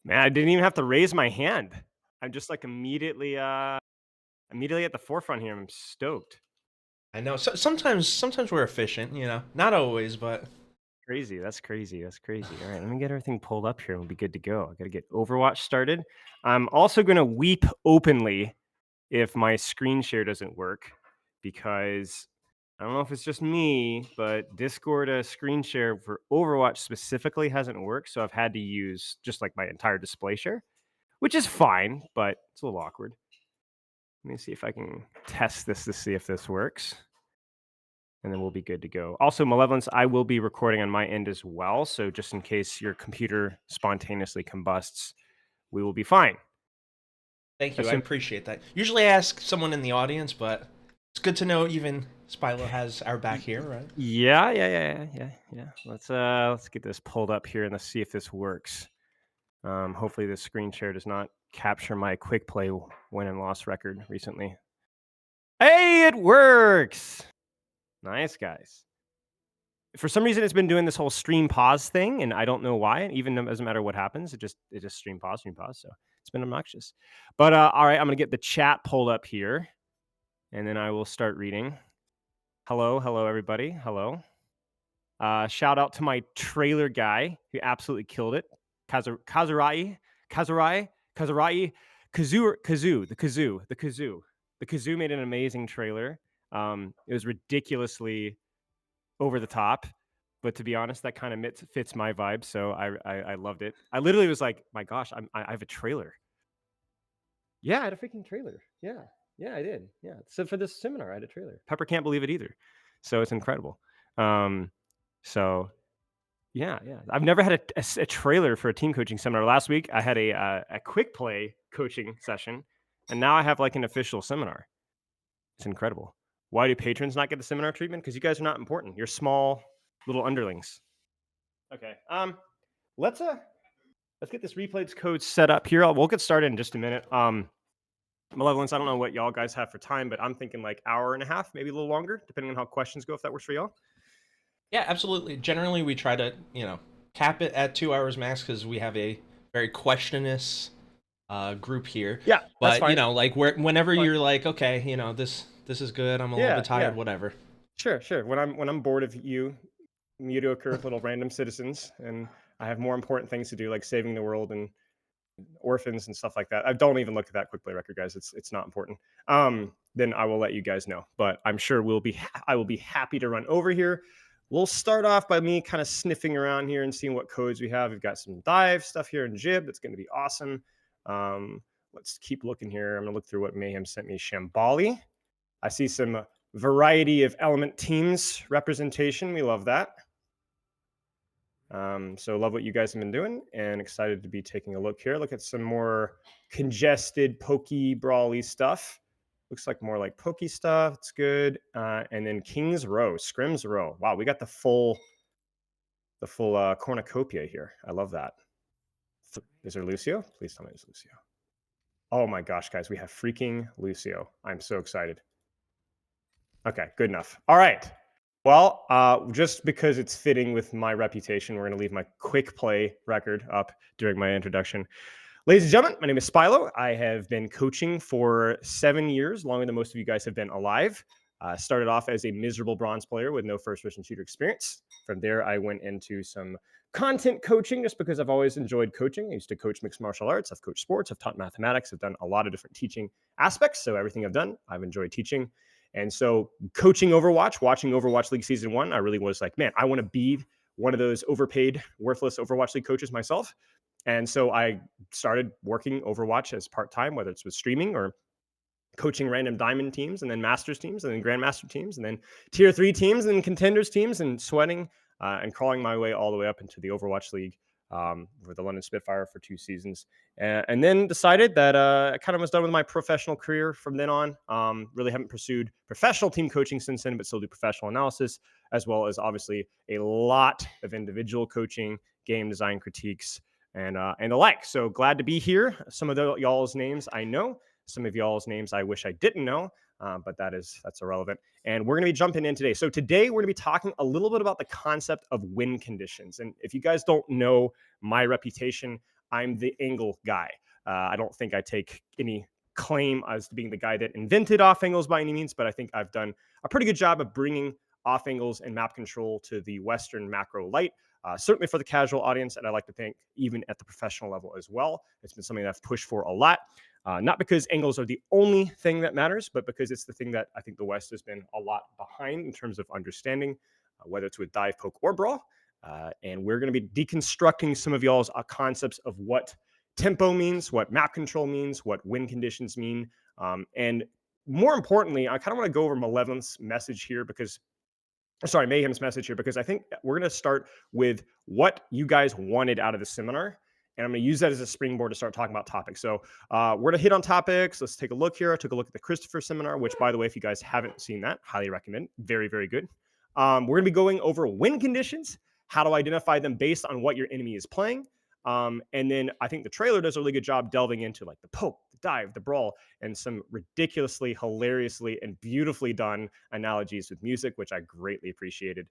Man, I didn't even have to raise my hand. I'm just like immediately at the forefront here. I'm stoked. I know. Sometimes we're efficient, Not always, but Crazy. That's crazy. That's crazy. All right, let me get everything pulled up here and we'll be good to go. I got to get Overwatch started. I'm also going to weep openly if my screen share doesn't work because I don't know if it's just me, but Discord screen share for Overwatch specifically hasn't worked. So I've had to use just like my entire display share, which is fine, but it's a little awkward. Let me see if I can test this to see if this works. And then we'll be good to go. Also, Malevolence, I will be recording on my end as well. So just in case your computer spontaneously combusts, we will be fine. thank you. I Assume, appreciate that. Usually I ask someone in the audience, but it's good to know even Spilo has our back here, right? yeah. Let's get this pulled up here and let's see if this works. Hopefully, this screen share does not capture my quick play win and loss record recently. Hey, it works! Nice, guys. For some reason, it's been doing this whole stream pause thing, and I don't know why. Even though it doesn't matter what happens, it just stream pause. So it's been obnoxious. But all right, I'm gonna get the chat pulled up here, and then I will start reading. Hello, everybody. Hello. Shout out to my trailer guy who absolutely killed it. Kazurai, Kazurai, Kazurai, the kazoo made an amazing trailer. It was ridiculously over the top, but to be honest, that kind of fits my vibe. So I loved it. I literally was like, my gosh, I have a trailer. Yeah, I had a freaking trailer. Yeah, I did. Yeah, so for this seminar, I had a trailer. Pepper can't believe it either. So it's incredible. So yeah. I've never had a trailer for a team coaching seminar. Last week, I had a quick play coaching session, and now I have like an official seminar. It's incredible. Why do patrons not get the seminar treatment? Because you guys are not important. You're small little underlings. Okay. Let's get this replays code set up here. We'll get started in just a minute. Malevolence, I don't know what y'all guys have for time, but I'm thinking like hour and a half, maybe a little longer, depending on how questions go, if that works for y'all. Yeah, absolutely. Generally, we try to, cap it at 2 hours max because we have a very questionist group here. Yeah, that's But fine. like whenever Fine. you're like, okay, this is good. I'm a little bit Yeah. tired. Whatever. Sure. When I'm bored of you mediocre little random citizens and I have more important things to do like saving the world and orphans and stuff like that. I don't even look at that quick play record, guys. It's not important. Then I will let you guys know. But I'm sure I will be happy to run over here. We'll start off by me kind of sniffing around here and seeing what codes we have. We've got some dive stuff here in Jib. That's going to be awesome. Let's keep looking here. I'm going to look through what Mayhem sent me. Shambali. I see some variety of element teams representation. We love that. So love what you guys have been doing and excited to be taking a look here. Look at some more congested pokey brawly stuff. Looks like more like pokey stuff. It's good. And then King's Row, Scrim's Row. Wow, we got the full cornucopia here. I love that. Is there Lucio? Please tell me it's Lucio. Oh my gosh, guys, we have freaking Lucio. I'm so excited. Okay, good enough. All right. Well, just because it's fitting with my reputation, we're going to leave my quick play record up during my introduction. Ladies and gentlemen, my name is Spilo. I have been coaching for 7 years, longer than most of you guys have been alive. Started off as a miserable bronze player with no first-person shooter experience. From there, I went into some content coaching just because I've always enjoyed coaching. I used to coach mixed martial arts. I've coached sports. I've taught mathematics. I've done a lot of different teaching aspects. So everything I've done, I've enjoyed teaching. And so coaching Overwatch, watching Overwatch League Season 1, I really was like, man, I want to be one of those overpaid, worthless Overwatch League coaches myself. And so I started working Overwatch as part-time, whether it's with streaming or coaching random diamond teams and then masters teams and then grandmaster teams and then tier 3 teams and then contenders teams and sweating and crawling my way all the way up into the Overwatch League for the London Spitfire for 2 seasons. And then decided that I kind of was done with my professional career from then on. Really haven't pursued professional team coaching since then, but still do professional analysis, as well as obviously a lot of individual coaching, game design critiques, and the like. So glad to be here. Some of y'all's names I know. Some of y'all's names I wish I didn't know, but that's irrelevant. And we're going to be jumping in today. So today we're going to be talking a little bit about the concept of win conditions. And if you guys don't know my reputation, I'm the angle guy. I don't think I take any claim as to being the guy that invented off angles by any means, but I think I've done a pretty good job of bringing off angles and map control to the Western macro light. Certainly for the casual audience, and I like to think even at the professional level as well. It's been something that I've pushed for a lot. Not because angles are the only thing that matters, but because it's the thing that I think the West has been a lot behind in terms of understanding, whether it's with dive, poke, or brawl. And we're going to be deconstructing some of y'all's concepts of what tempo means, what map control means, what win conditions mean. And more importantly, I kind of want to go over Malevolent's message here because Mayhem's message here, because I think we're going to start with what you guys wanted out of the seminar. And I'm going to use that as a springboard to start talking about topics. So we're going to hit on topics. Let's take a look here. I took a look at the Christopher seminar, which, by the way, if you guys haven't seen that, highly recommend. Very, very good. We're going to be going over win conditions, how to identify them based on what your enemy is playing. And then I think the trailer does a really good job delving into like the poke, the dive, the brawl, and some ridiculously, hilariously, and beautifully done analogies with music, which I greatly appreciated.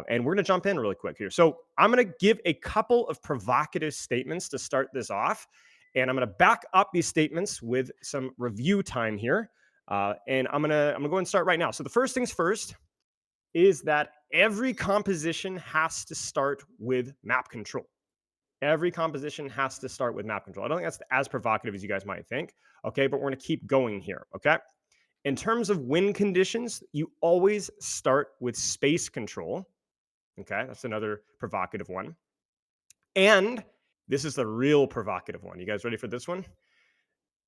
And we're going to jump in really quick here. So I'm going to give a couple of provocative statements to start this off. And I'm going to back up these statements with some review time here. And I'm gonna go and start right now. So the first things first is that every composition has to start with map control. Every composition has to start with map control. I don't think that's as provocative as you guys might think. Okay, but we're going to keep going here. Okay. In terms of win conditions, you always start with space control. Okay, that's another provocative one. And this is the real provocative one. You guys ready for this one?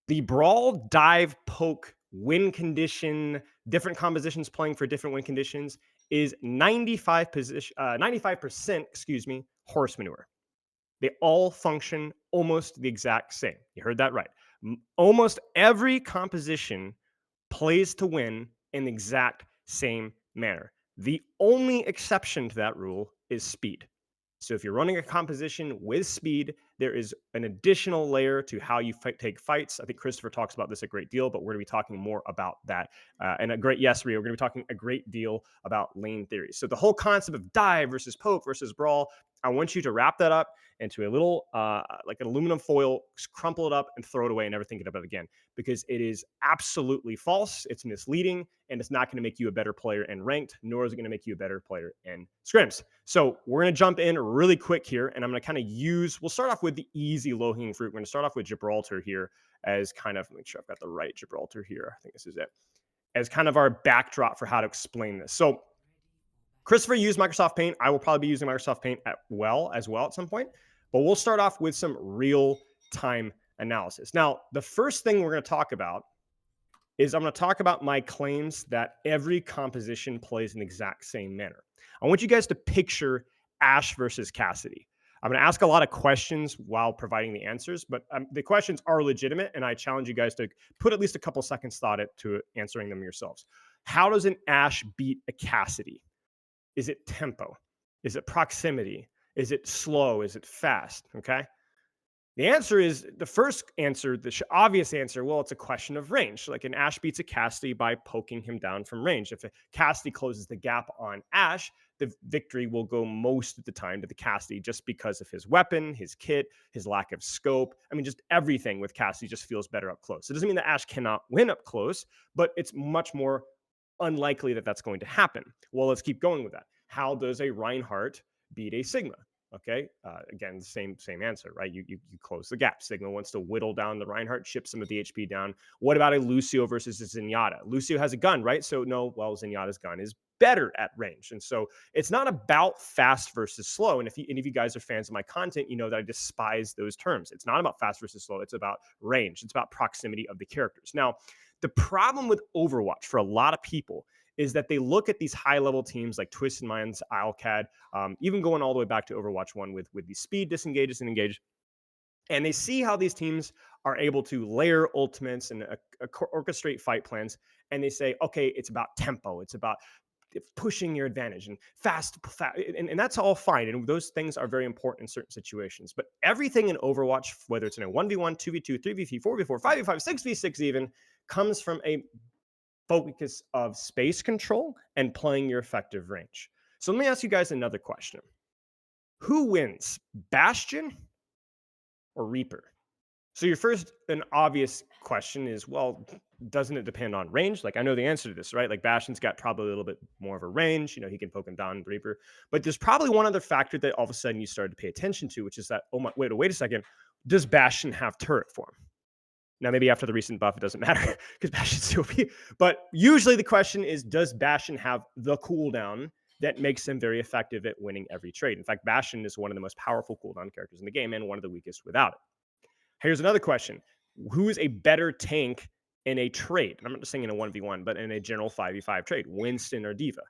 The brawl, dive, poke, win condition, different compositions playing for different win conditions is 95%, horse manure. They all function almost the exact same. You heard that right. Almost every composition plays to win in the exact same manner. The only exception to that rule is speed. So if you're running a composition with speed, there is an additional layer to how you take fights. I think Christopher talks about this a great deal, but we're going to be talking more about that. And Rio, we're going to be talking a great deal about lane theory. So the whole concept of dive versus poke versus brawl, I want you to wrap that up into a little, like an aluminum foil, crumple it up and throw it away and never think about it again, because it is absolutely false. It's misleading, and it's not going to make you a better player in ranked, nor is it going to make you a better player in scrims. So we're going to jump in really quick here, and I'm going to kind of we'll start off with the easy low-hanging fruit. We're going to start off with Gibraltar here as kind of, make sure I've got the right Gibraltar here. I think this is it, as kind of our backdrop for how to explain this. So Christopher used Microsoft Paint. I will probably be using Microsoft Paint as well at some point, but we'll start off with some real-time analysis. Now, the first thing we're going to talk about is I'm going to talk about my claims that every composition plays in the exact same manner. I want you guys to picture Ash versus Cassidy. I'm going to ask a lot of questions while providing the answers, but the questions are legitimate, and I challenge you guys to put at least a couple seconds thought to answering them yourselves. How does an Ash beat a Cassidy? Is it tempo? Is it proximity? Is it slow? Is it fast? Okay. The answer is the first answer, the obvious answer. Well, it's a question of range. Like an Ash beats a Cassidy by poking him down from range. If a Cassidy closes the gap on Ash, the victory will go most of the time to the Cassidy just because of his weapon, his kit, his lack of scope. I mean, just everything with Cassidy just feels better up close. It doesn't mean that Ash cannot win up close, but it's much more unlikely that that's going to happen. Well, let's keep going with that. How does a Reinhardt beat a Sigma? Okay, again, same answer, right? You close the gap. Sigma wants to whittle down the Reinhardt, chip some of the HP down. What about a Lucio versus a Zenyatta? Lucio has a gun, right? So no, well, Zenyatta's gun is better at range, and so it's not about fast versus slow. And if any of you guys are fans of my content, you know that I despise those terms. It's not about fast versus slow. It's about range. It's about proximity of the characters. Now, the problem with Overwatch for a lot of people is that they look at these high-level teams like Twisted Minds, Islecad, even going all the way back to Overwatch 1 with the speed, disengage, and they see how these teams are able to layer ultimates and orchestrate fight plans, and they say, okay, it's about tempo, it's about pushing your advantage and fast, and that's all fine, and those things are very important in certain situations. But everything in Overwatch, whether it's in a 1v1, 2v2, 3v3, 4v4, 5v5, 6v6 even, comes from a focus of space control and playing your effective range. So let me ask you guys another question. Who wins, Bastion or Reaper? So your first and obvious question is, well, doesn't it depend on range? Like I know the answer to this, right? Like Bastion's got probably a little bit more of a range. He can poke him down with Reaper. But there's probably one other factor that all of a sudden you started to pay attention to, which is that, oh my, wait a second. Does Bastion have turret form? Now, maybe after the recent buff, it doesn't matter because Bastion's still OP. But usually the question is, does Bastion have the cooldown that makes him very effective at winning every trade? In fact, Bastion is one of the most powerful cooldown characters in the game and one of the weakest without it. Here's another question. Who is a better tank in a trade? And I'm not just saying in a 1v1, but in a general 5v5 trade, Winston or Diva?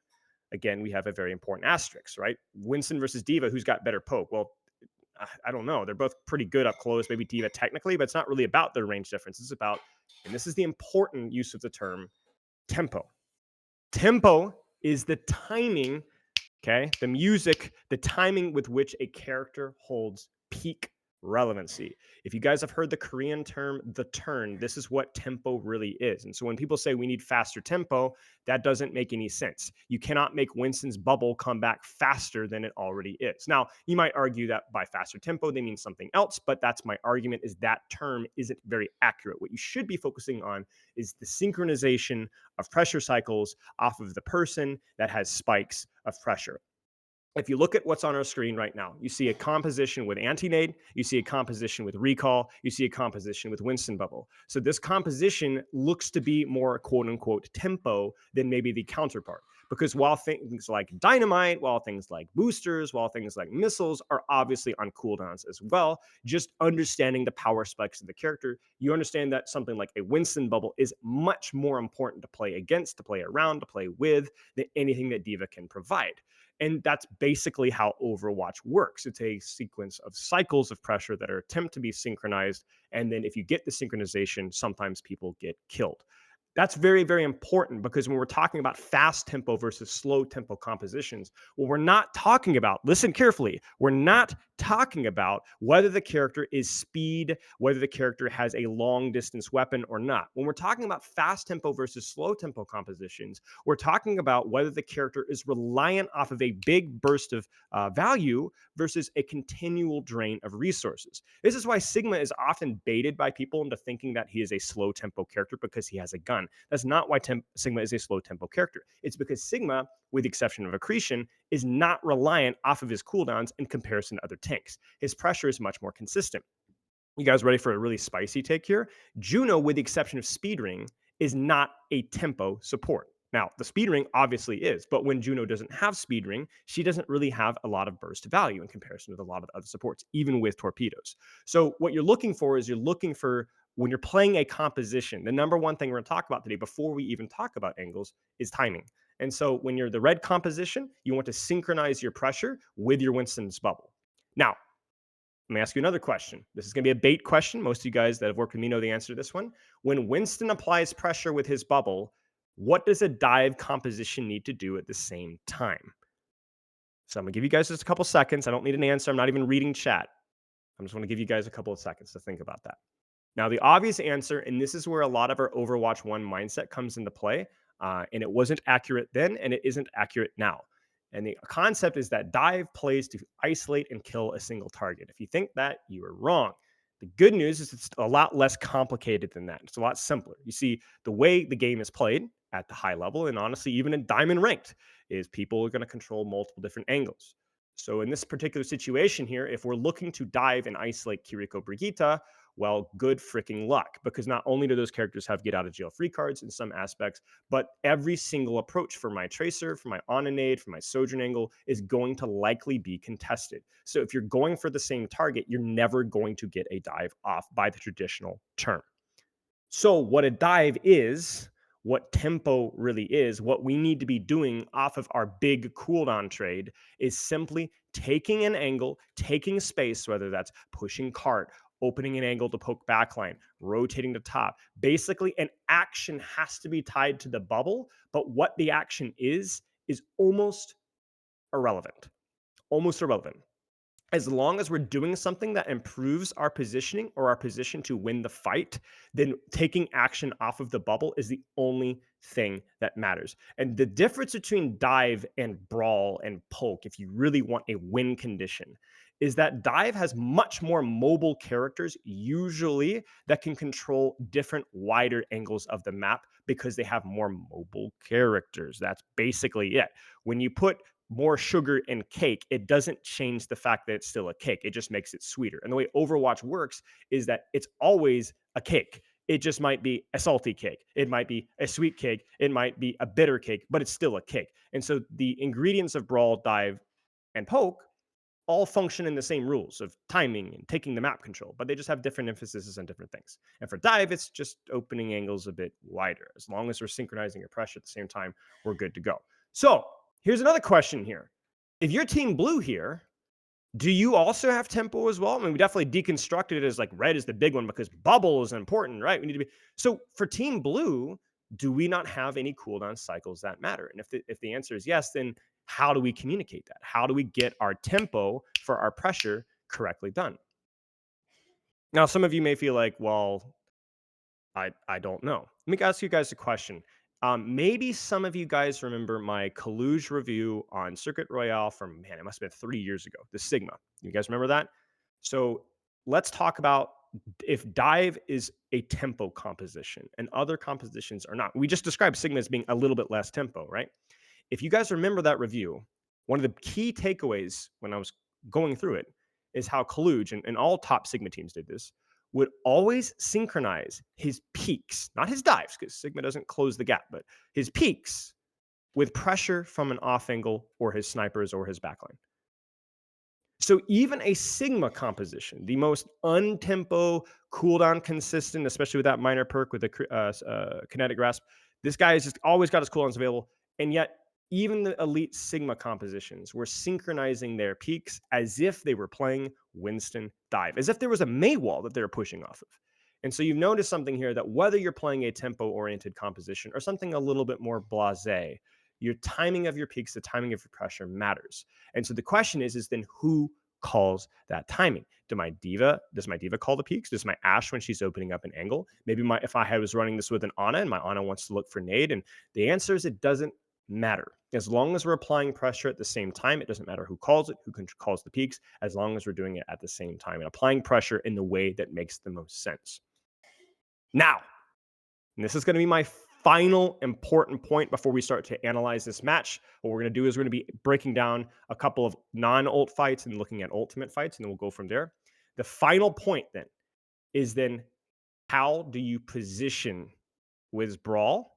Again, we have a very important asterisk, right? Winston versus Diva, who's got better poke? Well, I don't know. They're both pretty good up close, maybe Diva technically, but it's not really about their range difference. It's about, and this is the important use of the term, tempo. Tempo is the timing, okay? The music, the timing with which a character holds peak relevancy. If you guys have heard the Korean term, the turn, this is what tempo really is. And so when people say we need faster tempo, that doesn't make any sense. You cannot make Winston's bubble come back faster than it already is. Now, you might argue that by faster tempo, they mean something else, but that's my argument is that term isn't very accurate. What you should be focusing on is the synchronization of pressure cycles off of the person that has spikes of pressure. If you look at what's on our screen right now, you see a composition with anti-nade, you see a composition with recall, you see a composition with Winston bubble. So this composition looks to be more quote unquote tempo than maybe the counterpart. Because while things like dynamite, while things like boosters, while things like missiles are obviously on cooldowns as well, just understanding the power spikes of the character, you understand that something like a Winston bubble is much more important to play against, to play around, to play with than anything that Diva can provide. And that's basically how Overwatch works. It's a sequence of cycles of pressure that are attempt to be synchronized. And then if you get the synchronization, sometimes people get killed. That's very, very important because when we're talking about fast tempo versus slow tempo compositions, what we're not talking about, listen carefully, we're not talking about whether the character is speed, whether the character has a long distance weapon or not. When we're talking about fast tempo versus slow tempo compositions, we're talking about whether the character is reliant off of a big burst of value versus a continual drain of resources. This is why Sigma is often baited by people into thinking that he is a slow tempo character because he has a gun. That's not why Sigma is a slow tempo character. It's because Sigma, with the exception of Accretion, is not reliant off of his cooldowns in comparison to other tanks. His pressure is much more consistent. You guys ready for a really spicy take here? Juno, with the exception of Speed Ring, is not a tempo support. Now, the Speed Ring obviously is, but when Juno doesn't have Speed Ring, she doesn't really have a lot of burst value in comparison with a lot of other supports, even with torpedoes. So what you're looking for is you're looking for, when you're playing a composition, the number one thing we're going to talk about today before we even talk about angles is timing. And so when you're the red composition, you want to synchronize your pressure with your Winston's bubble. Now, let me ask you another question. This is going to be a bait question. Most of you guys that have worked with me know the answer to this one. When Winston applies pressure with his bubble, what does a dive composition need to do at the same time? So I'm going to give you guys just a couple seconds. I don't need an answer. I'm not even reading chat. I just want to give you guys a couple of seconds to think about that. Now, the obvious answer, and this is where a lot of our Overwatch 1 mindset comes into play, and it wasn't accurate then, and it isn't accurate now. And the concept is that dive plays to isolate and kill a single target. If you think that, you are wrong. The good news is it's a lot less complicated than that. It's a lot simpler. You see, the way the game is played at the high level, and honestly, even in Diamond Ranked, is people are going to control multiple different angles. So in this particular situation here, if we're looking to dive and isolate Kiriko Brigitte, well, good freaking luck, because not only do those characters have get out of jail free cards in some aspects, but every single approach for my Tracer, for my Onanade, for my Sojourn angle is going to likely be contested. So if you're going for the same target, you're never going to get a dive off by the traditional term. So what a dive is, what tempo really is, what we need to be doing off of our big cooldown trade is simply taking an angle, taking space, whether that's pushing cart, opening an angle to poke backline, rotating to top. Basically, an action has to be tied to the bubble, but what the action is almost irrelevant. Almost irrelevant. As long as we're doing something that improves our positioning or our position to win the fight, then taking action off of the bubble is the only thing that matters. And the difference between dive and brawl and poke, if you really want a win condition, is that Dive has much more mobile characters, usually, that can control different wider angles of the map because they have more mobile characters. That's basically it. When you put more sugar in cake, it doesn't change the fact that it's still a cake. It just makes it sweeter. And the way Overwatch works is that it's always a cake. It just might be a salty cake. It might be a sweet cake. It might be a bitter cake, but it's still a cake. And so the ingredients of Brawl, Dive, and Poke all function in the same rules of timing and taking the map control, but they just have different emphases on different things. And for Dive, it's just opening angles a bit wider. As long as we're synchronizing your pressure at the same time, we're good to go. So here's another question here. If you're Team Blue here, do you also have tempo as well? I mean, we definitely deconstructed it as like red is the big one because bubble is important, right? We need to be so for Team Blue. Do we not have any cooldown cycles that matter? And if the answer is yes, then how do we communicate that? How do we get our tempo for our pressure correctly done? Now, some of you may feel like, well, I don't know. Let me ask you guys a question. Maybe some of you guys remember my Kaluge review on Circuit Royale from, man, it must have been 3 years ago, the Sigma. You guys remember that? So let's talk about if Dive is a tempo composition and other compositions are not. We just described Sigma as being a little bit less tempo, right? If you guys remember that review, one of the key takeaways when I was going through it is how Kaluge, and all top Sigma teams did this, would always synchronize his peaks, not his dives, because Sigma doesn't close the gap, but his peaks with pressure from an off angle or his snipers or his backline. So even a Sigma composition, the most untempo, cooldown consistent, especially with that minor perk with the kinetic grasp, this guy has just always got his cooldowns available. And yet, even the elite Sigma compositions were synchronizing their peaks as if they were playing Winston Dive, as if there was a May wall that they were pushing off of. And so you've noticed something here that whether you're playing a tempo-oriented composition or something a little bit more blasé, your timing of your peaks, the timing of your pressure matters. And so the question is then who calls that timing? Does my diva call the peaks? Does my Ashe when she's opening up an angle? Maybe if I was running this with an Ana and my Ana wants to look for nade, and the answer is it doesn't matter. As long as we're applying pressure at the same time, it doesn't matter who calls it, who calls the peaks, as long as we're doing it at the same time and applying pressure in the way that makes the most sense. Now, and this is going to be my final important point before we start to analyze this match. What we're going to do is we're going to be breaking down a couple of non-ult fights and looking at ultimate fights, and then we'll go from there. The final point then is how do you position with Brawl?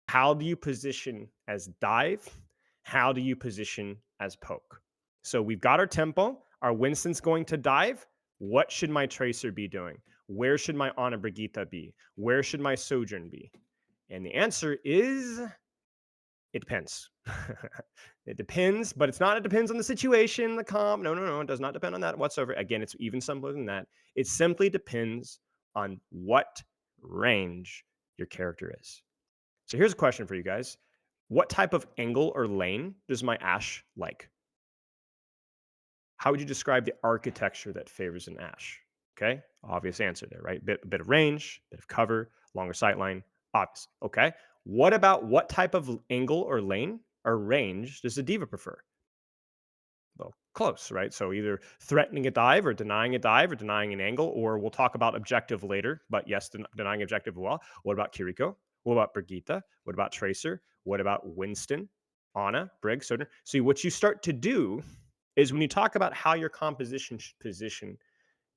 How do you position as Dive? How do you position as Poke? So we've got our tempo. Our Winston's going to dive. What should my Tracer be doing? Where should my Ana Brigitte be? Where should my Sojourn be? And the answer is it depends. It depends, but it's not. It depends on the situation, the comp. No. It does not depend on that whatsoever. Again, it's even simpler than that. It simply depends on what range your character is. So here's a question for you guys. What type of angle or lane does my Ashe like? How would you describe the architecture that favors an Ashe? Okay, obvious answer there, right? Bit of range, bit of cover, longer sightline, obvious. Okay, what about what type of angle or lane or range does the diva prefer? Well, close, right? So either threatening a dive or denying an angle, or we'll talk about objective later, but yes, denying objective as well. What about Kiriko? What about Brigitte? What about Tracer? What about Winston, Ana, Brig, Sojourn? See, what you start to do is when you talk about how your composition should position,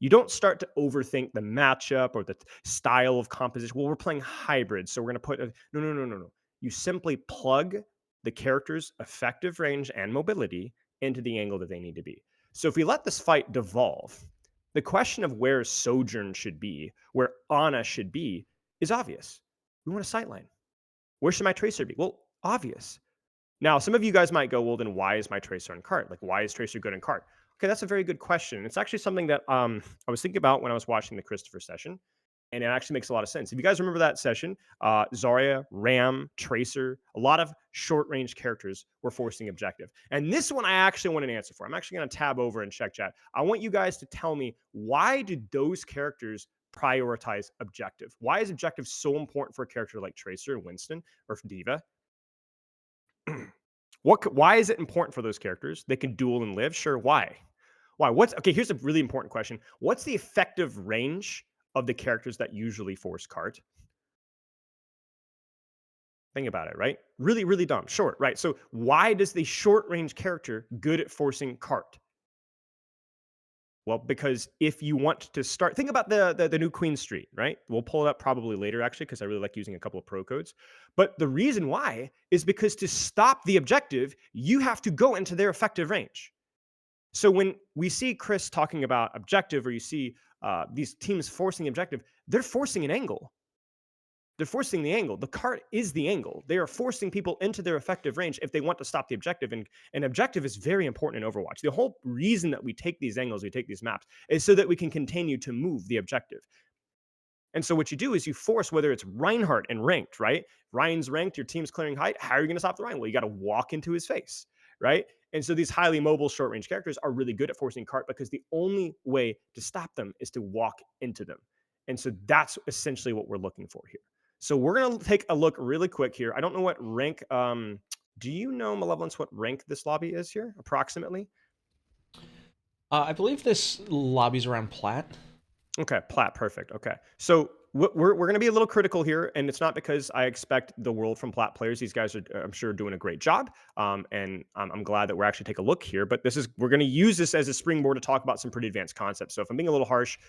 you don't start to overthink the matchup or the style of composition. Well, we're playing hybrid, so we're going to put no. You simply plug the character's effective range and mobility into the angle that they need to be. So if we let this fight devolve, the question of where Sojourn should be, where Ana should be, is obvious. We want a sightline. Where should my Tracer be? Well, obvious. Now, some of you guys might go, well, then why is my Tracer in cart? Like, why is Tracer good in cart? Okay, that's a very good question. It's actually something that I was thinking about when I was watching the Christopher session, and it actually makes a lot of sense. If you guys remember that session, Zarya, Ram, Tracer, a lot of short-range characters were forcing objective. And this one I actually want an answer for. I'm actually going to tab over and check chat. I want you guys to tell me, why did those characters prioritize objective? Why is objective so important for a character like Tracer and Winston or Diva? Why is it important for those characters? They can duel and live. Sure. Why? Why? Okay, here's a really important question. What's the effective range of the characters that usually force cart? Think about it, right? Really, really dumb. Short, right? So why does the short range character good at forcing cart? Well, because if you want to start, think about the new Queen Street, right? We'll pull it up probably later, actually, because I really like using a couple of pro codes. But the reason why is because to stop the objective, you have to go into their effective range. So when we see Chris talking about objective, or you see these teams forcing the objective, they're forcing an angle. They're forcing the angle. The cart is the angle. They are forcing people into their effective range if they want to stop the objective. And an objective is very important in Overwatch. The whole reason that we take these angles, we take these maps, is so that we can continue to move the objective. And so what you do is you force, whether it's Reinhardt and ranked, right? Ryan's ranked, your team's clearing height. How are you going to stop the Ryan? Well, you got to walk into his face, right? And so these highly mobile short range characters are really good at forcing cart because the only way to stop them is to walk into them. And so that's essentially what we're looking for here. So we're going to take a look really quick here. I don't know what rank, do you know, Malevolence, what rank this lobby is here approximately? I believe this lobby's around plat. Okay, plat, perfect. Okay, so we're going to be a little critical here, and it's not because I expect the world from plat players. These guys are, I'm sure, doing a great job, and I'm glad that we're actually take a look here. But we're going to use this as a springboard to talk about some pretty advanced concepts. So if I'm being a little harsh,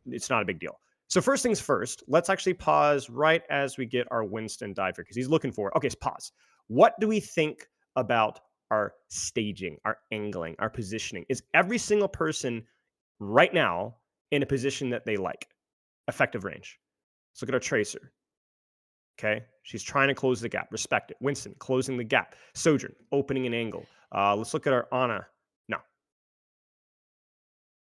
it's not a big deal. So first things first, let's actually pause right as we get our Winston dive here because he's looking for. Okay, so pause. What do we think about our staging, our angling, our positioning? Is every single person right now in a position that they like? Effective range. Let's look at our tracer. Okay. She's trying to close the gap. Respect it. Winston, closing the gap. Sojourn, opening an angle. Let's look at our Ana. No.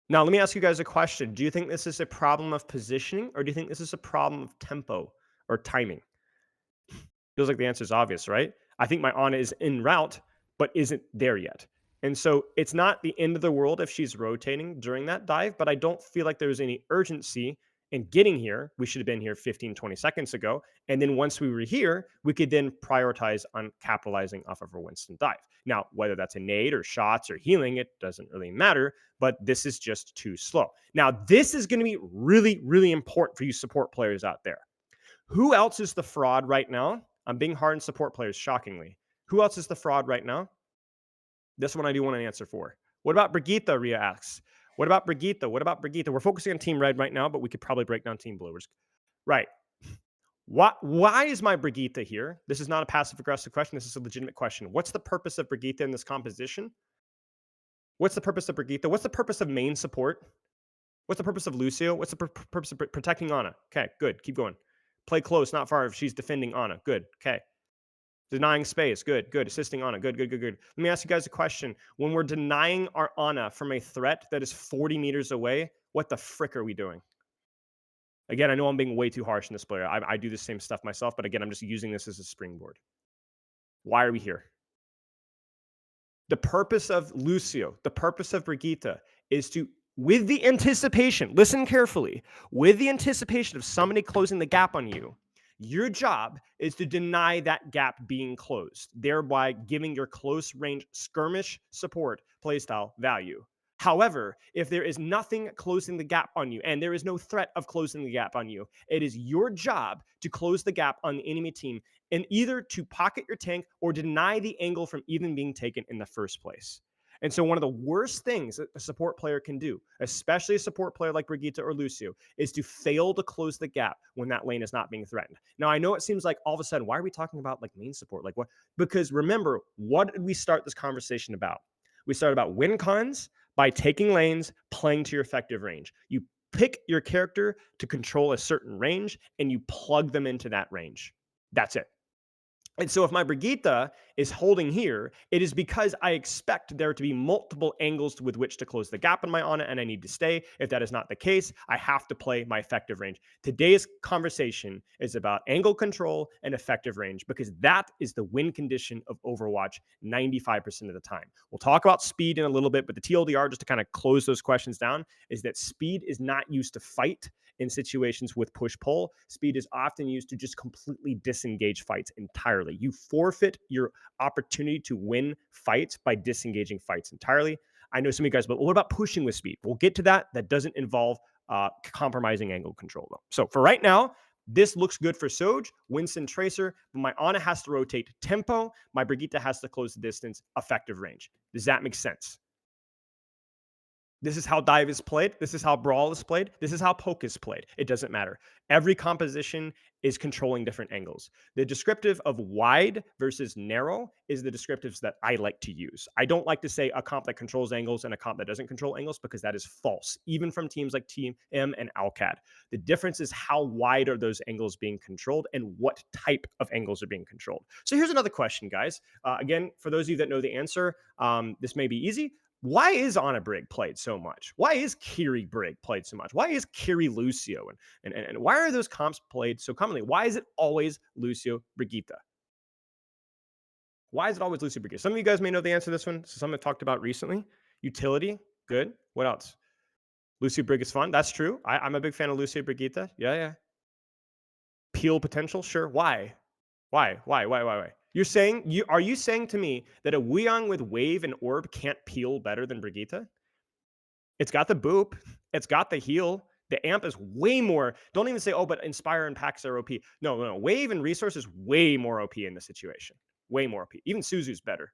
Now, let me ask you guys a question. Do you think this is a problem of positioning, or do you think this is a problem of tempo or timing? Feels like the answer is obvious, right? I think my Ana is en route, but isn't there yet. And so it's not the end of the world if she's rotating during that dive, but I don't feel like there's any urgency in getting here. We should have been here 15, 20 seconds ago. And then once we were here, we could then prioritize on capitalizing off of a Winston dive. Now, whether that's a nade or shots or healing, it doesn't really matter, but this is just too slow. Now, this is going to be really, really important for you support players out there. Who else is the fraud right now? I'm being hard on support players, shockingly. Who else is the fraud right now? This one I do want an answer for. What about Brigitte, Ria asks. What about Brigitte? What about Brigitte? We're focusing on Team Red right now, but we could probably break down Team Blue. Right. Why is my Brigitte here? This is not a passive-aggressive question. This is a legitimate question. What's the purpose of Brigitte in this composition? What's the purpose of Brigitte? What's the purpose of main support? What's the purpose of Lucio? What's the purpose of protecting Ana? Okay, good. Keep going. Play close, not far if she's defending Ana. Good. Okay. Denying space. Good, good. Assisting Ana. Good, good, good, good. Let me ask you guys a question. When we're denying our Ana from a threat that is 40 meters away, what the frick are we doing? Again, I know I'm being way too harsh in this player. I do the same stuff myself, but again, I'm just using this as a springboard. Why are we here? The purpose of Lucio, the purpose of Brigitte is to, with the anticipation, listen carefully, with the anticipation of somebody closing the gap on you, your job is to deny that gap being closed, thereby giving your close range skirmish support playstyle value. However, if there is nothing closing the gap on you and there is no threat of closing the gap on you, it is your job to close the gap on the enemy team and either to pocket your tank or deny the angle from even being taken in the first place. And so one of the worst things that a support player can do, especially a support player like Brigitte or Lucio, is to fail to close the gap when that lane is not being threatened. Now, I know it seems like all of a sudden, why are we talking about like main support? Like what? Because remember, what did we start this conversation about? We started about win cons by taking lanes, playing to your effective range. You pick your character to control a certain range and you plug them into that range. That's it. And so if my Brigitte is holding here, it is because I expect there to be multiple angles with which to close the gap in my Ana, and I need to stay. If that is not the case, I have to play my effective range. Today's conversation is about angle control and effective range because that is the win condition of Overwatch 95% of the time. We'll talk about speed in a little bit, but the TLDR, just to kind of close those questions down, is that speed is not used to fight in situations with push-pull. Speed is often used to just completely disengage fights entirely. You forfeit your opportunity to win fights by disengaging fights entirely. I know some of you guys, but what about pushing with speed? We'll get to that. That doesn't involve compromising angle control though. So for right now, this looks good for Soj, Winston, Tracer, but my Ana has to rotate tempo. My Brigitte has to close the distance, effective range. Does that make sense? This is how Dive is played. This is how Brawl is played. This is how Poke is played. It doesn't matter. Every composition is controlling different angles. The descriptive of wide versus narrow is the descriptives that I like to use. I don't like to say a comp that controls angles and a comp that doesn't control angles because that is false, even from teams like Team M and Alcad. The difference is how wide are those angles being controlled and what type of angles are being controlled. So here's another question, guys. Again, for those of you that know the answer, this may be easy. Why is Ana Brig played so much? Why is Kiri Brig played so much? Why is Kiri Lucio? And why are those comps played so commonly? Why is it always Lucio Brigitte? Why is it always Lucio Brigitte? Some of you guys may know the answer to this one. So some I've talked about recently. Utility, good. What else? Lucio Brig is fun. That's true. I'm a big fan of Lucio Brigitte. Yeah. Peel potential, sure. Why? Why? You're saying are you saying to me that a Weeyang with Wave and Orb can't peel better than Brigitte? It's got the boop. It's got the heal. The amp is way more. Don't even say, oh, but Inspire and Pax are OP. No. Wave and Resource is way more OP in this situation. Way more OP. Even Suzu's better.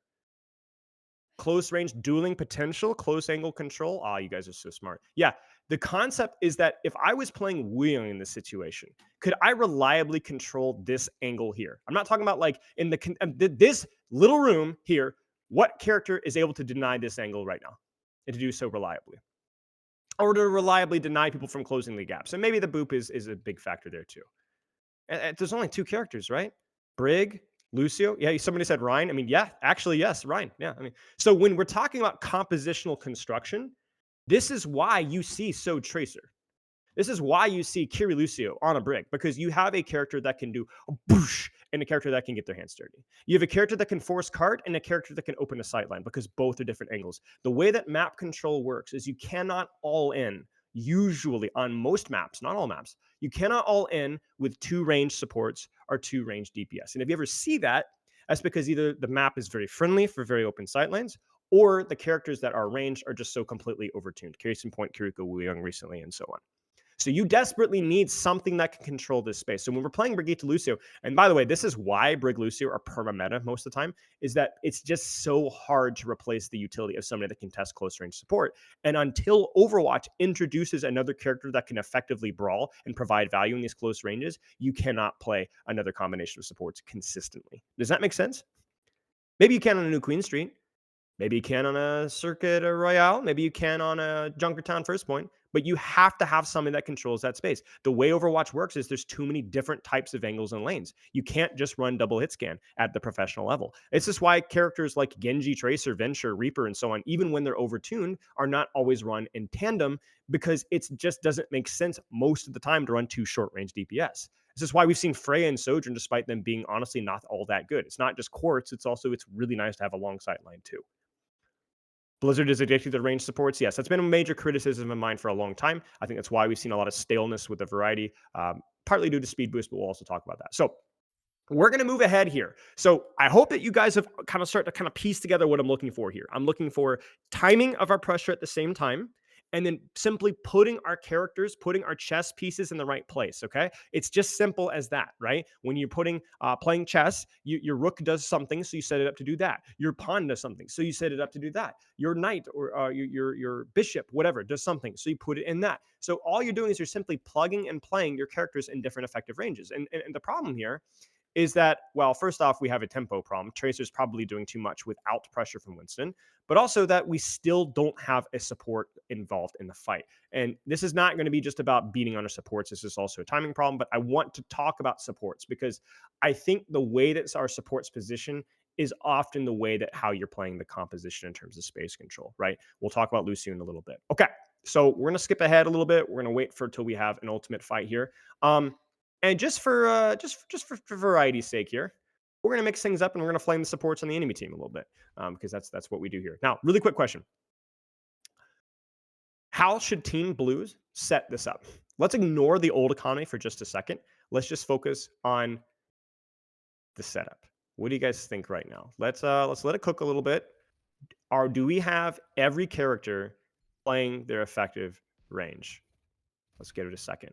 Close range dueling potential, close angle control. Ah, you guys are so smart. Yeah, the concept is that if I was playing Weeyang in this situation, could I reliably control this angle here? I'm not talking about like in this little room here. What character is able to deny this angle right now and to do so reliably? Or to reliably deny people from closing the gap. So maybe the boop is a big factor there too. And there's only two characters, right? Brig, Lucio. Yeah, somebody said Ryan. I mean, yeah, actually, yes, Ryan. Yeah, I mean, so when we're talking about compositional construction, this is why you see So Tracer. This is why you see Kiri Lucio on a Brig, because you have a character that can do a boosh and a character that can get their hands dirty. You have a character that can force cart and a character that can open a sightline because both are different angles. The way that map control works is you cannot all in, usually on most maps, not all maps, you cannot all in with two range supports or two range DPS. And if you ever see that, that's because either the map is very friendly for very open sightlines, or the characters that are ranged are just so completely overtuned. Case in point, Kiriko Wooyoung recently, and so on. So you desperately need something that can control this space. So when we're playing Brigitte Lucio, and by the way, this is why Brig Lucio are perma meta most of the time, is that it's just so hard to replace the utility of somebody that can test close range support. And until Overwatch introduces another character that can effectively brawl and provide value in these close ranges, you cannot play another combination of supports consistently. Does that make sense? Maybe you can on a new Queen Street. Maybe you can on a Circuit Royale. Maybe you can on a Junkertown First Point. But you have to have something that controls that space. The way Overwatch works is there's too many different types of angles and lanes. You can't just run double hit scan at the professional level. It's just why characters like Genji, Tracer, Venture, Reaper, and so on, even when they're overtuned, are not always run in tandem because it just doesn't make sense most of the time to run two short range DPS. This is why we've seen Freya and Sojourn, despite them being honestly not all that good. It's not just quartz, it's really nice to have a long sight line too. Blizzard is addicted to range supports. Yes, that's been a major criticism of mine for a long time. I think that's why we've seen a lot of staleness with the variety, partly due to speed boost, but we'll also talk about that. So we're going to move ahead here. So I hope that you guys have kind of started to kind of piece together what I'm looking for here. I'm looking for timing of our pressure at the same time, and then simply putting our characters, putting our chess pieces in the right place. Okay, it's just simple as that, right? When you're playing chess, your rook does something, so you set it up to do that. Your pawn does something, so you set it up to do that. Your knight or your bishop, whatever, does something, so you put it in that. So all you're doing is you're simply plugging and playing your characters in different effective ranges. And the problem here is that, well, first off, we have a tempo problem. Tracer's probably doing too much without pressure from Winston, but also that we still don't have a support involved in the fight. And this is not going to be just about beating on our supports. This is also a timing problem, but I want to talk about supports because I think the way that our supports position is often the way that how you're playing the composition in terms of space control, right? We'll talk about Lucio in a little bit. Okay, so we're going to skip ahead a little bit. We're going to wait for till we have an ultimate fight here. And just for variety's sake here, we're gonna mix things up and we're gonna flame the supports on the enemy team a little bit because that's what we do here. Now, really quick question: how should Team Blues set this up? Let's ignore the old economy for just a second. Let's just focus on the setup. What do you guys think right now? Let's let it cook a little bit. do we have every character playing their effective range? Let's give it a second.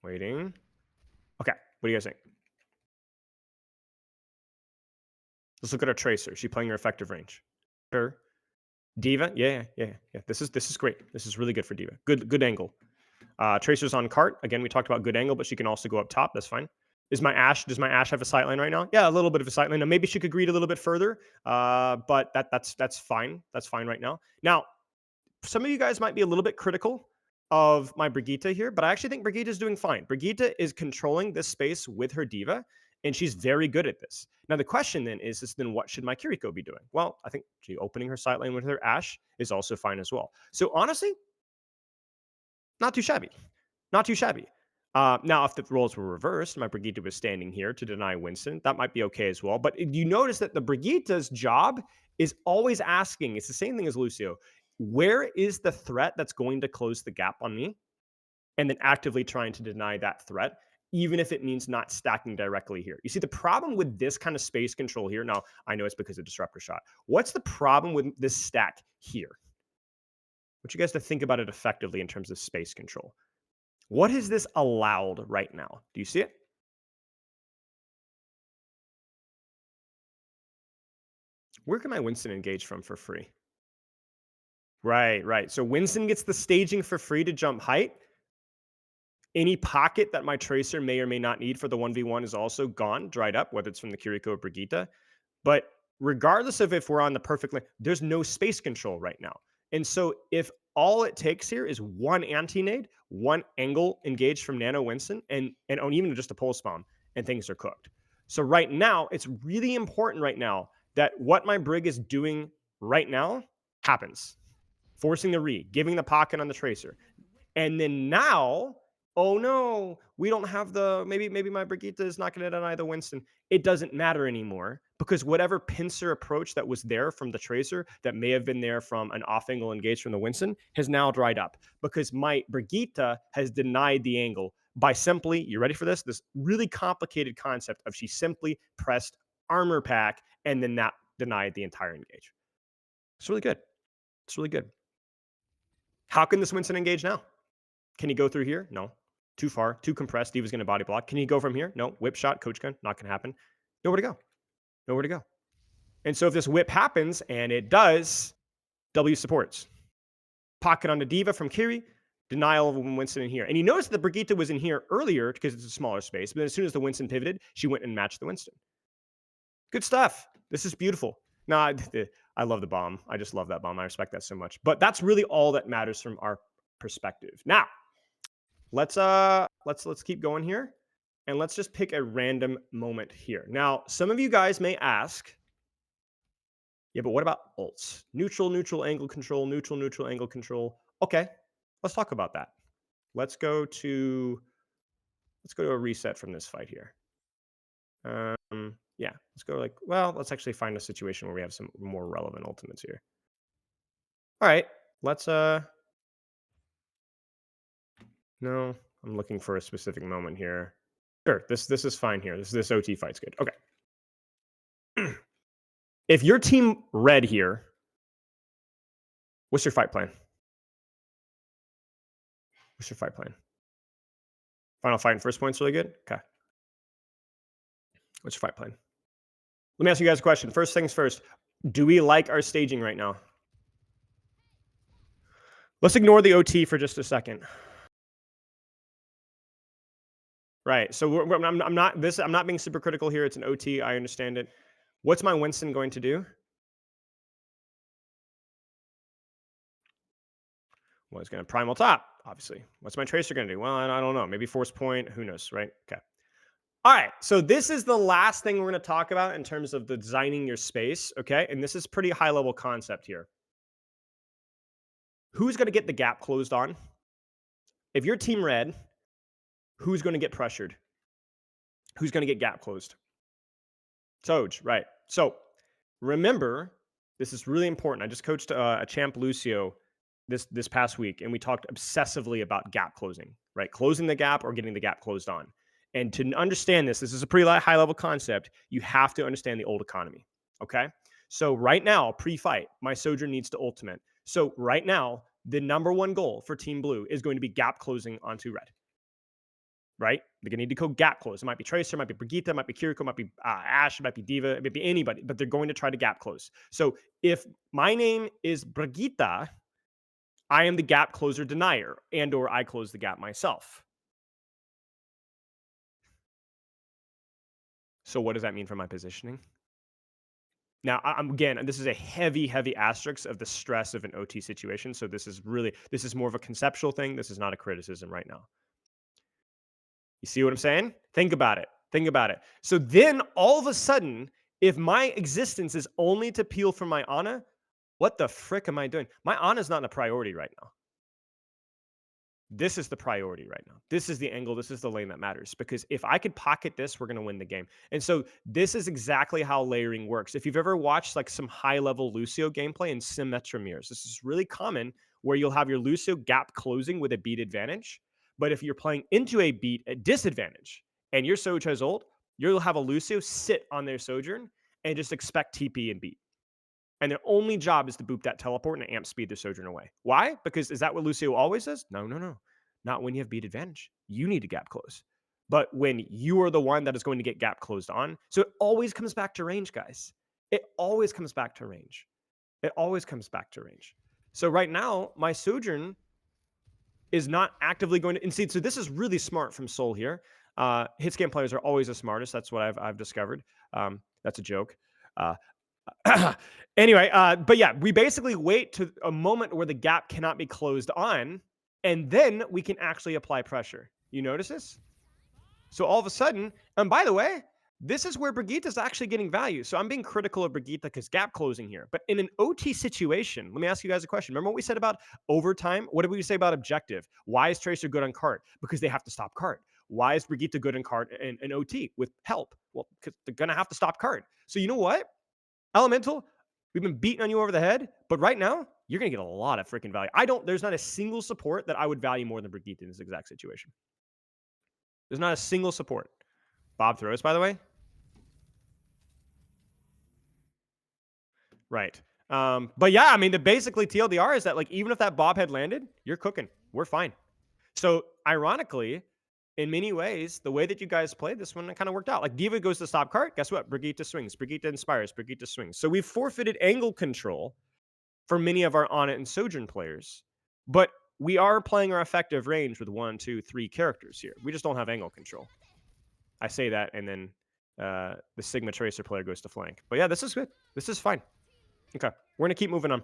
Waiting. Okay, what do you guys think? Let's look at our tracer. Is she playing her effective range? Sure. Diva, yeah. This is great. This is really good for Diva. Good angle. Tracer's on cart. Again, we talked about good angle, but she can also go up top. That's fine. Does my Ash have a sight line right now? Yeah, a little bit of a sight line. Now, maybe she could greed a little bit further, but that's fine. That's fine right now. Now, some of you guys might be a little bit critical of my Brigitte here, but I actually think Brigitte is doing fine. Brigitte is controlling this space with her Diva, and she's very good at this. Now, the question then is then what should my Kiriko be doing? Well, I think she opening her sight lane with her Ash is also fine as well. So honestly, not too shabby. Not too shabby. Now, if the roles were reversed, my Brigitte was standing here to deny Winston, that might be okay as well. But you notice that the Brigitte's job is always asking, it's the same thing as Lucio, where is the threat that's going to close the gap on me? And then actively trying to deny that threat, even if it means not stacking directly here. You see, the problem with this kind of space control here, now I know it's because of Disruptor Shot. What's the problem with this stack here? I want you guys to think about it effectively in terms of space control. What is this allowed right now? Do you see it? Where can my Winston engage from for free? Right. So Winston gets the staging for free to jump height. Any pocket that my Tracer may or may not need for the 1v1 is also gone, dried up, whether it's from the Kiriko or Brigitte. But regardless of if we're on the perfect lane, there's no space control right now. And so if all it takes here is one anti-nade, one angle engaged from Nano Winston, and even just a pulse bomb, and things are cooked. So right now, it's really important right now that what my Brig is doing right now happens. Forcing the re, giving the pocket on the Tracer. And then now, oh no, we don't have the, maybe my Brigitte is not going to deny the Winston. It doesn't matter anymore because whatever pincer approach that was there from the Tracer that may have been there from an off angle engage from the Winston has now dried up because my Brigitte has denied the angle by simply, you ready for this? This really complicated concept of she simply pressed armor pack and then that denied the entire engage. It's really good. It's really good. How can this Winston engage now? Can he go through here? No. Too far, too compressed. Diva's going to body block. Can he go from here? No. Whip shot, coach gun, not going to happen. Nowhere to go. Nowhere to go. And so if this whip happens, and it does, W supports. Pocket on the Diva from Kiri, denial of Winston in here. And you notice that the Brigitte was in here earlier because it's a smaller space, but as soon as the Winston pivoted, she went and matched the Winston. Good stuff. This is beautiful. No, I love the bomb. I just love that bomb. I respect that so much. But that's really all that matters from our perspective. Now, let's keep going here, and let's just pick a random moment here. Now, some of you guys may ask, yeah, but what about ults? Neutral angle control, neutral angle control. Okay, let's talk about that. Let's go to a reset from this fight here. Yeah, let's go let's actually find a situation where we have some more relevant ultimates here. All right, let's no, I'm looking for a specific moment here. Sure, this is fine here. This OT fight's good. Okay. If your team red here, what's your fight plan? What's your fight plan? Final fight and first point's really good? Okay. What's your fight plan? Let me ask you guys a question. First things first, do we like our staging right now? Let's ignore the OT for just a second. Right. So I'm not being super critical here. It's an OT. I understand it. What's my Winston going to do? Well, it's going to primal top, obviously. What's my Tracer going to do? Well, I don't know. Maybe force point. Who knows, right? Okay. All right. So this is the last thing we're going to talk about in terms of the designing your space. Okay. And this is pretty high level concept here. Who's going to get the gap closed on? If you're team red, who's going to get pressured? Who's going to get gap closed? Soj, right. So remember, this is really important. I just coached a champ Lucio this past week, and we talked obsessively about gap closing, right? Closing the gap or getting the gap closed on. And to understand this is a pretty high level concept. You have to understand the old economy. Okay. So right now, pre-fight, my Sojourn needs to ultimate. So right now, the number one goal for Team Blue is going to be gap closing onto red. Right? They're gonna need to go gap close. It might be Tracer, it might be Brigitte, it might be Kiriko, it might be Ash, it might be Diva, it might be anybody, but they're going to try to gap close. So if my name is Brigitte, I am the gap closer denier, and or I close the gap myself. So what does that mean for my positioning? Now, I'm again, this is a heavy, heavy asterisk of the stress of an OT situation. So this is more of a conceptual thing. This is not a criticism right now. You see what I'm saying? Think about it. Think about it. So then all of a sudden, if my existence is only to peel for my Ana, what the frick am I doing? My Ana's not a priority right now. This is the priority right now. This is the angle. This is the lane that matters. Because if I could pocket this, we're going to win the game. And so this is exactly how layering works. If you've ever watched like some high level Lucio gameplay in Symmetra mirrors, this is really common where you'll have your Lucio gap closing with a beat advantage. But if you're playing into a beat at disadvantage and your Soj has ult, you'll have a Lucio sit on their Sojourn and just expect TP and beat. And their only job is to boop that teleport and amp speed their Sojourn away. Why? Because is that what Lucio always does? No, no, no. Not when you have beat advantage. You need to gap close. But when you are the one that is going to get gap closed on, so it always comes back to range, guys. It always comes back to range. It always comes back to range. So right now, my Sojourn is not actively going to, and see, so this is really smart from Soul here. Hitscan players are always the smartest. That's what I've discovered. That's a joke. Anyway, but yeah, we basically wait to a moment where the gap cannot be closed on, and then we can actually apply pressure. You notice this? So all of a sudden, and by the way, this is where Brigitte is actually getting value. So I'm being critical of Brigitte because gap closing here. But in an OT situation, let me ask you guys a question. Remember what we said about overtime? What did we say about objective? Why is Tracer good on cart? Because they have to stop cart. Why is Brigitte good in cart and OT with help? Well, because they're going to have to stop cart. So you know what? Elemental, we've been beating on you over the head, but right now, you're going to get a lot of freaking value. There's not a single support that I would value more than Brigitte in this exact situation. There's not a single support. Bob throws, by the way. Right. But yeah, I mean, basically TLDR is that like, even if that Bob had landed, you're cooking. We're fine. So ironically, in many ways, the way that you guys played this one, it kind of worked out. Like Diva goes to stop cart. Guess what? Brigitte swings. Brigitte inspires. Brigitte swings. So we've forfeited angle control for many of our Onnit and Sojourn players. But we are playing our effective range with 1, 2, 3 characters here. We just don't have angle control. I say that, and then the Sigma Tracer player goes to flank. But yeah, this is good. This is fine. Okay, we're going to keep moving on.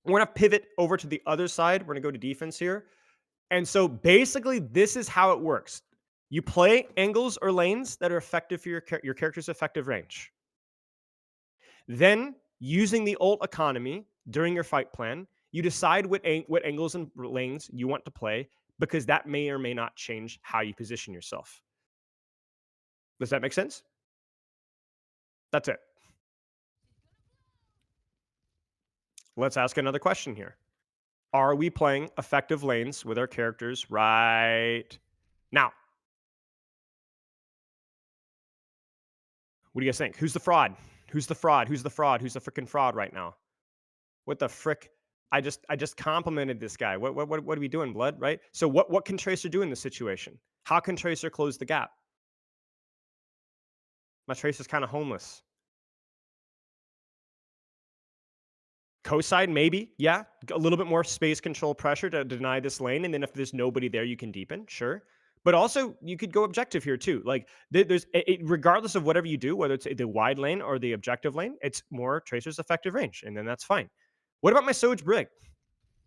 We're going to pivot over to the other side. We're going to go to defense here. And so basically, this is how it works. You play angles or lanes that are effective for your character's effective range. Then, using the ult economy during your fight plan, you decide what angles and lanes you want to play because that may or may not change how you position yourself. Does that make sense? That's it. Let's ask another question here. Are we playing effective lanes with our characters right now? What do you guys think? Who's the fraud? Who's the fraud? Who's the fraud? Who's the freaking fraud right now? What the frick? I just complimented this guy. What are we doing, blood? Right? So what can Tracer do in this situation? How can Tracer close the gap? My Tracer's kind of homeless. Co-side, maybe, yeah. A little bit more space control pressure to deny this lane, and then if there's nobody there, you can deepen, sure. But also, you could go objective here too. Like, there's regardless of whatever you do, whether it's the wide lane or the objective lane, it's more Tracer's effective range, and then that's fine. What about my Soj Brig?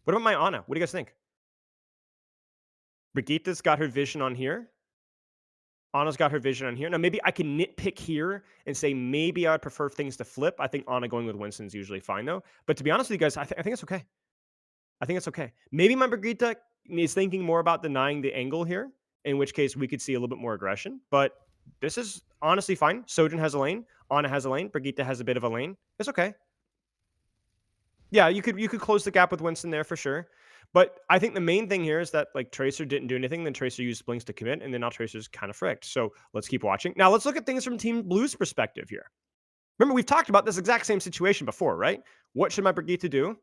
What about my Ana? What do you guys think? Brigitte's got her vision on here. Ana's got her vision on here. Now, maybe I can nitpick here and say maybe I would prefer things to flip. I think Ana going with Winston's usually fine, though. But to be honest with you guys, I think it's okay. I think it's okay. Maybe my Brigitte is thinking more about denying the angle here, in which case we could see a little bit more aggression. But this is honestly fine. Sojourn has a lane. Ana has a lane. Brigitte has a bit of a lane. It's okay. Yeah, you could close the gap with Winston there for sure. But I think the main thing here is that like Tracer didn't do anything. Then Tracer used Blinks to commit, and then now Tracer's kind of fricked. So let's keep watching. Now let's look at things from Team Blue's perspective here. Remember, we've talked about this exact same situation before, right? What should my Brigitte do?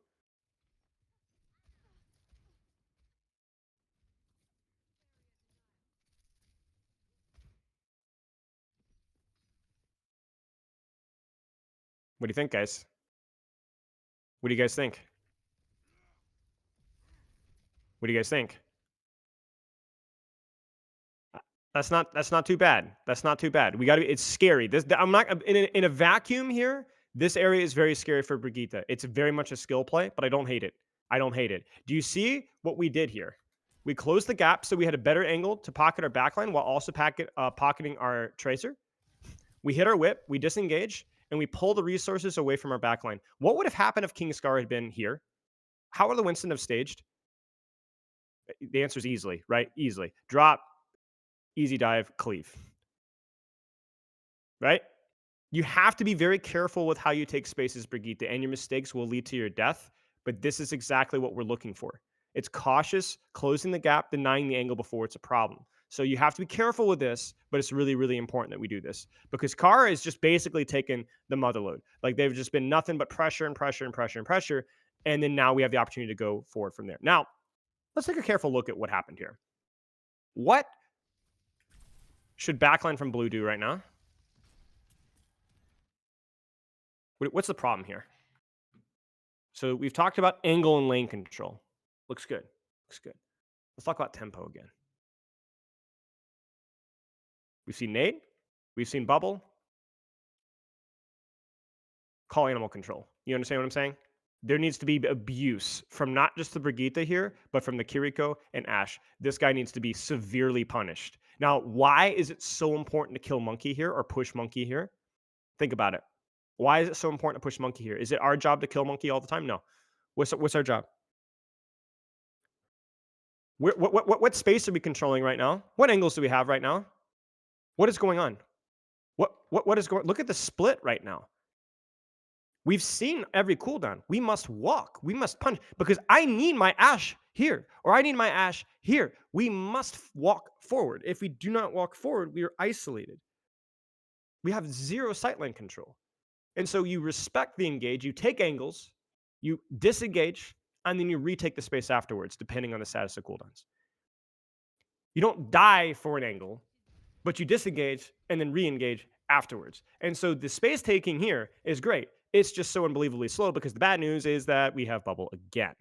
What do you think, guys? What do you guys think? What do you guys think? That's not too bad. That's not too bad. We got to. It's scary. This I'm not in a vacuum here. This area is very scary for Brigitte. It's very much a skill play, but I don't hate it. I don't hate it. Do you see what we did here? We closed the gap so we had a better angle to pocket our backline while also pocketing our tracer. We hit our whip, we disengage, and we pull the resources away from our backline. What would have happened if King Scar had been here? How would the Winston have staged? The answer is easily, right? Easily. Drop, easy dive, cleave. Right? You have to be very careful with how you take spaces, Brigitte, and your mistakes will lead to your death. But this is exactly what we're looking for. It's cautious, closing the gap, denying the angle before it's a problem. So you have to be careful with this, but it's really, really important that we do this because Kara is just basically taken the mother load. Like they've just been nothing but pressure and pressure and pressure and pressure. And then now we have the opportunity to go forward from there. Now, let's take a careful look at what happened here. What should backline from blue do right now? What's the problem here? So we've talked about angle and lane control. Looks good. Looks good. Let's talk about tempo again. We've seen nade. We've seen bubble. Call animal control. You understand what I'm saying? There needs to be abuse from not just the Brigitte here, but from the Kiriko and Ashe. This guy needs to be severely punished. Now, why is it so important to kill Monkey here or push Monkey here? Think about it. Why is it so important to push Monkey here? Is it our job to kill Monkey all the time? No. What's our job? What space are we controlling right now? What angles do we have right now? What is going on? What is going? Look at the split right now. We've seen every cooldown. We must walk. We must punch because I need my Ashe here or I need my Ashe here. We must walk forward. If we do not walk forward, we are isolated. We have zero sightline control. And so you respect the engage, you take angles, you disengage, and then you retake the space afterwards, depending on the status of cooldowns. You don't die for an angle, but you disengage and then re-engage afterwards. And so the space taking here is great. It's just so unbelievably slow because the bad news is that we have bubble again.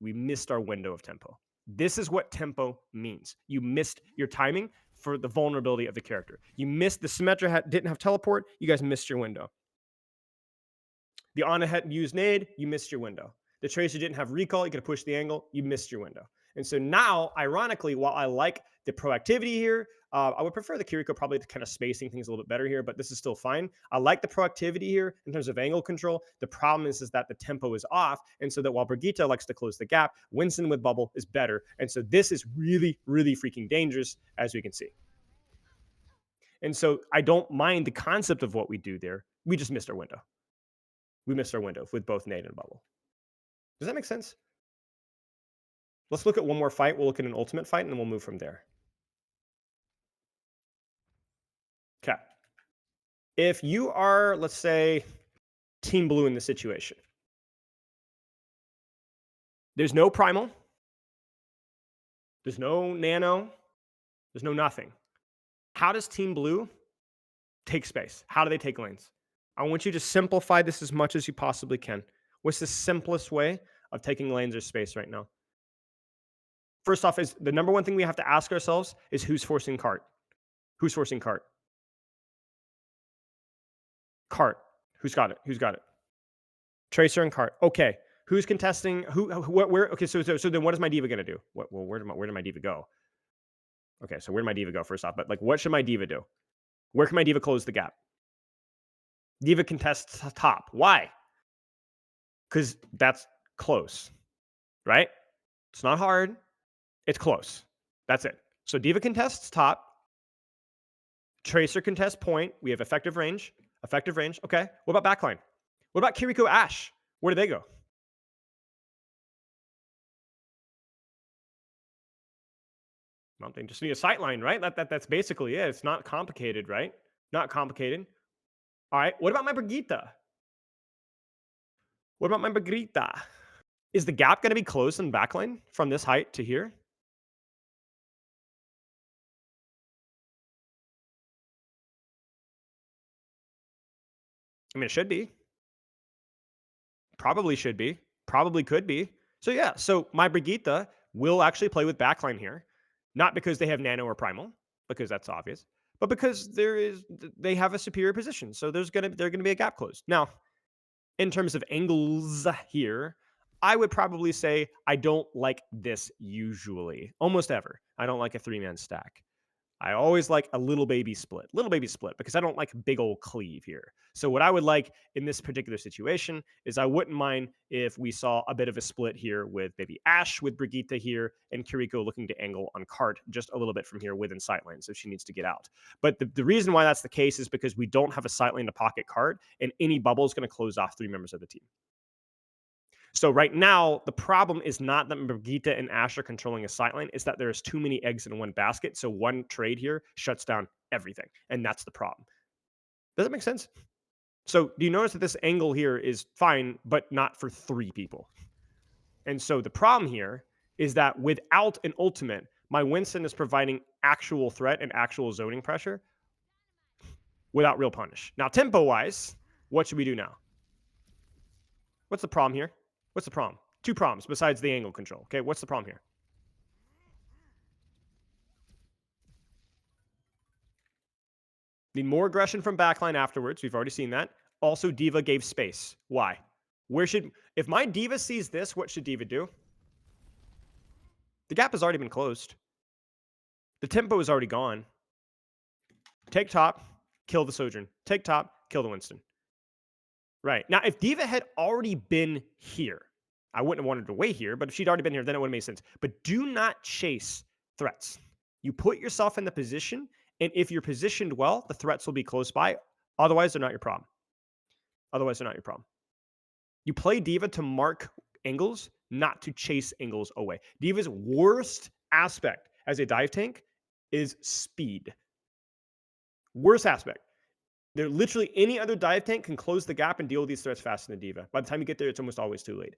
We missed our window of tempo. This is what tempo means. You missed your timing for the vulnerability of the character. You missed the Symmetra didn't have teleport. You guys missed your window. The Ana hadn't used nade. You missed your window. The Tracer didn't have recall. You could have pushed the angle. You missed your window. And so now, ironically, while I like the proactivity here, I would prefer the Kiriko probably to kind of spacing things a little bit better here, but this is still fine. I like the proactivity here in terms of angle control. The problem is that the tempo is off. And so that while Brigitte likes to close the gap, Winston with bubble is better. And so this is really, really freaking dangerous, as we can see. And so I don't mind the concept of what we do there. We just missed our window. We missed our window with both nade and bubble. Does that make sense? Let's look at one more fight. We'll look at an ultimate fight, and then we'll move from there. Okay. If you are, let's say, Team Blue in this situation, there's no Primal, there's no Nano, there's no nothing. How does Team Blue take space? How do they take lanes? I want you to simplify this as much as you possibly can. What's the simplest way of taking lanes or space right now? First off, is the number one thing we have to ask ourselves is who's forcing cart? Who's forcing cart? Cart. Who's got it? Who's got it? Tracer and cart. Okay. Who's contesting? Where? Okay. So then, what is my diva gonna do? Where did my diva go? Okay. So where did my diva go? First off, but like, what should my diva do? Where can my diva close the gap? Diva contests top. Why? Because that's close, right? It's not hard. It's close. That's it. So diva contests top. Tracer contests point. We have effective range. Effective range. Okay. What about backline? What about Kiriko Ashe? Where do they go? Well, they just need a sight line, right? That's basically it. It's not complicated, right? Not complicated. All right, what about my Brigitte? What about my Brigitte? Is the gap going to be closed in backline from this height to here? I mean, it should be. Probably should be. Probably could be. So yeah, so my Brigitte will actually play with backline here, not because they have nano or primal, because that's obvious, but because they have a superior position. So they're gonna be a gap closed. Now, in terms of angles here, I would probably say I don't like this usually, almost ever. I don't like a 3-man stack. I always like a little baby split, because I don't like big old cleave here. So what I would like in this particular situation is I wouldn't mind if we saw a bit of a split here with maybe Ash with Brigitte here and Kiriko looking to angle on Cart just a little bit from here within sightlines if she needs to get out. But the reason why that's the case is because we don't have a sightlane to pocket Cart, and any bubble is going to close off 3 members of the team. So right now, the problem is not that Brigitte and Ash are controlling a sideline, it's that there's too many eggs in one basket. So one trade here shuts down everything. And that's the problem. Does that make sense? So do you notice that this angle here is fine, but not for 3 people? And so the problem here is that without an ultimate, my Winston is providing actual threat and actual zoning pressure without real punish. Now, tempo-wise, what should we do now? What's the problem here? What's the problem? 2 problems besides the angle control. Okay, what's the problem here? Need more aggression from backline afterwards. We've already seen that. Also, D.Va gave space. Why? If my D.Va sees this, what should D.Va do? The gap has already been closed. The tempo is already gone. Take top, kill the Sojourn. Take top, kill the Winston. Right. Now, if D.Va had already been here, I wouldn't have wanted to wait here, but if she'd already been here, then it would have made sense. But do not chase threats. You put yourself in the position, and if you're positioned well, the threats will be close by. Otherwise, they're not your problem. You play D.Va to mark angles, not to chase angles away. D.Va's worst aspect as a dive tank is speed. Worst aspect. There literally any other dive tank can close the gap and deal with these threats faster than D.Va. By the time you get there, it's almost always too late.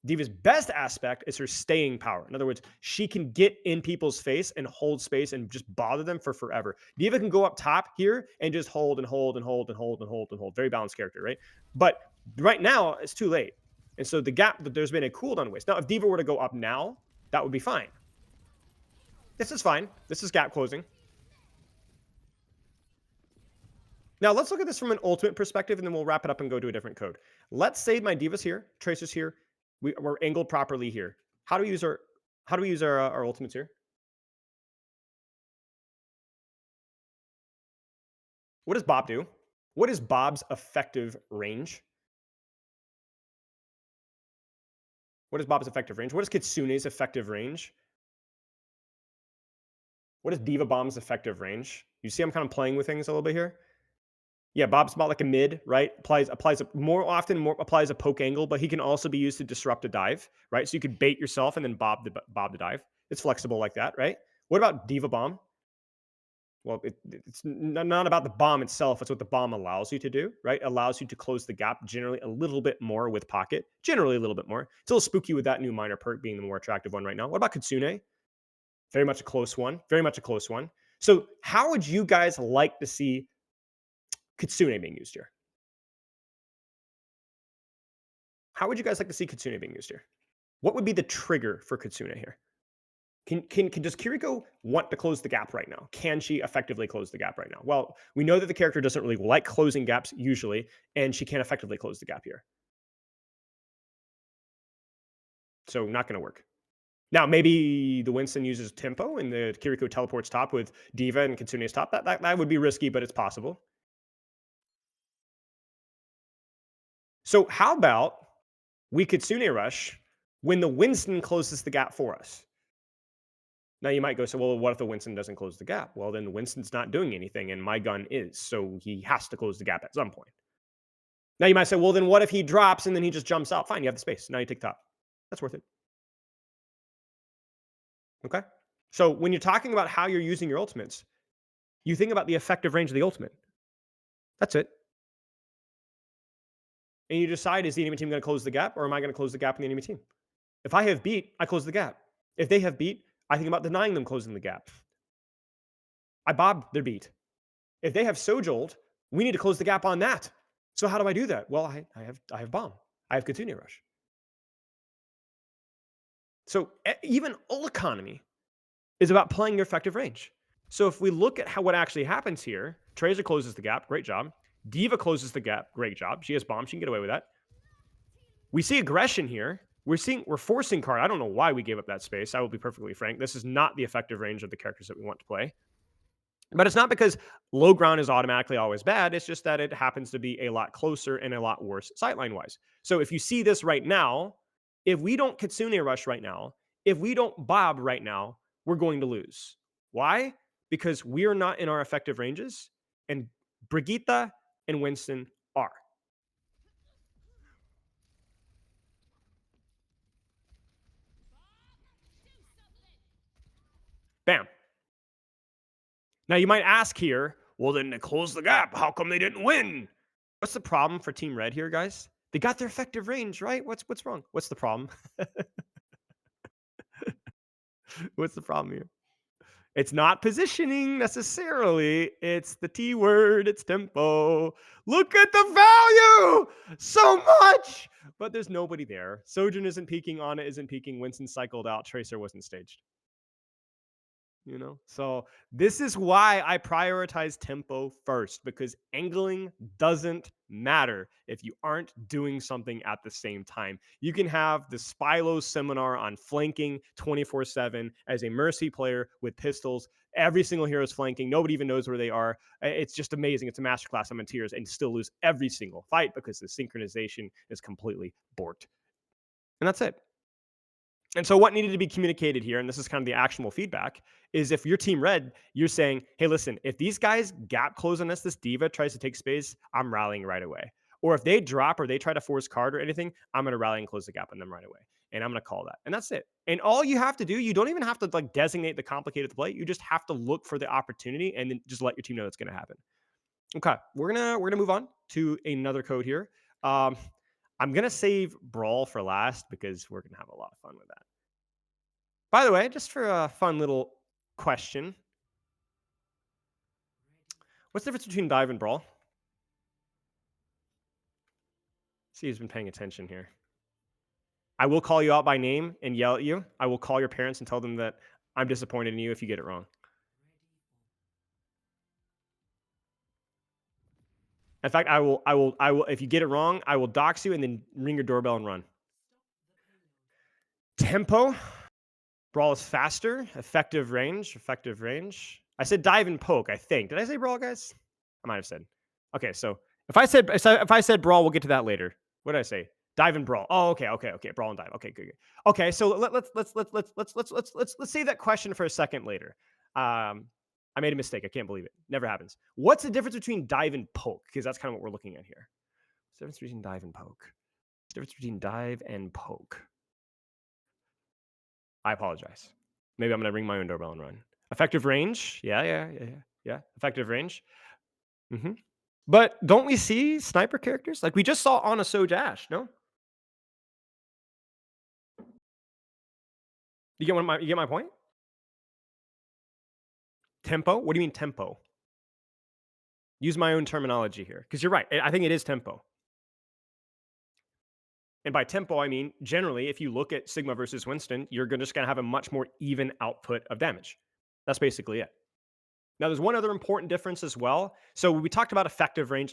D.Va's best aspect is her staying power. In other words, she can get in people's face and hold space and just bother them for forever. D.Va can go up top here and just hold and hold and hold and hold and hold and hold. Very balanced character, right? But right now, it's too late. And so the gap, there's been a cooldown waste. Now, if D.Va were to go up now, that would be fine. This is fine. This is gap closing. Now, let's look at this from an ultimate perspective, and then we'll wrap it up and go to a different code. Let's say my D.Va's here, Tracer's here. We're angled properly here. How do we use our ultimates here? What does Bob do? What is Bob's effective range? What is Bob's effective range? What is Kitsune's effective range? What is D.Va Bomb's effective range? You see I'm kind of playing with things a little bit here? Yeah, Bob's about like a mid, right? Applies applies a poke angle, but he can also be used to disrupt a dive, right? So you could bait yourself and then bob the dive. It's flexible like that, right? What about D.Va Bomb? Well, it's not about the bomb itself. It's what the bomb allows you to do, right? Allows you to close the gap generally a little bit more with pocket, generally a little bit more. It's a little spooky with that new minor perk being the more attractive one right now. What about Kitsune? Very much a close one. Very much a close one. So how would you guys like to see Kitsune being used here? How would you guys like to see Kitsune being used here? What would be the trigger for Kitsune here? Does Kiriko want to close the gap right now? Can she effectively close the gap right now? Well, we know that the character doesn't really like closing gaps usually, and she can't effectively close the gap here. So not going to work. Now, maybe the Winston uses tempo and the Kiriko teleports top with D.Va and Kitsune's top. That would be risky, but it's possible. So how about we Kitsune rush when the Winston closes the gap for us? Now you might go, so well, what if the Winston doesn't close the gap? Well, then Winston's not doing anything, and my gun is, so he has to close the gap at some point. Now you might say, well, then what if he drops and then he just jumps out? Fine, you have the space. Now you take top. That's worth it. Okay. So when you're talking about how you're using your ultimates, you think about the effective range of the ultimate. That's it. And you decide, is the enemy team going to close the gap, or am I going to close the gap in the enemy team? If I have beat, I close the gap. If they have beat, I think about denying them closing the gap. I bob their beat. If they have sojoled, we need to close the gap on that. So how do I do that? Well, I have bomb. I have continue rush. So even ult economy is about playing your effective range. So if we look at what actually happens here, Tracer closes the gap, great job. Diva closes the gap, great job. She has bomb, she can get away with that. We see aggression here. We're forcing card. I don't know why we gave up that space. I will be perfectly frank. This is not the effective range of the characters that we want to play. But it's not because low ground is automatically always bad. It's just that it happens to be a lot closer and a lot worse sightline wise. So if you see this right now, if we don't Kitsune rush right now, if we don't bob right now, we're going to lose. Why? Because we are not in our effective ranges, and Brigitte and Winston are. Bam. Now you might ask here, well, then they closed the gap. How come they didn't win? What's the problem for Team Red here, guys? They got their effective range, right? What's wrong? What's the problem? What's the problem here? It's not positioning necessarily. It's the T word. It's tempo. Look at the value. So much. But there's nobody there. Sojourn isn't peaking. Ana isn't peaking. Winston cycled out. Tracer wasn't staged. So this is why I prioritize tempo first, because angling doesn't matter if you aren't doing something at the same time. You can have the Spilo seminar on flanking 24/7 as a mercy player with pistols. Every single hero is flanking. Nobody even knows where they are. It's just amazing. It's a masterclass on tiers, and still lose every single fight because the synchronization is completely borked. And that's it. And so what needed to be communicated here, and this is kind of the actionable feedback, is if you're Team Red, you're saying, hey, listen, if these guys gap close on us, this Diva tries to take space, I'm rallying right away. Or if they drop or they try to force card or anything, I'm going to rally and close the gap on them right away. And I'm going to call that. And that's it. And all you have to do, you don't even have to like designate the complicated play. You just have to look for the opportunity and then just let your team know that's going to happen. Okay, we're gonna move on to another code here. I'm gonna save Brawl for last because we're gonna have a lot of fun with that. By the way, just for a fun little question, what's the difference between dive and brawl? See who's been paying attention here. I will call you out by name and yell at you. I will call your parents and tell them that I'm disappointed in you if you get it wrong. In fact, I will. If you get it wrong, I will dox you and then ring your doorbell and run. Tempo. Brawl is faster. Effective range. Effective range. I said dive and poke, I think. Did I say brawl, guys? I might have said. Okay, so if I said brawl, we'll get to that later. What did I say? Dive and brawl. Oh, okay. Brawl and dive. Okay, good. Okay, so let's save that question for a second later. I made a mistake. I can't believe it. Never happens. What's the difference between dive and poke? Because that's kind of what we're looking at here. What's the difference between dive and poke? What's the difference between dive and poke? I apologize. Maybe I'm going to ring my own doorbell and run. Effective range. Yeah. Effective range. But don't we see sniper characters? Like we just saw on a Soj Ash, no? You get my point? Tempo? What do you mean tempo? Use my own terminology here. Because you're right. I think it is tempo. And by tempo, I mean, generally, if you look at Sigma versus Winston, you're just going to have a much more even output of damage. That's basically it. Now, there's one other important difference as well. So we talked about effective range.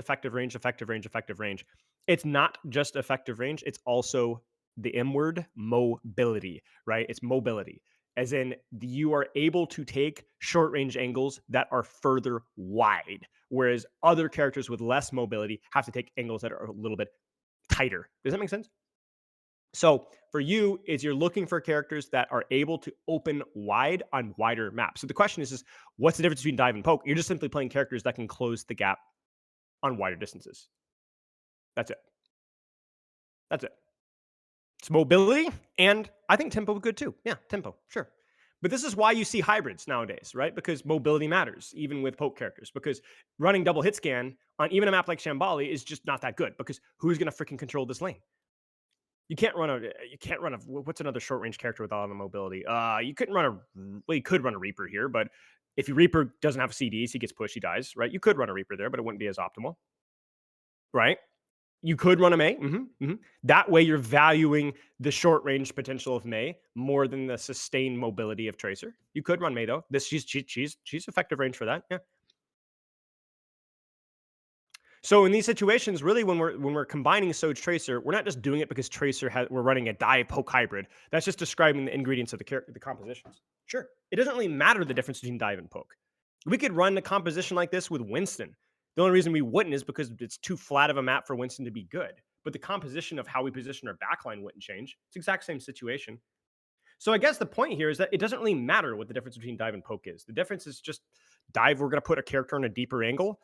It's not just effective range. It's also the M word, mobility, right? It's mobility. As in, you are able to take short range angles that are further wide, whereas other characters with less mobility have to take angles that are a little bit tighter. Does that make sense? So for you, is you're looking for characters that are able to open wide on wider maps. So the question is what's the difference between dive and poke? You're just simply playing characters that can close the gap on wider distances. That's it. It's mobility, and I think tempo is good too. Yeah, tempo, sure. But this is why you see hybrids nowadays, right? Because mobility matters, even with poke characters. Because running double hit scan on even a map like Shambali is just not that good. Because who's going to freaking control this lane? You can't run a what's another short range character with all the mobility? You couldn't run a well, you could run a Reaper here, but if your Reaper doesn't have CDs, he gets pushed, he dies, right? You could run a Reaper there, but it wouldn't be as optimal, right? You could run a May. That way, you're valuing the short range potential of May more than the sustained mobility of Tracer. You could run May though. She's effective range for that. Yeah. So in these situations, really, when we're combining Soj Tracer, we're not just doing it because we're running a dive poke hybrid. That's just describing the ingredients of the compositions. Sure, it doesn't really matter the difference between dive and poke. We could run a composition like this with Winston. The only reason we wouldn't is because it's too flat of a map for Winston to be good. But the composition of how we position our backline wouldn't change. It's the exact same situation. So I guess the point here is that it doesn't really matter what the difference between dive and poke is. The difference is just dive, we're going to put a character on a deeper angle.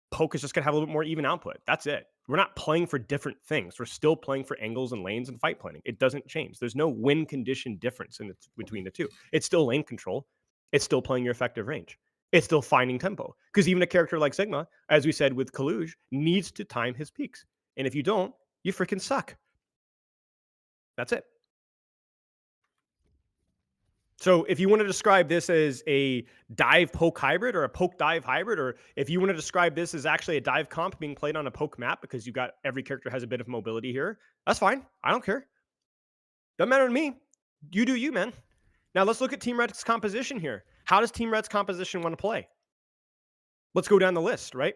Poke is just going to have a little bit more even output. That's it. We're not playing for different things. We're still playing for angles and lanes and fight planning. It doesn't change. There's no win condition difference between the two. It's still lane control. It's still playing your effective range. It's still finding tempo. Because even a character like Sigma, as we said with Kaluj, needs to time his peaks. And if you don't, you freaking suck. That's it. So if you want to describe this as a dive poke hybrid or a poke dive hybrid, or if you want to describe this as actually a dive comp being played on a poke map because you got every character has a bit of mobility here, that's fine. I don't care. Doesn't matter to me. You do you, man. Now let's look at Team Red's composition here. How does Team Red's composition want to play? Let's go down the list, right?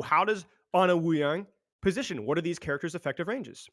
How does Ana Wuyang position? What are these characters' effective ranges?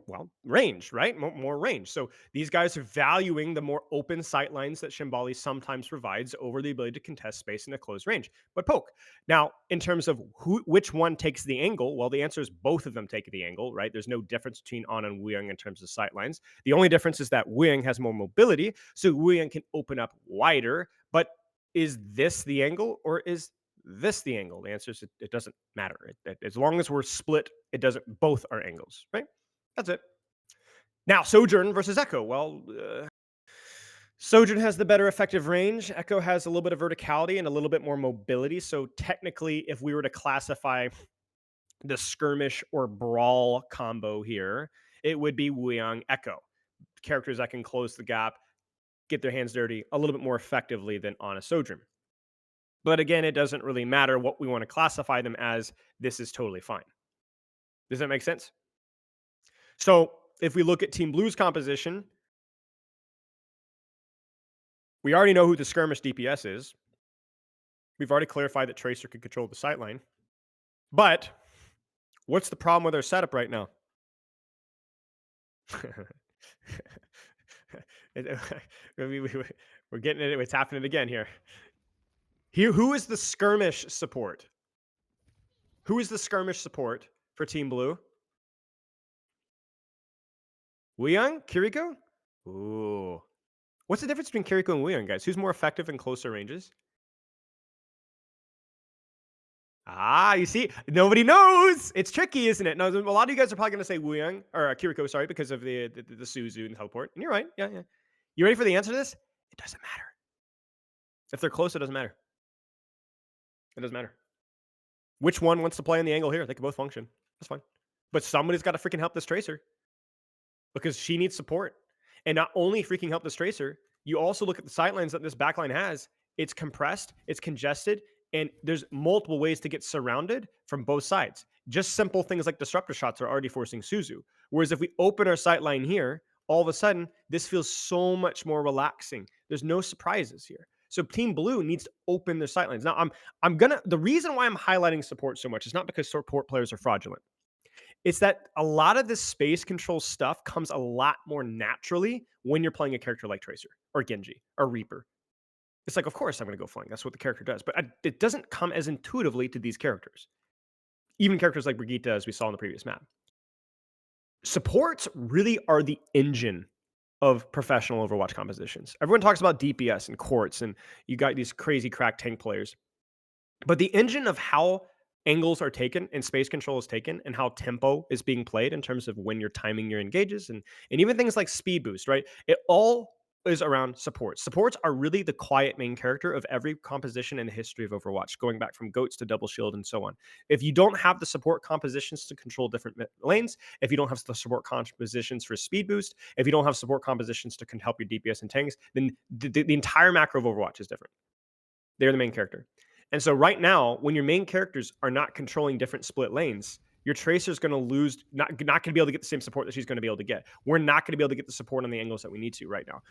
Well, range, right? More range. So these guys are valuing the more open sight lines that Shambali sometimes provides over the ability to contest space in a close range. But poke. Now, in terms of which one takes the angle, well, the answer is both of them take the angle, right? There's no difference between An and Wuyang in terms of sight lines. The only difference is that Wuyang has more mobility, so Wuyang can open up wider. But is this the angle or is this the angle? The answer is it doesn't matter. As long as we're split, it doesn't. Both are angles, right? That's it. Now, Sojourn versus Echo. Well, Sojourn has the better effective range. Echo has a little bit of verticality and a little bit more mobility. So technically, if we were to classify the skirmish or brawl combo here, it would be Wuyang Echo. Characters that can close the gap, get their hands dirty a little bit more effectively than on a Sojourn. But again, it doesn't really matter what we want to classify them as. This is totally fine. Does that make sense? So if we look at Team Blue's composition, we already know who the skirmish DPS is. We've already clarified that Tracer can control the sightline. But what's the problem with our setup right now? We're getting it. It's happening again here. Who is the skirmish support? Who is the skirmish support for Team Blue? Wuyang? Kiriko? Ooh. What's the difference between Kiriko and Wuyang, guys? Who's more effective in closer ranges? You see, nobody knows. It's tricky, isn't it? No, a lot of you guys are probably going to say Wuyang or Kiriko, sorry, because of the Suzu and teleport. And you're right. Yeah. You ready for the answer to this? It doesn't matter. If they're close, it doesn't matter. It doesn't matter. Which one wants to play in the angle here? They can both function. That's fine. But somebody's got to freaking help this Tracer because she needs support. And not only freaking help this Tracer, you also look at the sightlines that this backline has. It's compressed, it's congested, and there's multiple ways to get surrounded from both sides. Just simple things like disruptor shots are already forcing Suzu. Whereas if we open our sightline here, all of a sudden, this feels so much more relaxing. There's no surprises here. So Team Blue needs to open their sightlines. Now, the reason why I'm highlighting support so much is not because support players are fraudulent. It's that a lot of this space control stuff comes a lot more naturally when you're playing a character like Tracer or Genji or Reaper. It's like, of course I'm going to go flank. That's what the character does. But it doesn't come as intuitively to these characters. Even characters like Brigitte, as we saw in the previous map. Supports really are the engine of professional Overwatch compositions. Everyone talks about DPS and quartz, and you got these crazy crack tank players. But the engine of how angles are taken and space control is taken and how tempo is being played in terms of when you're timing your engages and even things like speed boost, right? It all is around supports. Supports are really the quiet main character of every composition in the history of Overwatch, going back from goats to double shield and so on. If you don't have the support compositions to control different lanes, if you don't have the support compositions for speed boost, if you don't have support compositions to help your DPS and tanks, then the entire macro of Overwatch is different. They're the main character. And so right now, when your main characters are not controlling different split lanes, your Tracer's going to lose, not going to be able to get the same support that she's going to be able to get. We're not going to be able to get the support on the angles that we need to right now.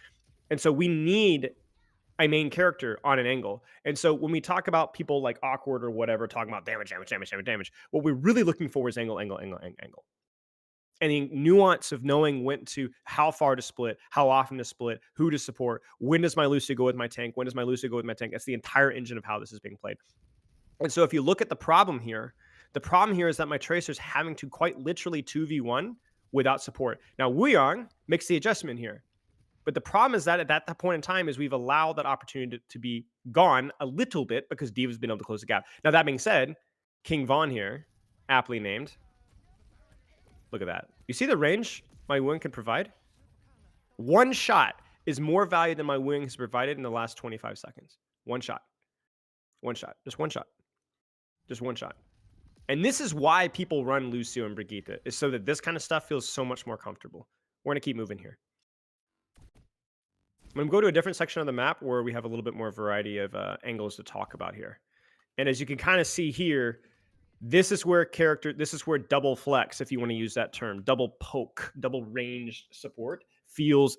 And so we need a main character on an angle. And so when we talk about people like Awkward or whatever, talking about damage, what we're really looking for is angle. And the nuance of knowing when to, how far to split, how often to split, who to support, when does my Lucio go with my tank, when does my Lucio go with my tank. That's the entire engine of how this is being played. And so if you look at the problem here is that my Tracer's having to quite literally 2v1 without support. Now, Wuyong makes the adjustment here. But the problem is that at that point in time is we've allowed that opportunity to be gone a little bit because D.Va's been able to close the gap. Now, that being said, King Von here, aptly named. Look at that. You see the range my Wing can provide? One shot is more value than my Wing has provided in the last 25 seconds. One shot. One shot. Just one shot. Just one shot. And this is why people run Lucio and Brigitte, is so that this kind of stuff feels so much more comfortable. We're going to keep moving here. I'm going to go to a different section of the map where we have a little bit more variety of angles to talk about here. And as you can kind of see here, this is where double flex, if you want to use that term, double poke, double ranged support feels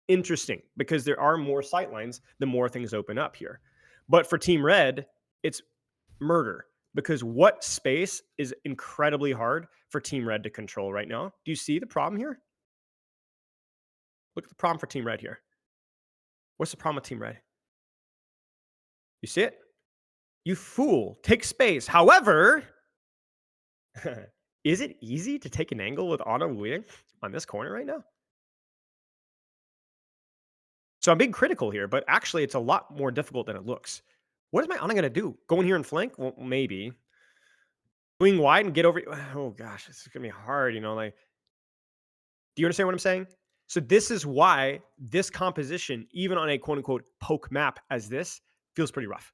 interesting because there are more sightlines, the more things open up here. But for Team Red, it's murder because what space is incredibly hard for Team Red to control right now. Do you see the problem here? Look at the problem for Team Red here. What's the problem with Team Red? You see it? You fool. Take space. However, is it easy to take an angle with Ana Wuying on this corner right now? So I'm being critical here, but actually it's a lot more difficult than it looks. What is my Ana going to do? Go in here and flank? Well, maybe. Swing wide and get over. Oh gosh, this is going to be hard, you know, like, do you understand what I'm saying? So this is why this composition, even on a quote unquote poke map as this, feels pretty rough.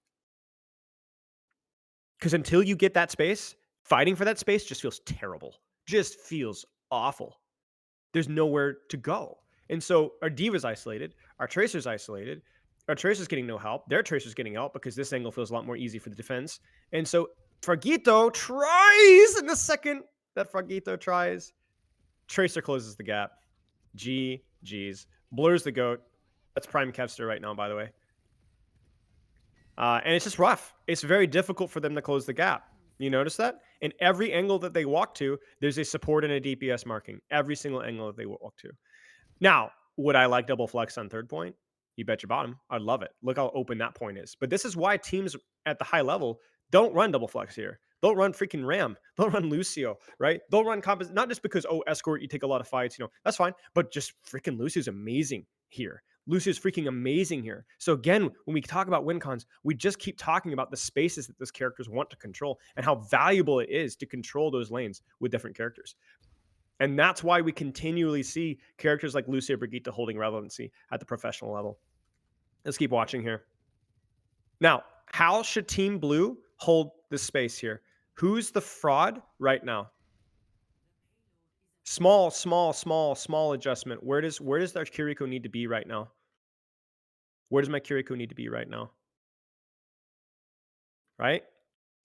Because until you get that space, fighting for that space just feels terrible. Just feels awful. There's nowhere to go. And so our D.Va's isolated, our Tracer's isolated, our Tracer's getting no help, their Tracer's getting help because this angle feels a lot more easy for the defense. And so Fragito tries in the second that Fragito tries. Tracer closes the gap. GG's. Blurs the goat. That's Prime Kevster right now, by the way. And it's just rough. It's very difficult for them to close the gap. You notice that? In every angle that they walk to, there's a support and a DPS marking. Every single angle that they walk to. Now, would I like double flex on third point? You bet your bottom. I'd love it. Look how open that point is. But this is why teams at the high level don't run double flex here. They'll run freaking Ram. They'll run Lucio, right? They'll run not just because, oh, escort, you take a lot of fights, you know, that's fine. But just freaking Lucio's amazing here. Lucio's freaking amazing here. So again, when we talk about win cons, we just keep talking about the spaces that those characters want to control and how valuable it is to control those lanes with different characters. And that's why we continually see characters like Lucio Brigitte holding relevancy at the professional level. Let's keep watching here. Now, how should Team Blue hold this space here? Who's the fraud right now? Small adjustment. Where does their Kiriko need to be right now? Where does my Kiriko need to be right now? Right?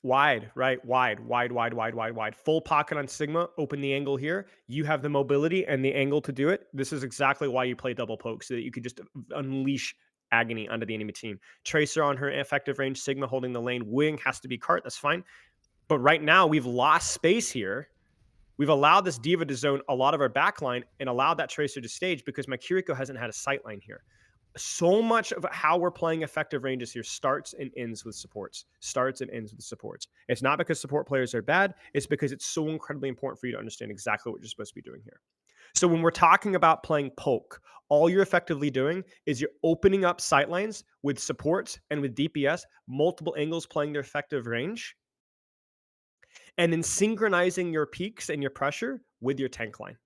Wide, right? Wide. Full pocket on Sigma. Open the angle here. You have the mobility and the angle to do it. This is exactly why you play double poke, so that you could just unleash agony onto the enemy team. Tracer on her effective range. Sigma holding the lane. Wing has to be cart. That's fine. But right now, we've lost space here. We've allowed this D.Va to zone a lot of our backline and allowed that Tracer to stage because my Kiriko hasn't had a sightline here. So much of how we're playing effective ranges here starts and ends with supports. It's not because support players are bad. It's because it's so incredibly important for you to understand exactly what you're supposed to be doing here. So when we're talking about playing poke, all you're effectively doing is you're opening up sightlines with supports and with DPS, multiple angles playing their effective range, and then synchronizing your peaks and your pressure with your tank line.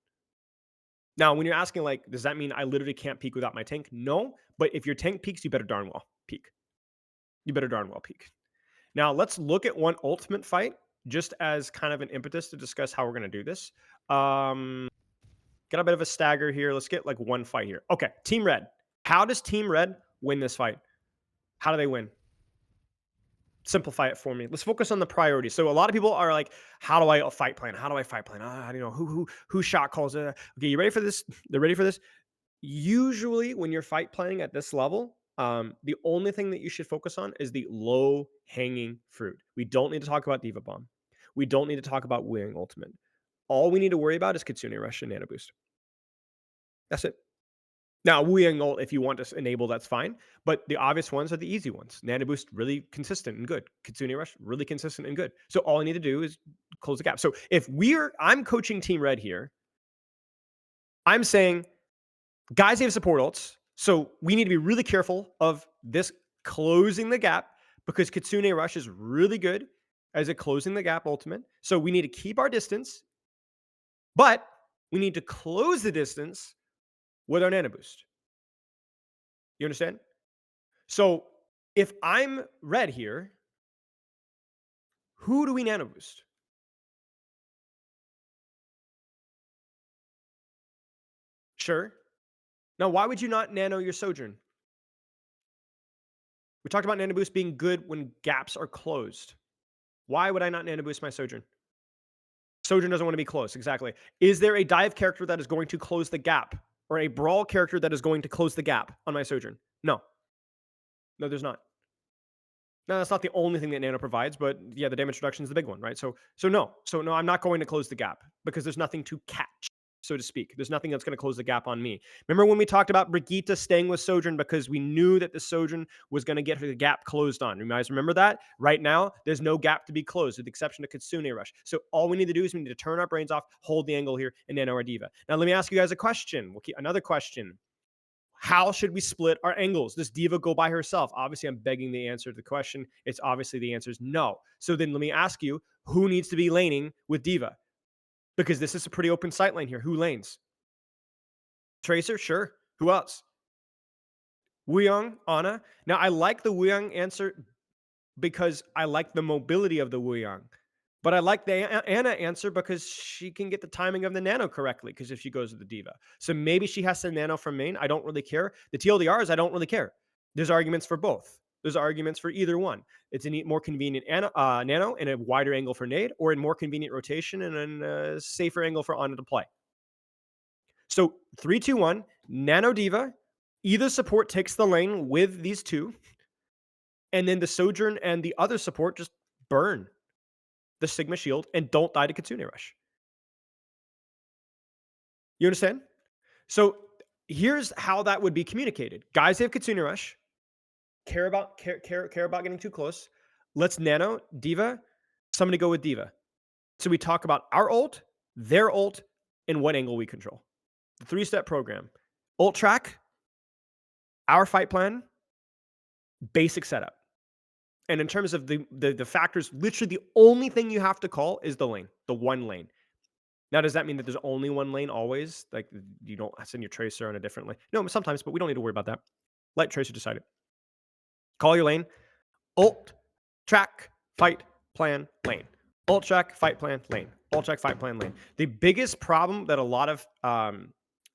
Now, when you're asking, like, does that mean I literally can't peek without my tank? No, but if your tank peeks, you better darn well peek. You better darn well peek. Now, let's look at one ultimate fight just as kind of an impetus to discuss how we're going to do this. Got a bit of a stagger here. Let's get like one fight here. Okay, Team Red. How does Team Red win this fight? How do they win? Simplify it for me. Let's focus on the priorities. So a lot of people are like, "How do I fight plan? How do I fight plan? I don't know who shot calls it." Okay, you ready for this? They're ready for this. Usually, when you're fight planning at this level, the only thing that you should focus on is the low hanging fruit. We don't need to talk about Diva Bomb. We don't need to talk about Wing Ultimate. All we need to worry about is Kitsune Rush and Nano Boost. That's it. Now, Wu Yang ult, if you want to enable, that's fine. But the obvious ones are the easy ones. Nano Boost, really consistent and good. Kitsune Rush, really consistent and good. So all I need to do is close the gap. So if I'm coaching Team Red here, I'm saying, guys, they have support ults. So we need to be really careful of this closing the gap because Kitsune Rush is really good as a closing the gap ultimate. So we need to keep our distance, but we need to close the distance with our Nano Boost. You understand? So if I'm red here, who do we Nano Boost? Sure. Now, why would you not nano your Sojourn? We talked about Nano Boost being good when gaps are closed. Why would I not Nano Boost my Sojourn? Sojourn doesn't want to be close. Exactly. Is there a dive character that is going to close the gap? Or a brawl character that is going to close the gap on my Sojourn? No. No, there's not. No, that's not the only thing that Nano provides, but yeah, the damage reduction is the big one, right? So no, I'm not going to close the gap because there's nothing to catch, so to speak. There's nothing that's going to close the gap on me. Remember when we talked about Brigitte staying with Sojourn because we knew that the Sojourn was going to get the gap closed on? You guys remember that? Right now, there's no gap to be closed with the exception of Kitsune Rush. So all we need to do is we need to turn our brains off, hold the angle here, and nano our diva. Now let me ask you guys a question. We'll keep another question. How should we split our angles? Does Diva go by herself? Obviously, I'm begging the answer to the question. It's obviously the answer is no. So then let me ask you, who needs to be laning with Diva? Because this is a pretty open sight lane here. Who lanes? Tracer? Sure. Who else? Wuyong, Ana. Now, I like the Wuyong answer because I like the mobility of the Wuyong. But I like the Ana answer because she can get the timing of the nano correctly because if she goes with the diva. So maybe she has to nano from main. I don't really care. The TLDRs, I don't really care. There's arguments for both. There's arguments for either one. It's a more convenient nano and a wider angle for nade, or a more convenient rotation and a safer angle for Ana to play. So 3, 2, 1, nano diva. Either support takes the lane with these two, and then the Sojourn and the other support just burn the Sigma shield and don't die to Kitsune Rush. You understand? So here's how that would be communicated. Guys, they have Kitsune Rush. Care about getting too close. Let's nano Diva. Somebody go with Diva. So we talk about our ult, their ult, and what angle we control. The 3-step program. Ult track, our fight plan, basic setup. And in terms of the factors, literally the only thing you have to call is the lane, the one lane. Now, does that mean that there's only one lane always? Like you don't send your tracer on a different lane? No, sometimes, but we don't need to worry about that. Let tracer decide it. Call your lane. Ult, track, fight, plan, lane. Ult, track, fight, plan, lane. Ult, track, fight, plan, lane. The biggest problem that a lot of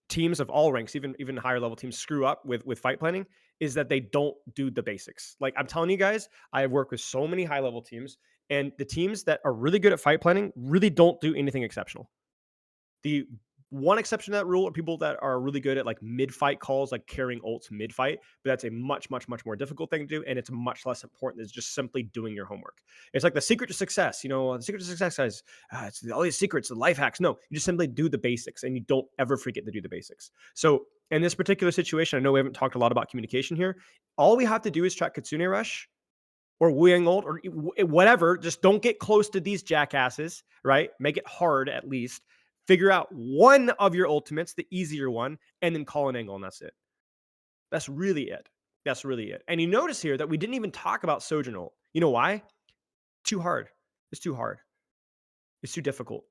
teams of all ranks, even higher level teams, screw up with fight planning is that they don't do the basics. Like I'm telling you guys, I have worked with so many high level teams, and the teams that are really good at fight planning really don't do anything exceptional. The one exception to that rule are people that are really good at like mid-fight calls, like carrying ults mid-fight, but that's a much more difficult thing to do, and it's much less important than just simply doing your homework. It's like the secret to success. The secret to success is it's all these secrets, the life hacks. No, you just simply do the basics, and you don't ever forget to do the basics. So in this particular situation, I know we haven't talked a lot about communication here. All we have to do is track Kitsune Rush or Wuyang ult or whatever. Just don't get close to these jackasses, right? Make it hard at least. Figure out one of your ultimates, the easier one, and then call an angle, and that's it. That's really it. That's really it. And you notice here that we didn't even talk about Sojourn ult. You know why? Too hard. It's too hard. It's too difficult.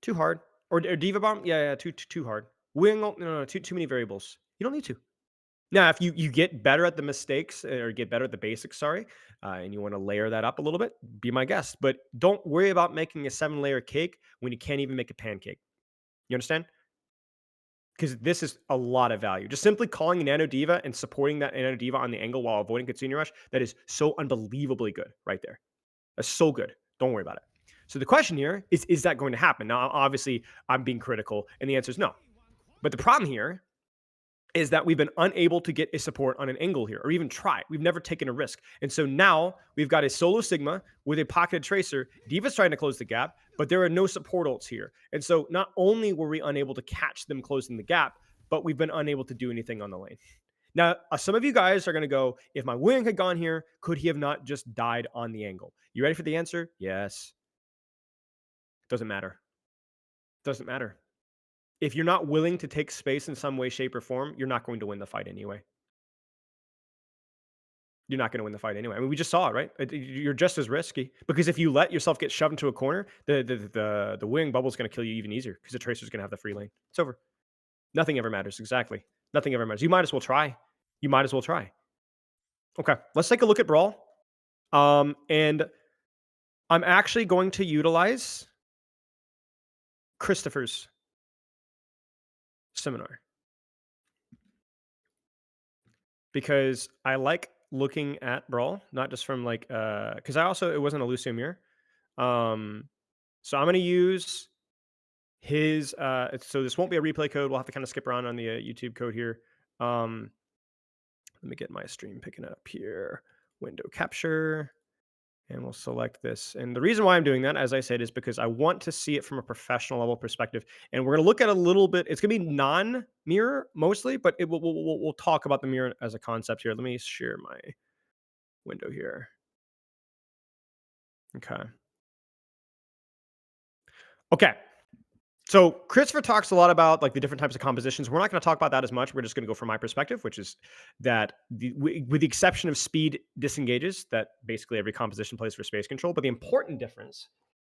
Too hard. or Diva Bomb? Yeah, yeah, too hard. Wing, no, too many variables. You don't need to. Now, if you get better at the mistakes or get better at the basics, sorry, and you want to layer that up a little bit, be my guest. But don't worry about making a 7-layer cake when you can't even make a pancake. You understand? Because this is a lot of value. Just simply calling Nano Diva and supporting that Nano Diva on the angle while avoiding Katsuni Rush, that is so unbelievably good right there. That's so good. Don't worry about it. So the question here is that going to happen? Now, obviously, I'm being critical, and the answer is no. But the problem here is that we've been unable to get a support on an angle here or even try. We've never taken a risk. And so now we've got a solo Sigma with a pocketed tracer. Diva's trying to close the gap, but there are no support ults here. And so not only were we unable to catch them closing the gap, but we've been unable to do anything on the lane. Now, some of you guys are going to go, if my wing had gone here, could he have not just died on the angle? You ready for the answer? Yes. Doesn't matter. Doesn't matter. If you're not willing to take space in some way, shape, or form, you're not going to win the fight anyway. You're not going to win the fight anyway. I mean, we just saw it, right? You're just as risky because if you let yourself get shoved into a corner, the wing bubble is going to kill you even easier because the tracer's going to have the free lane. It's over. Nothing ever matters. Exactly. Nothing ever matters. You might as well try. You might as well try. Okay, let's take a look at Brawl. And I'm actually going to utilize Christopher's seminar because I like looking at Brawl, not just from like because it wasn't a Lucio mirror. So I'm going to use his so this won't be a replay code. We'll have to kind of skip around on the YouTube code here. Let me get my stream picking up here. Window capture. And we'll select this. And the reason why I'm doing that, as I said, is because I want to see it from a professional level perspective. And we're going to look at a little bit. It's going to be non-mirror mostly, but we'll talk about the mirror as a concept here. Let me share my window here. Okay. Okay. So Christopher talks a lot about like the different types of compositions. We're not going to talk about that as much. We're just going to go from my perspective, which is that with the exception of speed disengages, that basically every composition plays for space control. But the important difference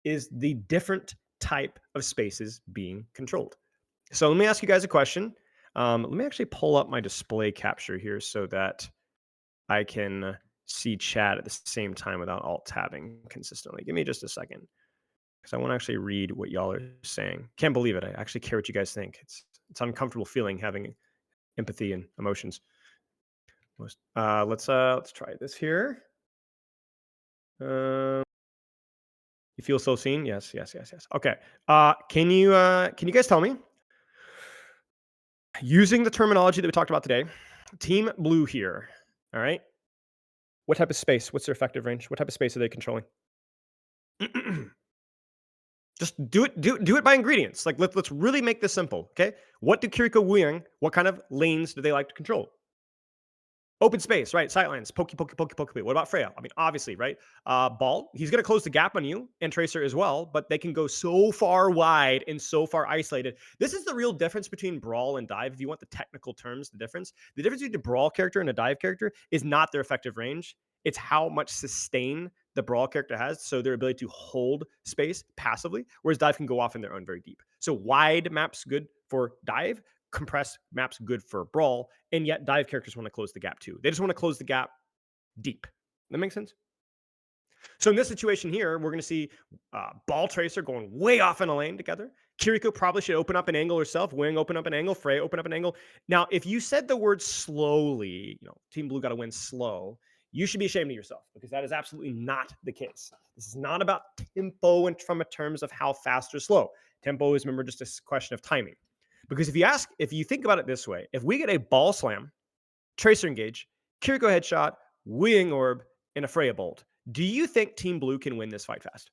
is the different type of spaces being controlled. So let me ask you guys a question. Let me actually pull up my display capture here so that I can see chat at the same time without alt tabbing consistently. Give me just a second because I want to actually read what y'all are saying. Can't believe it. I actually care what you guys think. It's uncomfortable feeling having empathy and emotions. Let's try this here. You feel so seen? Yes. Okay. Can you guys tell me, using the terminology that we talked about today, Team Blue here, all right? What type of space? What's their effective range? What type of space are they controlling? Just do it by ingredients. Like let's really make this simple, okay? What do Kiriko Wuyang, what kind of lanes do they like to control? Open space, right? Sightlines, pokey. What about Freya? I mean, obviously, right? Ball, he's going to close the gap on you and Tracer as well, but they can go so far wide and so far isolated. This is the real difference between Brawl and Dive. If you want the technical terms, the difference between a Brawl character and a Dive character is not their effective range. It's how much sustain the Brawl character has, so their ability to hold space passively, whereas Dive can go off in their own very deep. So wide maps good for Dive, compressed maps good for Brawl, and yet Dive characters want to close the gap too. They just want to close the gap deep. That makes sense? So in this situation here, we're going to see Ball Tracer going way off in a lane together. Kiriko probably should open up an angle herself. Wing open up an angle. Frey open up an angle. Now, if you said the word slowly, Team Blue got to win slow, you should be ashamed of yourself because that is absolutely not the case. This is not about tempo and from a terms of how fast or slow. Tempo is, remember, just a question of timing. Because if you think about it this way, if we get a Ball Slam, Tracer Engage, Kiriko Headshot, Wing Orb, and a Freya Bolt, do you think Team Blue can win this fight fast?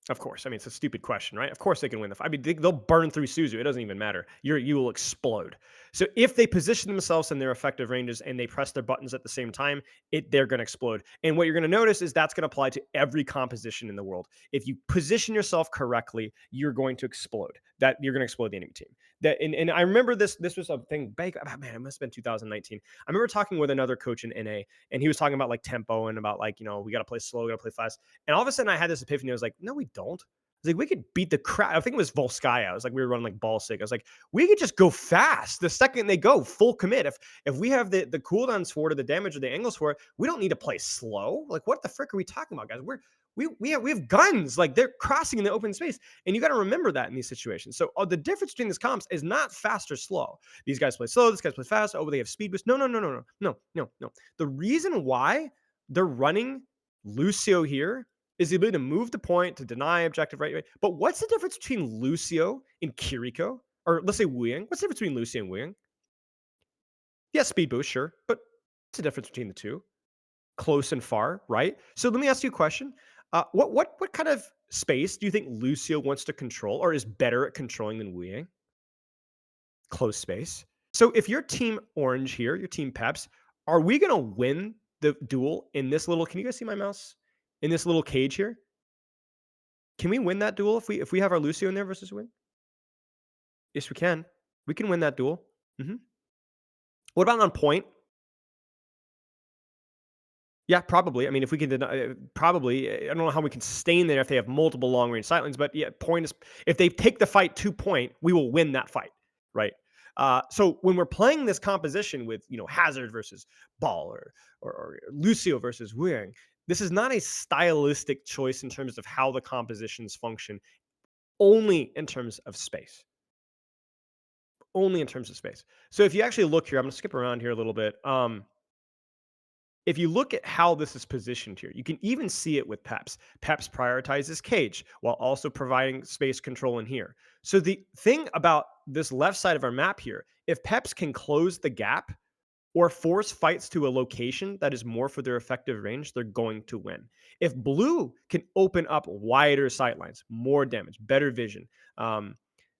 Of course. I mean, it's a stupid question, right? Of course they can win the fight. I mean, they'll burn through Suzu. It doesn't even matter. You will explode. So if they position themselves in their effective ranges and they press their buttons at the same time, they're going to explode. And what you're going to notice is that's going to apply to every composition in the world. If you position yourself correctly, you're going to explode. You're going to explode the enemy team. And I remember this was a thing back, man, it must have been 2019. I remember talking with another coach in NA, and he was talking about like tempo and about like, we got to play slow, we got to play fast. And all of a sudden I had this epiphany. I was like, no, we don't. was like, we could beat the crap. I think it was Volskaya. I was like, we were running like ball sig. I was like, we could just go fast the second they go full commit. If we have the cooldowns for it or the damage or the angles for it, we don't need to play slow. Like, what the frick are we talking about, guys? We have guns. Like, they're crossing in the open space, and you got to remember that in these situations. So the difference between these comps is not fast or slow. These guys play slow. This guys play fast. Oh, they have speed boost. No. The reason why they're running Lucio here is the ability to move the point, to deny objective, right? But what's the difference between Lucio and Kiriko? Or let's say Wu Yang. What's the difference between Lucio and Wu Yang? Yeah, speed boost, sure. But what's the difference between the two? Close and far, right? So let me ask you a question. What kind of space do you think Lucio wants to control or is better at controlling than Wu Yang? Close space. So if your team orange here, your team Peps, are we going to win the duel in this little, can you guys see my mouse? In this little cage here? Can we win that duel if we have our Lucio in there versus win? Yes, we can. We can win that duel. What about on point? Yeah, probably. I mean, if we can deny, probably. I don't know how we can sustain there if they have multiple long range sightlines, but yeah, point is if they take the fight to point, we will win that fight, right? So when we're playing this composition with Hazard versus Ball or Lucio versus Wing, this is not a stylistic choice in terms of how the compositions function, only in terms of space. Only in terms of space. So if you actually look here, I'm going to skip around here a little bit. If you look at how this is positioned here, you can even see it with Peps. Peps prioritizes cage while also providing space control in here. So the thing about this left side of our map here, if Peps can close the gap or force fights to a location that is more for their effective range, they're going to win. If blue can open up wider sightlines, more damage, better vision,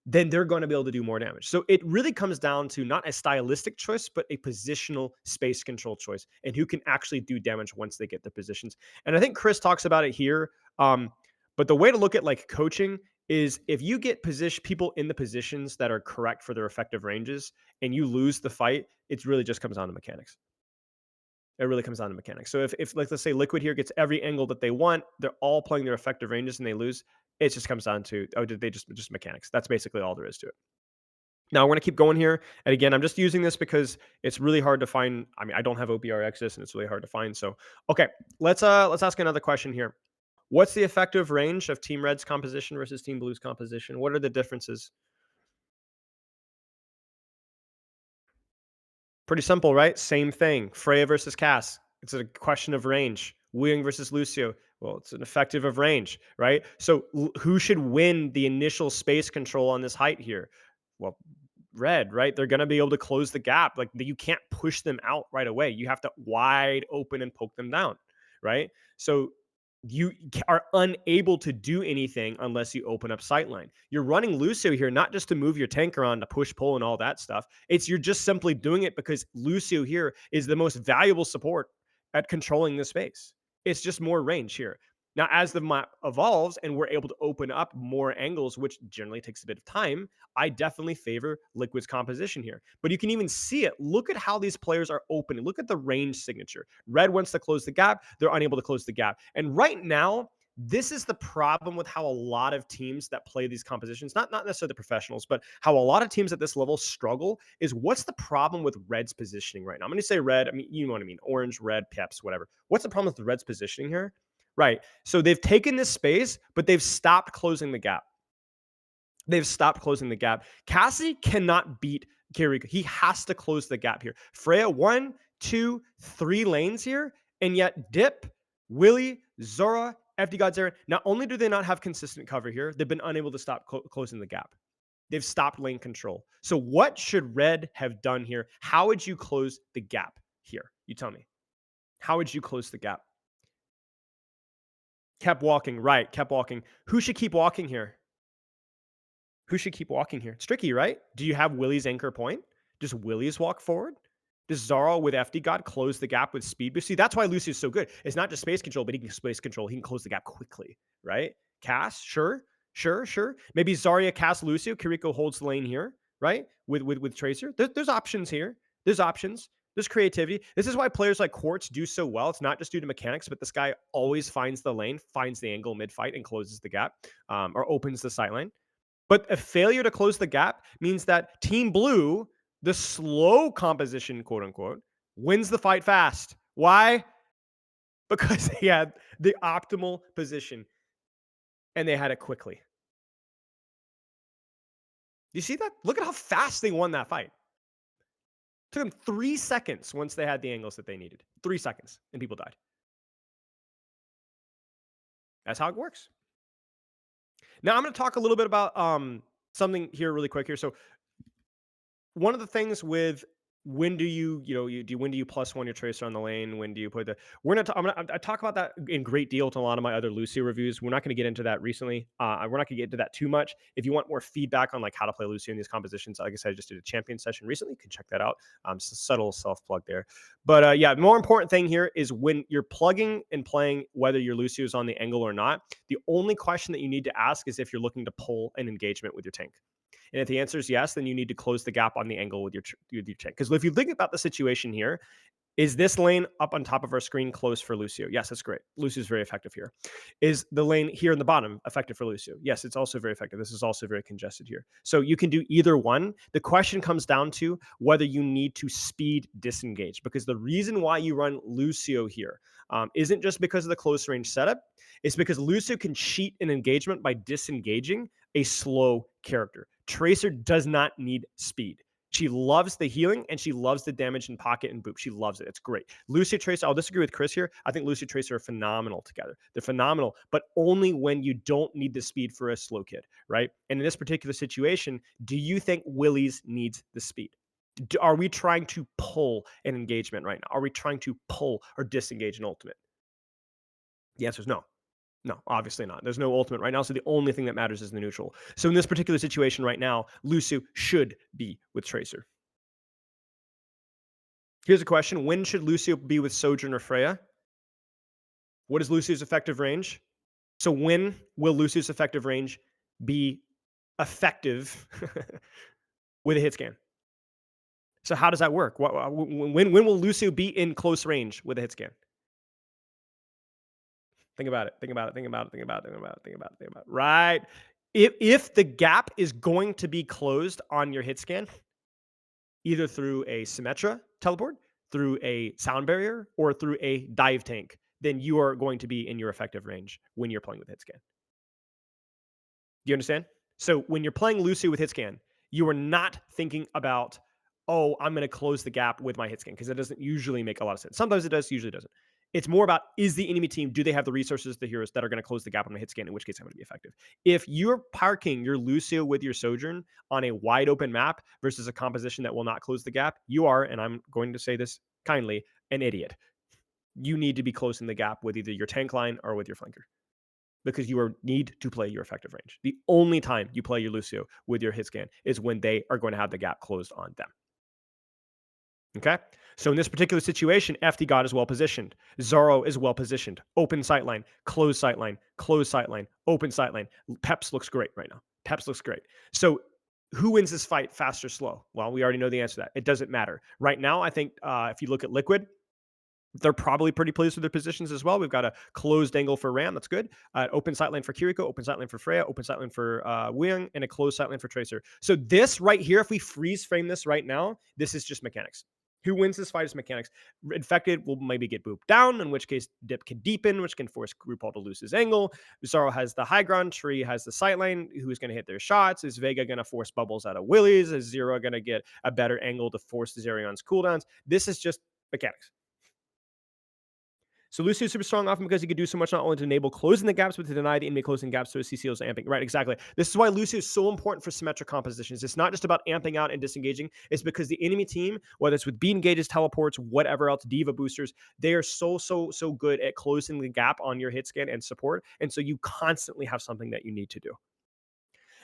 then they're going to be able to do more damage. So it really comes down to not a stylistic choice, but a positional space control choice and who can actually do damage once they get their positions. And I think Chris talks about it here. But the way to look at like coaching is if you get people in the positions that are correct for their effective ranges and you lose the fight, it really just comes down to mechanics. It really comes down to mechanics. So if like let's say Liquid here gets every angle that they want, they're all playing their effective ranges and they lose, it just comes down to did they just mechanics. That's basically all there is to it. Now I want to keep going here. And again, I'm just using this because it's really hard to find. I mean, I don't have OPR access and it's really hard to find. So okay, let's ask another question here. What's the effective range of Team Red's composition versus Team Blue's composition? What are the differences? Pretty simple, right? Same thing. Freya versus Cass. It's a question of range. Wu Ying versus Lucio. Well, it's an effective of range, right? So who should win the initial space control on this height here? Well, red, right? They're going to be able to close the gap. Like you can't push them out right away. You have to wide open and poke them down, right? So you are unable to do anything unless you open up sightline. You're running Lucio here, not just to move your tank around to push, pull, and all that stuff. You're just simply doing it because Lucio here is the most valuable support at controlling the space. It's just more range here. Now, as the map evolves and we're able to open up more angles, which generally takes a bit of time, I definitely favor Liquid's composition here. But you can even see it. Look at how these players are opening. Look at the range signature. Red wants to close the gap. They're unable to close the gap. And right now, this is the problem with how a lot of teams that play these compositions, not necessarily the professionals, but how a lot of teams at this level struggle is what's the problem with Red's positioning right now? I'm going to say red. I mean, you know what I mean. Orange, red, Peps, whatever. What's the problem with the Red's positioning here? Right. So they've taken this space, but they've stopped closing the gap. They've stopped closing the gap. Cassidy cannot beat Kiriko. He has to close the gap here. Freya, 1, 2, 3 lanes here, and yet Dip, Willie, Zora, FD Gods Aaron, not only do they not have consistent cover here, they've been unable to stop closing the gap. They've stopped lane control. So what should Red have done here? How would you close the gap here? You tell me. How would you close the gap? Kept walking, right? Kept walking. Who should keep walking here? Who should keep walking here? It's tricky, right? Do you have Willie's anchor point? Does Willie's walk forward? Does Zara with FD God close the gap with speed boost? See, that's why Lucy's so good. It's not just space control, but he can space control. He can close the gap quickly, right? Cass, sure. Maybe Zarya, Cass, Lucio. Kiriko holds the lane here, right? With Tracer. There's options here. There's options. There's creativity. This is why players like Quartz do so well. It's not just due to mechanics, but this guy always finds the lane, finds the angle mid-fight, and closes the gap, or opens the sight lane. But a failure to close the gap means that Team Blue, the slow composition, quote unquote, wins the fight fast. Why? Because they had the optimal position and they had it quickly. Do you see that? Look at how fast they won that fight. Took them 3 seconds once they had the angles that they needed. 3 seconds, and people died. That's how it works. Now I'm going to talk a little bit about something here really quick here. So one of the things with when do when do you plus one your tracer on the lane? When do you put the we're not I talk about that in great deal to a lot of my other Lucio reviews. We're not going to get into that recently. We're not going to get into that too much. If you want more feedback on like how to play Lucio in these compositions, like I said, I just did a champion session recently. You can check that out. Subtle self plug there. But yeah, the more important thing here is when you're plugging and playing, whether your Lucio is on the angle or not. The only question that you need to ask is if you're looking to pull an engagement with your tank. And if the answer is yes, then you need to close the gap on the angle with your tank. Because if you think about the situation here, is this lane up on top of our screen closed for Lucio? Yes, that's great. Lucio's very effective here. Is the lane here in the bottom effective for Lucio? Yes, it's also very effective. This is also very congested here. So you can do either one. The question comes down to whether you need to speed disengage, because the reason why you run Lucio here isn't just because of the close range setup. It's because Lucio can cheat an engagement by disengaging a slow character. Tracer does not need speed. She loves the healing and she loves the damage in pocket and boop. She loves it. It's great. Lucio Tracer, I'll disagree with Chris here. I think Lucio Tracer are phenomenal together. They're phenomenal, but only when you don't need the speed for a slow kid, right? And in this particular situation, do you think Willies needs the speed? Are we trying to pull an engagement right now? Are we trying to pull or disengage an ultimate? The answer is no. No, obviously not. There's no ultimate right now, so the only thing that matters is the neutral. So in this particular situation right now, Lucio should be with Tracer. Here's a question. When should Lucio be with Sojourn or Freya? What is Lucio's effective range? So when will Lucio's effective range be effective with a hit scan? So how does that work? When will Lucio be in close range with a hit scan? Think about it. Think about it. Think about it. Think about it. Think about it. Think about it. Think about it. Right. If the gap is going to be closed on your hit scan, either through a Symmetra teleport, through a sound barrier, or through a dive tank, then you are going to be in your effective range when you're playing with hit scan. Do you understand? So when you're playing Lucio with hit scan, you are not thinking about, oh, I'm going to close the gap with my hit scan, because that doesn't usually make a lot of sense. Sometimes it does, usually doesn't. It's more about, is the enemy team, do they have the resources, the heroes that are going to close the gap on my hit scan, in which case I'm going to be effective. If you're parking your Lucio with your Sojourn on a wide open map versus a composition that will not close the gap, you are, and I'm going to say this kindly, an idiot. You need to be closing the gap with either your tank line or with your flanker, because you need to play your effective range. The only time you play your Lucio with your hit scan is when they are going to have the gap closed on them. Okay? So in this particular situation, FD God is well positioned. Zoro is well positioned. Open sightline, close sightline, open sightline. Peps looks great right now. Peps looks great. So who wins this fight, fast or slow? Well, we already know the answer to that. It doesn't matter. Right now, I think if you look at Liquid, they're probably pretty pleased with their positions as well. We've got a closed angle for Ram. That's good. Open sightline for Kiriko, open sightline for Freya, open sightline for Wing, and a closed sightline for Tracer. So this right here, if we freeze frame this right now, this is just mechanics. Who wins this fight is mechanics. Infected will maybe get booped down, in which case Dip can deepen, which can force RuPaul to lose his angle. Zoro has the high ground. Tree has the sightline. Who's going to hit their shots? Is Vega going to force bubbles out of Willies? Is Zero going to get a better angle to force the Zerion's cooldowns? This is just mechanics. So Lucio is super strong often because he could do so much, not only to enable closing the gaps, but to deny the enemy closing gaps, so his CCOs amping. Right, exactly. This is why Lucio is so important for symmetric compositions. It's not just about amping out and disengaging. It's because the enemy team, whether it's with beat engages, teleports, whatever else, diva boosters, they are so good at closing the gap on your hit scan and support. And so you constantly have something that you need to do.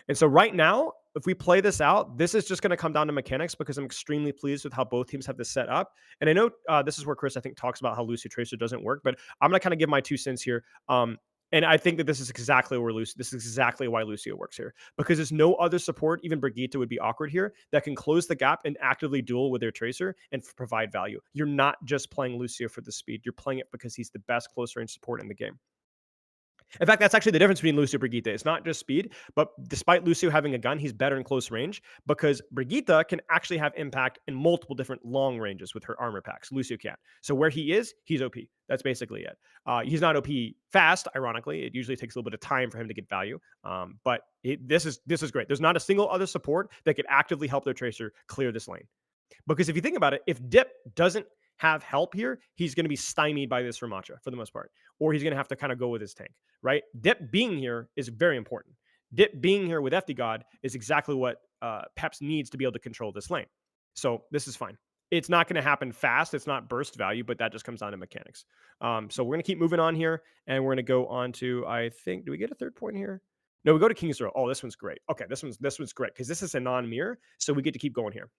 And so right now, if we play this out, this is just going to come down to mechanics, because I'm extremely pleased with how both teams have this set up. And I know this is where Chris, I think, talks about how Lucio Tracer doesn't work, but I'm going to kind of give my 2 cents here. And I think that this is exactly this is exactly why Lucio works here, because there's no other support, even Brigitte would be awkward here, that can close the gap and actively duel with their Tracer and provide value. You're not just playing Lucio for the speed. You're playing it because he's the best close range support in the game. In fact, that's actually the difference between Lucio and Brigitte. It's not just speed, but despite Lucio having a gun, he's better in close range because Brigitte can actually have impact in multiple different long ranges with her armor packs. Lucio can't. So where he is, he's OP. That's basically it. He's not OP fast, ironically. It usually takes a little bit of time for him to get value. But this is great. There's not a single other support that could actively help their Tracer clear this lane. Because if you think about it, if Dip doesn't have help here, he's going to be stymied by this Ramattra for the most part, or he's going to have to kind of go with his tank, right? Dip being here is very important. Dip being here with FD God is exactly what Peps needs to be able to control this lane. So this is fine. It's not going to happen fast. It's not burst value, but that just comes down to mechanics. So we're going to keep moving on here, and we're going to go on to, I think, do we get a third point here? No, we go to King's Row. Oh, this one's great. Okay, this one's great because this is a non-mirror, so we get to keep going here.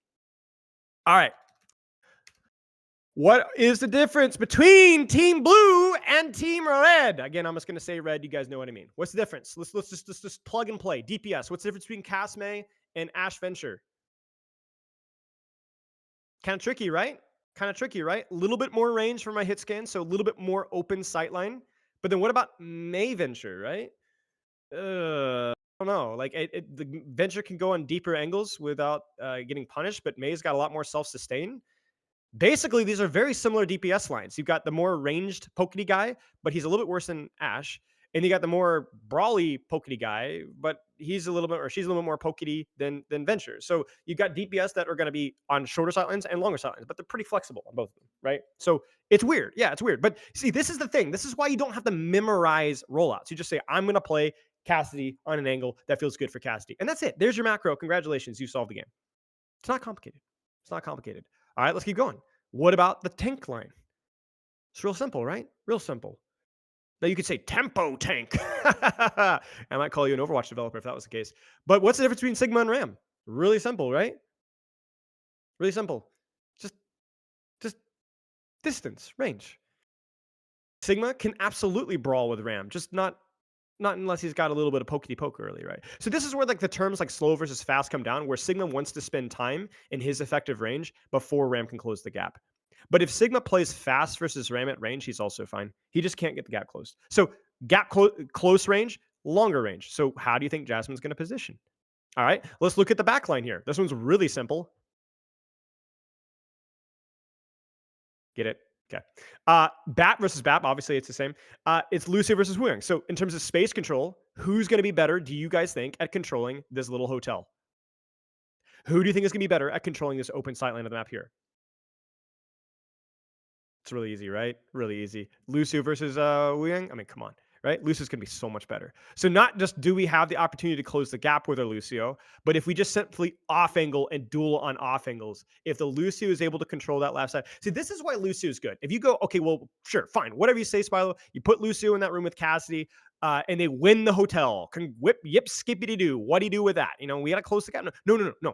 All right. What is the difference between Team Blue and Team Red? Again, I'm just going to say red. You guys know what I mean. What's the difference? Let's just plug and play. DPS. What's the difference between Casme and Ash Venture? Kind of tricky, right? Kind of tricky, right? A little bit more range for my hit scan, so a little bit more open sightline. But then what about May Venture, right? I don't know. Like the Venture can go on deeper angles without getting punished, but May's got a lot more self-sustain. Basically, these are very similar DPS lines. You've got the more ranged Pokey guy, but he's a little bit worse than Ash. And you got the more brawly Pokey guy, but he's a little bit, or she's a little bit more Pokey than Venture. So you've got DPS that are going to be on shorter sightlines and longer sightlines, but they're pretty flexible on both of them, right? So it's weird. Yeah, it's weird. But see, this is the thing. This is why you don't have to memorize rollouts. You just say, I'm going to play Cassidy on an angle that feels good for Cassidy. And that's it. There's your macro. Congratulations. You solved the game. It's not complicated. It's not complicated. All right, let's keep going. What about the tank line? It's real simple, right? Real simple. Now you could say tempo tank. I might call you an Overwatch developer if that was the case. But what's the difference between Sigma and Ram? Really simple, right? Really simple. Just distance, range. Sigma can absolutely brawl with Ram, just not unless he's got a little bit of pokey poke early, right? So this is where like the terms like slow versus fast come down, where Sigma wants to spend time in his effective range before Ram can close the gap. But if Sigma plays fast versus Ram at range, he's also fine. He just can't get the gap closed. So gap close range, longer range. So how do you think Jasmine's going to position? All right, let's look at the back line here. This one's really simple. Get it? Okay. Bat versus Bap, obviously it's the same. It's Lucio versus Wuyang. So in terms of space control, who's going to be better, do you guys think, at controlling this little hotel? Who do you think is going to be better at controlling this open sightline of the map here? It's really easy, right? Really easy. Lucio versus Wuyang? I mean, come on, right? Lucio's going to be so much better. So not just do we have the opportunity to close the gap with our Lucio, but if we just simply off angle and duel on off angles, if the Lucio is able to control that left side. See, this is why Lucio is good. If you go, okay, well, sure, fine. Whatever you say, Spilo, you put Lucio in that room with Cassidy, and they win the hotel. Can whip, yip, skippity doo. What do you do with that? You know, we got to close the gap. No.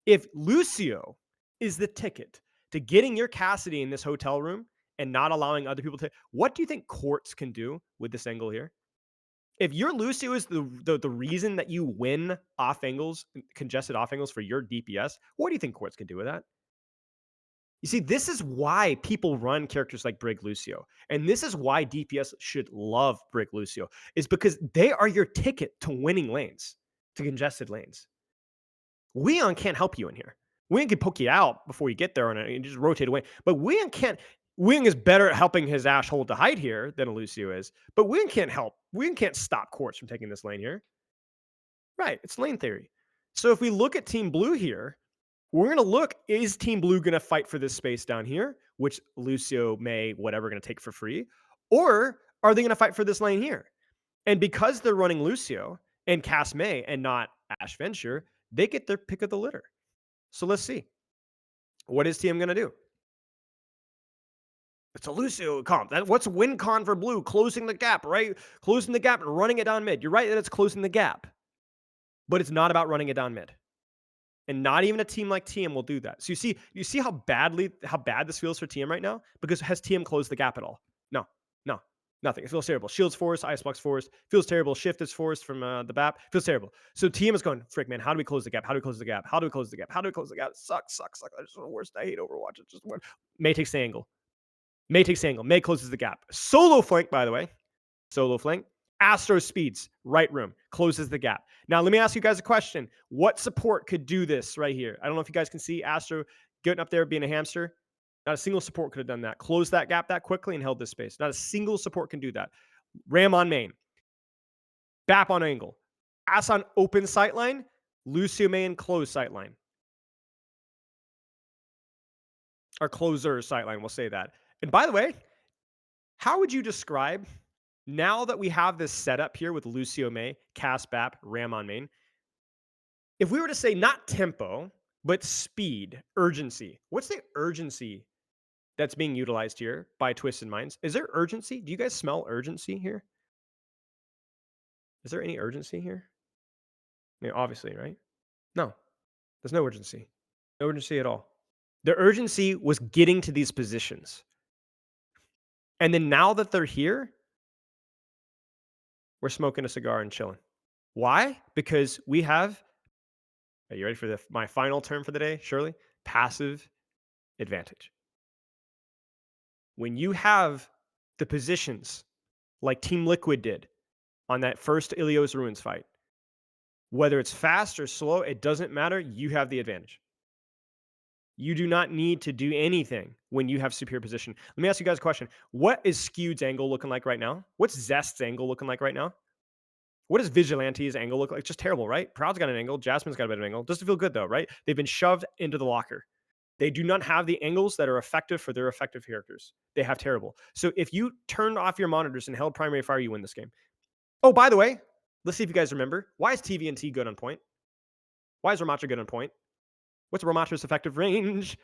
If Lucio is the ticket to getting your Cassidy in this hotel room and not allowing other people to, what do you think Quartz can do with this angle here? If your Lucio is the reason that you win off angles, congested off angles for your DPS, what do you think Quartz can do with that? You see, this is why people run characters like Brig Lucio. And this is why DPS should love Brig Lucio, is because they are your ticket to winning lanes, to congested lanes. Weon can't help you in here. Weon can poke you out before you get there and just rotate away. But Weon can't. Weon is better at helping his Ash hold the height here than Lucio is. But Weon can't help. Weon can't stop Quartz from taking this lane here. Right. It's lane theory. So if we look at Team Blue here, we're going to look, is Team Blue going to fight for this space down here, which Lucio, May, whatever, going to take for free? Or are they going to fight for this lane here? And because they're running Lucio and Cass May and not Ash Venture, they get their pick of the litter. So let's see. What is TM going to do? It's a Lucio comp. What's win con for Blue? Closing the gap, right? Closing the gap and running it down mid. You're right that it's closing the gap. But it's not about running it down mid. And not even a team like TM will do that. So you see how bad this feels for TM right now? Because has TM closed the gap at all? No. Nothing. It feels terrible. Shield's forced, Icebox forced. Feels terrible. Shift is forced from the BAP. Feels terrible. So TM is going, frick, man, how do we close the gap? How do we close the gap? How do we close the gap? How do we close the gap? Sucks. That's the worst. I hate Overwatch. It's just the worst. May takes the angle. May closes the gap. Solo flank, by the way. Solo flank. Astro speeds. Right room. Closes the gap. Now, let me ask you guys a question. What support could do this right here? I don't know if you guys can see Astro getting up there being a hamster. Not a single support could have done that. Closed that gap that quickly and held this space. Not a single support can do that. Ram on main. BAP on angle. Ass on open sightline. Lucio main closed sightline. Or closer sightline, we'll say that. And by the way, how would you describe, now that we have this setup here with Lucio May, cast BAP, Ram on main, if we were to say not tempo, but speed, urgency, what's the urgency that's being utilized here by Twisted Minds? Is there urgency? Do you guys smell urgency here? Is there any urgency here? I mean, obviously, right? No, there's no urgency. No urgency at all. The urgency was getting to these positions. And then now that they're here, we're smoking a cigar and chilling. Why? Because we have, are you ready for my final term for the day, Shirley? Passive advantage. When you have the positions like Team Liquid did on that first Ilios Ruins fight, whether it's fast or slow, it doesn't matter. You have the advantage. You do not need to do anything when you have superior position. Let me ask you guys a question. What is Skewed's angle looking like right now? What's Zest's angle looking like right now? What does Vigilante's angle look like? Just terrible, right? Proud's got an angle. Jasmine's got a bit of an angle. Doesn't feel good though, right? They've been shoved into the locker. They do not have the angles that are effective for their effective characters. They have terrible. So if you turned off your monitors and held primary fire, you win this game. Oh, by the way, let's see if you guys remember. Why is TVNT good on point? Why is Ramattra good on point? What's Ramatra's effective range?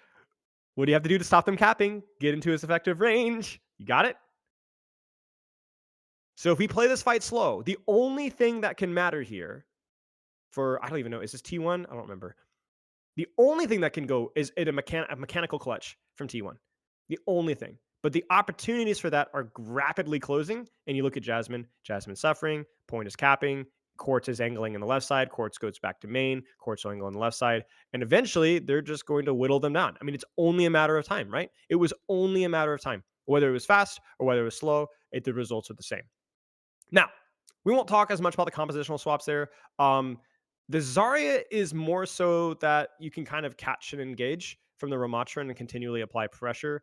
What do you have to do to stop them capping? Get into his effective range. You got it? So if we play this fight slow, the only thing that can matter here for, I don't even know, is this T1? I don't remember. The only thing that can go is a mechanical clutch from T1. The only thing. But the opportunities for that are rapidly closing. And you look at Jasmine. Jasmine suffering. Point is capping. Quartz is angling in the left side. Quartz goes back to main. Quartz will angle on the left side. And eventually, they're just going to whittle them down. I mean, it's only a matter of time, right? It was only a matter of time. Whether it was fast or whether it was slow, the results are the same. Now, we won't talk as much about the compositional swaps there. The Zarya is more so that you can kind of catch and engage from the Ramattra and continually apply pressure.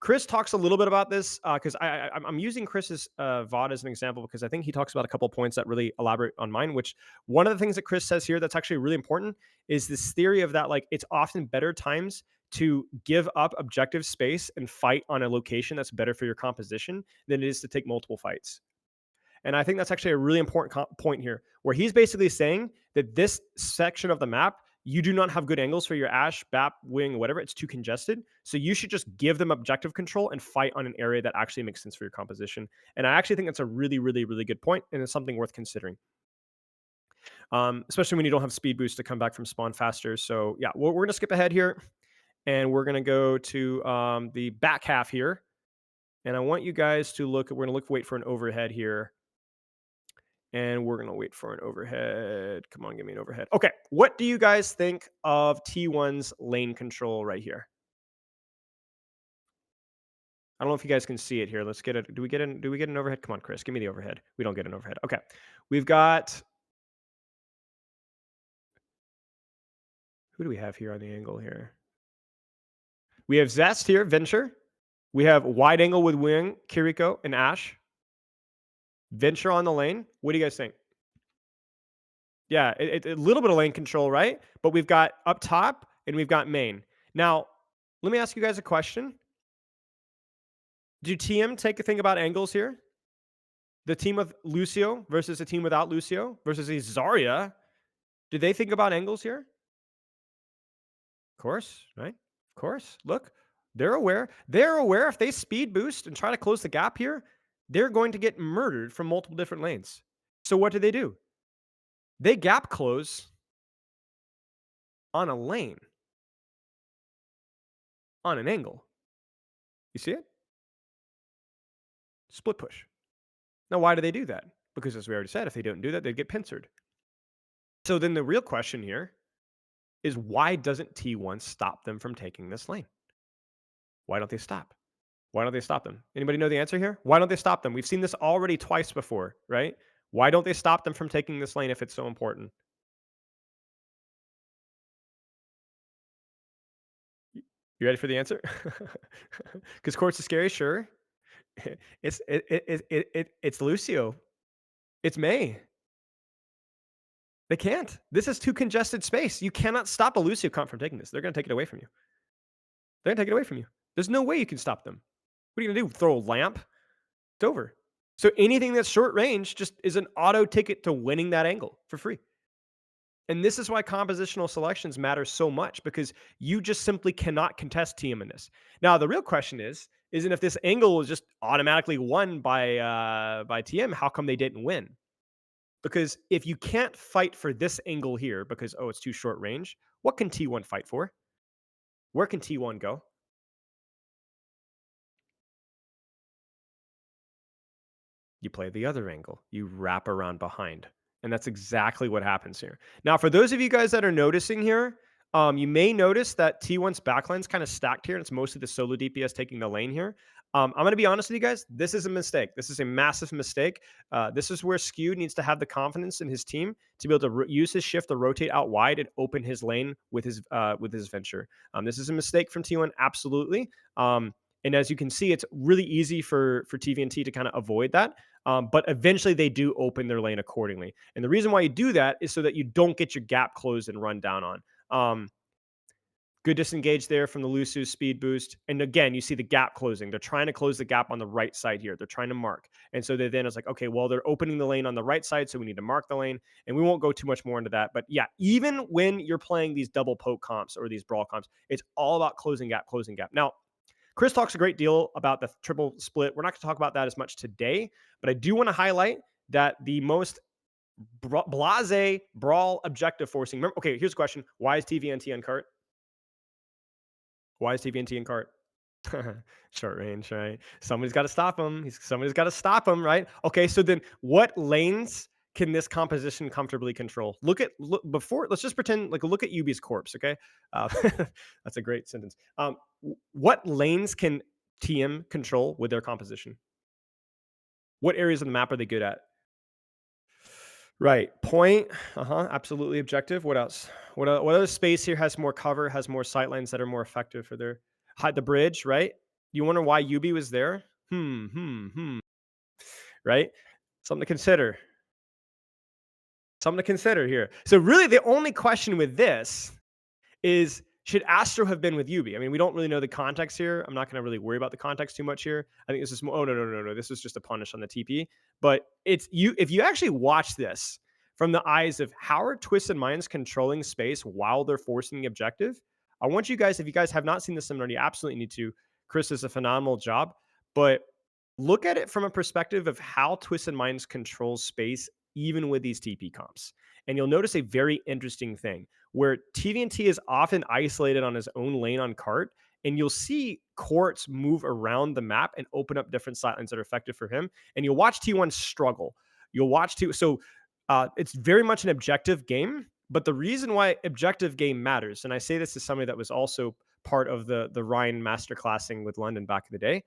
Chris talks a little bit about this because I'm using Chris's VOD as an example because I think he talks about a couple points that really elaborate on mine, which one of the things that Chris says here that's actually really important is this theory of that, like, it's often better times to give up objective space and fight on a location that's better for your composition than it is to take multiple fights. And I think that's actually a really important point here, where he's basically saying that this section of the map, you do not have good angles for your Ashe, BAP, Wing, whatever. It's too congested. So you should just give them objective control and fight on an area that actually makes sense for your composition. And I actually think that's a really, really, really good point, and it's something worth considering. Especially when you don't have speed boost to come back from spawn faster. So yeah, we're going to skip ahead here, and we're going to go to the back half here. And I want you guys to look, we're going to wait for an overhead here. And we're going to wait for an overhead. Come on, give me an overhead. Okay, what do you guys think of T1's lane control right here? I don't know if you guys can see it here. Let's get it. Do we get an overhead? Come on, Chris, give me the overhead. We don't get an overhead. Okay. We've got, who do we have here on the angle here? We have Zest here, Venture. We have wide angle with Wing, Kiriko, and Ashe. Venture on the lane. What do you guys think? Yeah, a little bit of lane control, right? But we've got up top and we've got main. Now, let me ask you guys a question. Do TM take a thing about angles here? The team with Lucio versus a team without Lucio versus a Zarya. Do they think about angles here? Of course, right? Of course. Look, they're aware. They're aware if they speed boost and try to close the gap here, they're going to get murdered from multiple different lanes. So what do? They gap close on a lane, on an angle. You see it? split push. Now, why do they do that? Because as we already said, if they don't do that, they'd get pincered. So then the real question here is why doesn't T1 stop them from taking this lane? Why don't they stop? Why don't they stop them? Anybody know the answer here? Why don't they stop them? We've seen this already twice before, right? Why don't they stop them from taking this lane if it's so important? You ready for the answer? Because Quartz is scary, sure. It's Lucio. It's May. They can't. This is too congested space. You cannot stop a Lucio comp from taking this. They're going to take it away from you. They're going to take it away from you. There's no way you can stop them. What are you going to do? Throw a lamp? It's over. So anything that's short range just is an auto ticket to winning that angle for free. And this is why compositional selections matter so much, because you just simply cannot contest TM in this. Now, the real question isn't if this angle was just automatically won by TM, how come they didn't win? Because if you can't fight for this angle here because, oh, it's too short range, what can T1 fight for? Where can T1 go? You play the other angle. You wrap around behind. And that's exactly what happens here. Now, for those of you guys that are noticing here, you may notice that T1's backline's kind of stacked here, and it's mostly the solo DPS taking the lane here. I'm going to be honest with you guys. This is a mistake. This is a massive mistake. This is where Skew needs to have the confidence in his team to be able to use his shift to rotate out wide and open his lane with his venture. This is a mistake from T1, absolutely. And as you can see, it's really easy for TVNT to kind of avoid that. But eventually they do open their lane accordingly. And the reason why you do that is so that you don't get your gap closed and run down on. Good disengage there from the Lusu's speed boost. And again, you see the gap closing. They're trying to close the gap on the right side here. They're trying to mark. And so they then it's like, okay, well, they're opening the lane on the right side, so we need to mark the lane. And we won't go too much more into that. But yeah, even when you're playing these double poke comps or these brawl comps, it's all about closing gap, closing gap. Now, Chris talks a great deal about the triple split. We're not going to talk about that as much today, but I do want to highlight that the most blase brawl objective forcing. Remember, okay, here's a question. Why is TVNT on cart? Why is TVNT in cart? Short range, right? Somebody's got to stop him. Somebody's got to stop him, right? Okay, so then what lanes can this composition comfortably control? Look before. Let's just pretend like look at Yubi's corpse. Okay, that's a great sentence. What lanes can TM control with their composition? What areas of the map are they good at? Right. Point. Absolutely objective. What else? What other space here has more cover, has more sightlines that are more effective for their hide the bridge, right? You wonder why Yubi was there? Right? Something to consider. Something to consider here. So really the only question with this is should Astro have been with Yubi? I mean, we don't really know the context here. I'm not going to really worry about the context too much here. I think this is more, oh, no. This is just a punish on the TP. But it's you, if you actually watch this from the eyes of how are Twisted Minds controlling space while they're forcing the objective, I want you guys, if you guys have not seen this seminar, you absolutely need to. Chris does a phenomenal job. But look at it from a perspective of how Twisted Minds controls space, even with these TP comps. And you'll notice a very interesting thing where TVNT is often isolated on his own lane on cart, and you'll see Quartz move around the map and open up different sightlines that are effective for him. And you'll watch T1 struggle. You'll watch T. So it's very much an objective game. But the reason why objective game matters, and I say this as somebody that was also part of the Ryan masterclassing with London back in the day.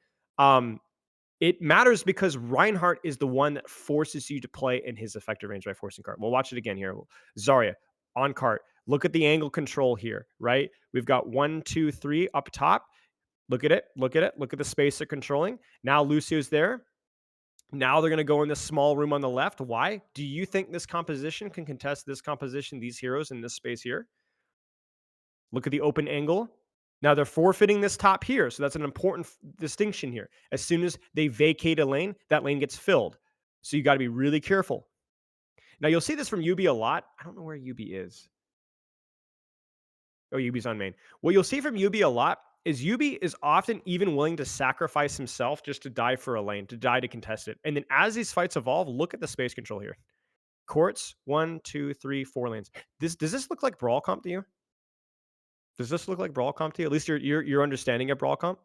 It matters because Reinhardt is the one that forces you to play in his effective range by forcing cart. We'll watch it again here. Zarya on cart. Look at the angle control here, right? We've got 1, 2, 3 up top. Look at it. Look at it. Look at the space they're controlling. Now Lucio's there. Now they're going to go in this small room on the left. Why? Do you think this composition can contest this composition, these heroes in this space here? Look at the open angle. Now they're forfeiting this top here. So that's an important distinction here. As soon as they vacate a lane, that lane gets filled. So you got to be really careful. Now you'll see this from Yubi a lot. I don't know where Yubi is. Oh, Yubi's on main. What you'll see from Yubi a lot is Yubi is often even willing to sacrifice himself just to die for a lane, to die to contest it. And then as these fights evolve, look at the space control here. Courts, 1, 2, 3, 4 lanes. Does this look like Brawl comp to you? Does this look like Brawl comp to you? At least your understanding of Brawl comp?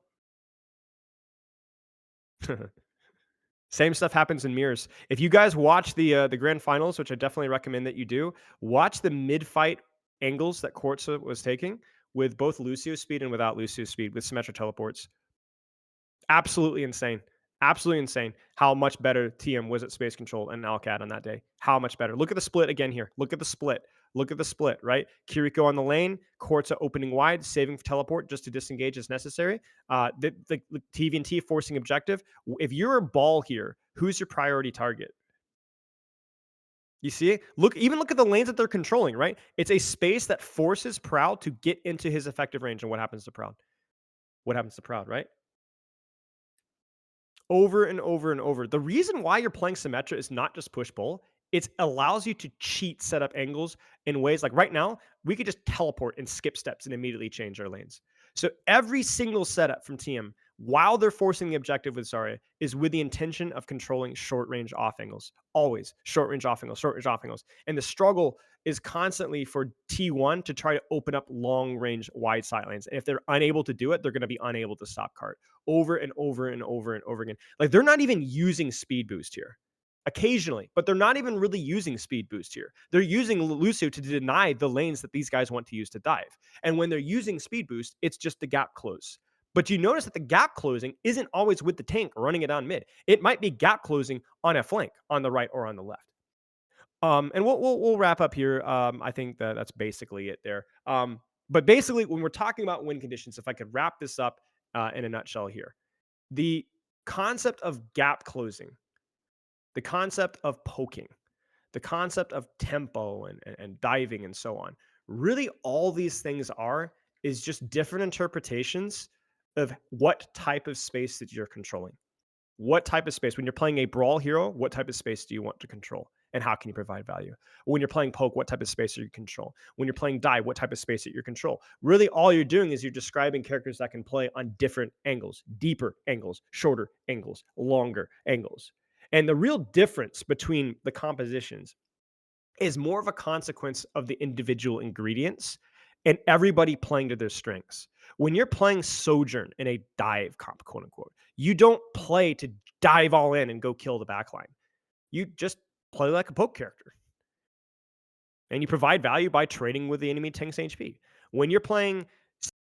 Same stuff happens in mirrors. If you guys watch the grand finals, which I definitely recommend that you do, watch the mid fight angles that Quartza was taking with both Lucio speed and without Lucio speed with symmetric teleports. Absolutely insane. Absolutely insane how much better TM was at space control and Alcad on that day. How much better. Look at the split again here. Look at the split. Look at the split, right? Kiriko on the lane, Quartza opening wide, saving for teleport just to disengage as necessary. The TVNT forcing objective. If you're a ball here, who's your priority target? You see it? Look at the lanes that they're controlling, right? It's a space that forces Proud to get into his effective range. And what happens to Proud? What happens to Proud, right? Over and over and over. The reason why you're playing Symmetra is not just push pull. It allows you to cheat setup angles in ways like right now, we could just teleport and skip steps and immediately change our lanes. So every single setup from TM, while they're forcing the objective with Zarya, is with the intention of controlling short range off angles. Always short range off angles, short range off angles. And the struggle is constantly for T1 to try to open up long range wide side lanes. And if they're unable to do it, they're going to be unable to stop cart over and over and over and over again. Like they're not even using speed boost here. Occasionally, but they're not even really using speed boost here. They're using Lucio to deny the lanes that these guys want to use to dive. And when they're using speed boost, it's just the gap close. But you notice that the gap closing isn't always with the tank running it on mid. It might be gap closing on a flank, on the right or on the left. And we'll wrap up here. I think that's basically it there. But basically, when we're talking about win conditions, if I could wrap this up in a nutshell here, the concept of gap closing, the concept of poking, the concept of tempo and diving and so on. Really, all these things is just different interpretations of what type of space that you're controlling. What type of space? When you're playing a brawl hero, what type of space do you want to control? And how can you provide value? When you're playing poke, what type of space are you control? When you're playing dive, what type of space that you control? Really, all you're doing is you're describing characters that can play on different angles, deeper angles, shorter angles, longer angles. And the real difference between the compositions is more of a consequence of the individual ingredients and everybody playing to their strengths. When you're playing Sojourn in a dive comp, quote unquote, you don't play to dive all in and go kill the backline. You just play like a poke character. And you provide value by trading with the enemy tank's HP. When you're playing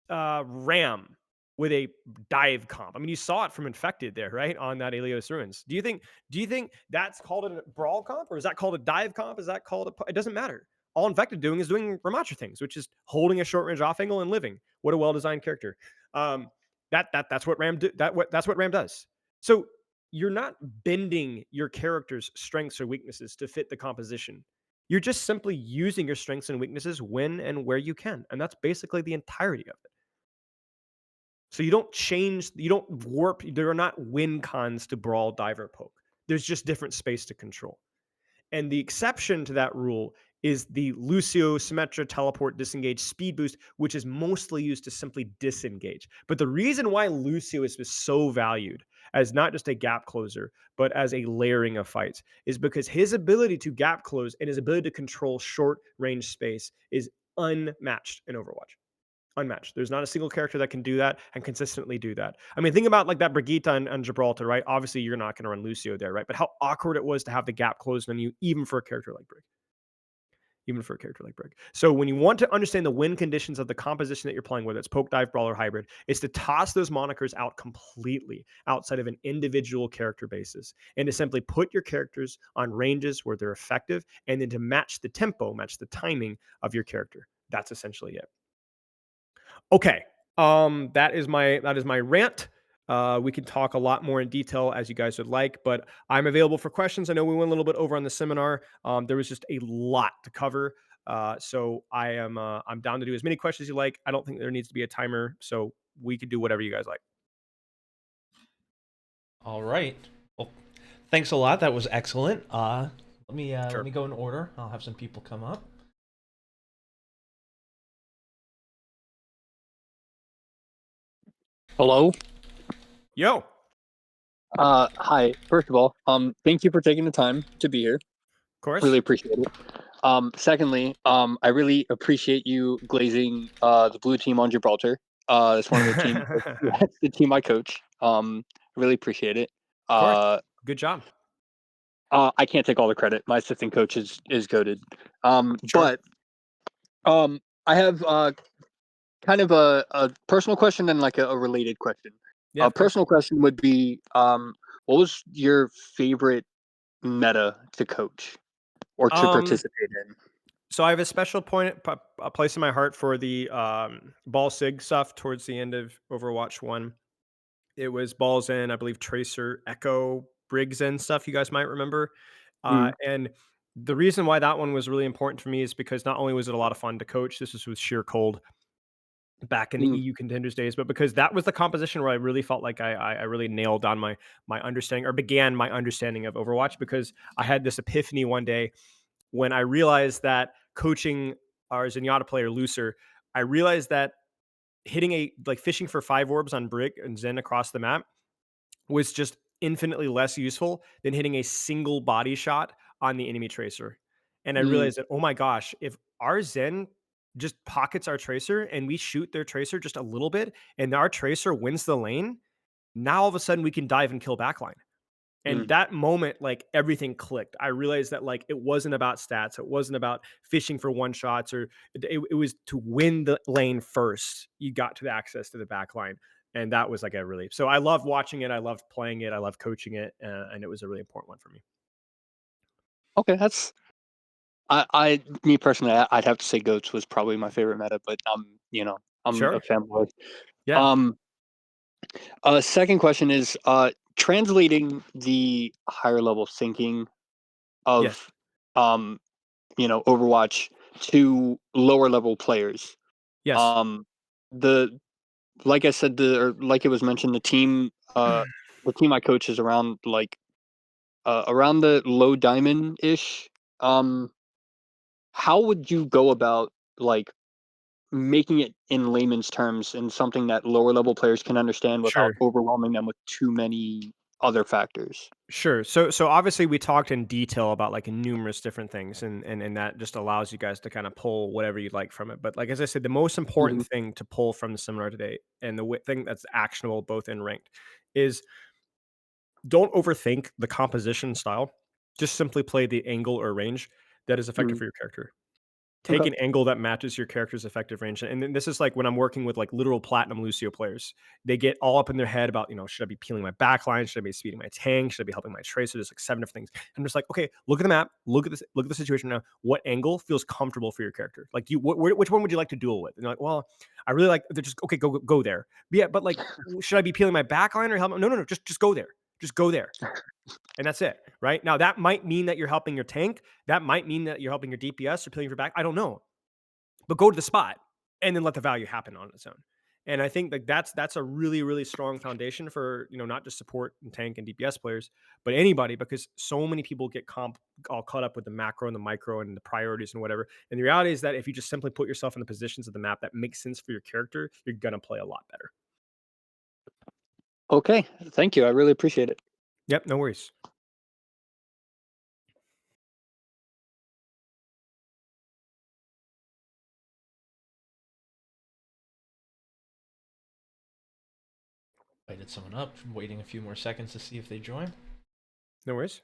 Ram with a dive comp, I mean, you saw it from Infected there, right? On that Elios Ruins. Do you think that's called a brawl comp, or is that called a dive comp? Is that called it doesn't matter. All Infected doing is doing Ramatra things, which is holding a short range off angle and living. What a well-designed character. That's what Ram that's what Ram does. So you're not bending your character's strengths or weaknesses to fit the composition. You're just simply using your strengths and weaknesses when and where you can. And that's basically the entirety of it. So you don't change, you don't warp. There are not win cons to brawl, dive, or poke. There's just different space to control. And the exception to that rule is the Lucio, Symmetra, Teleport, Disengage, Speed Boost, which is mostly used to simply disengage. But the reason why Lucio is so valued as not just a gap closer, but as a layering of fights is because his ability to gap close and his ability to control short range space is unmatched in Overwatch. Unmatched. There's not a single character that can do that and consistently do that. I mean, think about like that Brigitte on Gibraltar, right? Obviously, you're not going to run Lucio there, right? But how awkward it was to have the gap closed on you, even for a character like Brig. So when you want to understand the win conditions of the composition that you're playing, whether it's poke, dive, brawl, or hybrid, is to toss those monikers out completely outside of an individual character basis and to simply put your characters on ranges where they're effective and then to match the tempo, match the timing of your character. That's essentially it. Okay. That is my rant. We can talk a lot more in detail as you guys would like, but I'm available for questions. I know we went a little bit over on the seminar. There was just a lot to cover. So I'm down to do as many questions as you like. I don't think there needs to be a timer, so we can do whatever you guys like. All right. Well, thanks a lot. That was excellent. Let me Sure. let me go in order. I'll have some people come up. Hello. Yo. Hi. First of all, thank you for taking the time to be here. Of course. Really appreciate it. Secondly, I really appreciate you glazing the blue team on Gibraltar. It's one of the team. That's the team I coach. Really appreciate it. Of course. Good job. I can't take all the credit. My assistant coach is goaded. Sure. But I have kind of a personal question and like a related question. Yeah, A of course. personal question would be, what was your favorite meta to coach or to Um, participate in? so I have a special a place in my heart for the ball sig stuff towards the end of Overwatch 1. It was balls in, I believe Tracer, Echo, Briggs in stuff you guys might remember. Mm, And the reason why that one was really important for me is because not only was it a lot of fun to coach, this was with sheer cold back in the mm, EU contenders days, but because that was the composition where I really felt like I really nailed down my understanding or began my understanding of Overwatch because I had this epiphany one day when I realized that coaching our Zenyatta player Looser, I realized that hitting like fishing for 5 orbs on Brig and Zen across the map was just infinitely less useful than hitting a single body shot on the enemy tracer. And I mm, realized that, oh my gosh, if our Zen just pockets our tracer and we shoot their tracer just a little bit and our tracer wins the lane, now all of a sudden we can dive and kill backline. And mm, that moment, like everything clicked. I realized that like it wasn't about stats. It wasn't about fishing for one shots or it was to win the lane first. You got to the access to the back line. And that was like a relief. So I loved watching it. I loved playing it. I loved coaching it. And it was a really important one for me. okay, that's me personally, I'd have to say goats was probably my favorite meta, but I'm a Sure. fanboy. Yeah. Um, Second question is translating the higher level thinking Yes. of um Overwatch to lower level players. Yes. Um, the like I said, or like it was mentioned, the team I coach is around the low diamond ish. Um, how would you go about like making it in layman's terms and something that lower level players can understand without Sure. overwhelming them with too many other factors? Sure. So obviously we talked in detail about like numerous different things and that just allows you guys to kind of pull whatever you'd like from it. But like as I said, the most Mhm, important thing to pull from the seminar today and the thing that's actionable both in ranked is don't overthink the composition style. Just simply play the angle or range that is effective mhm, for your character. Take okay. an angle that matches your character's effective range. And then this is like when I'm working with like literal platinum Lucio players. They get all up in their head about, should I be peeling my backline? Should I be speeding my tank? Should I be helping my tracer? There's like 7 different things. I'm just like, okay, look at the map, look at this, look at the situation now. What angle feels comfortable for your character? Like which one would you like to duel with? And they're like, well, I really like they're just okay, go there. But yeah, but like, should I be peeling my backline or help? No, just go there. Just go there. And that's it, right? Now that might mean that you're helping your tank. That might mean that you're helping your DPS or peeling your back. I don't know, but go to the spot and then let the value happen on its own. And I think like that's a really strong foundation for not just support and tank and DPS players, but anybody because so many people get all caught up with the macro and the micro and the priorities and whatever. And the reality is that if you just simply put yourself in the positions of the map that makes sense for your character, you're gonna play a lot better. Okay, thank you. I really appreciate it. Yep, no worries. Invited someone up. Waiting a few more seconds to see if they join. No worries.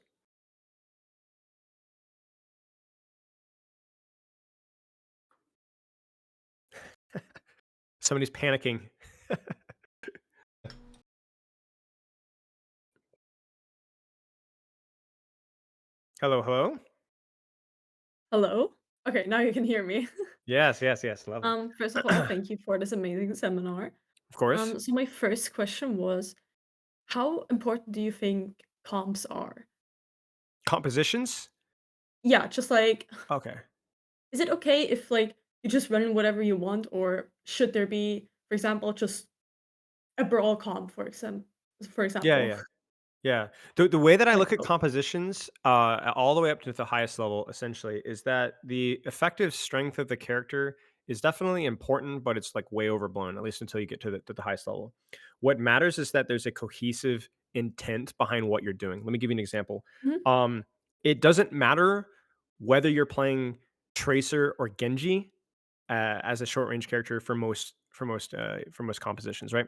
Somebody's panicking. Hello, hello. Hello? Okay, now you can hear me. Yes. Lovely. First of all, thank you for this amazing seminar. Of course. So my first question was, how important do you think comps are? Compositions? Yeah, just like, Okay. is it okay if like you just run whatever you want, or should there be, for example, just a brawl comp, for Yeah, example? yeah. Yeah. The way that I Like, look at oh, compositions, all the way up to the highest level, essentially, is that the effective strength of the character is definitely important, but it's like way overblown, at least until you get to the highest level. What matters is that there's a cohesive intent behind what you're doing. Let me give you an example. mhm, Um, it doesn't matter whether you're playing Tracer or Genji as a short range character for most compositions, right?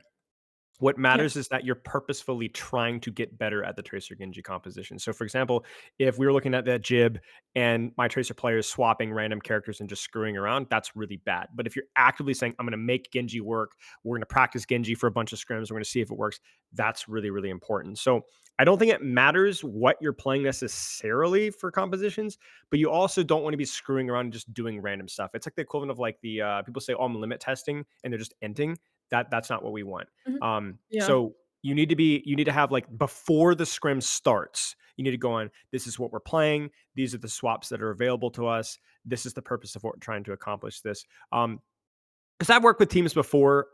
What matters is that you're purposefully trying to get better at the Tracer Genji composition. So, for example, if we were looking at that Jib and my Tracer player is swapping random characters and just screwing around, that's really bad. But if you're actively saying, I'm going to make Genji work, we're going to practice Genji for a bunch of scrims, we're going to see if it works, that's really, really important. So, I don't think it matters what you're playing necessarily for compositions, but you also don't want to be screwing around and just doing random stuff. It's like the equivalent of like the people say, oh, I'm limit testing and they're just ending. That's not what we want. Mhm. Yeah. So you need to have like before the scrim starts, you need to go on, this is what we're playing. These are the swaps that are available to us. This is the purpose of what we're trying to accomplish this. Because I've worked with teams before,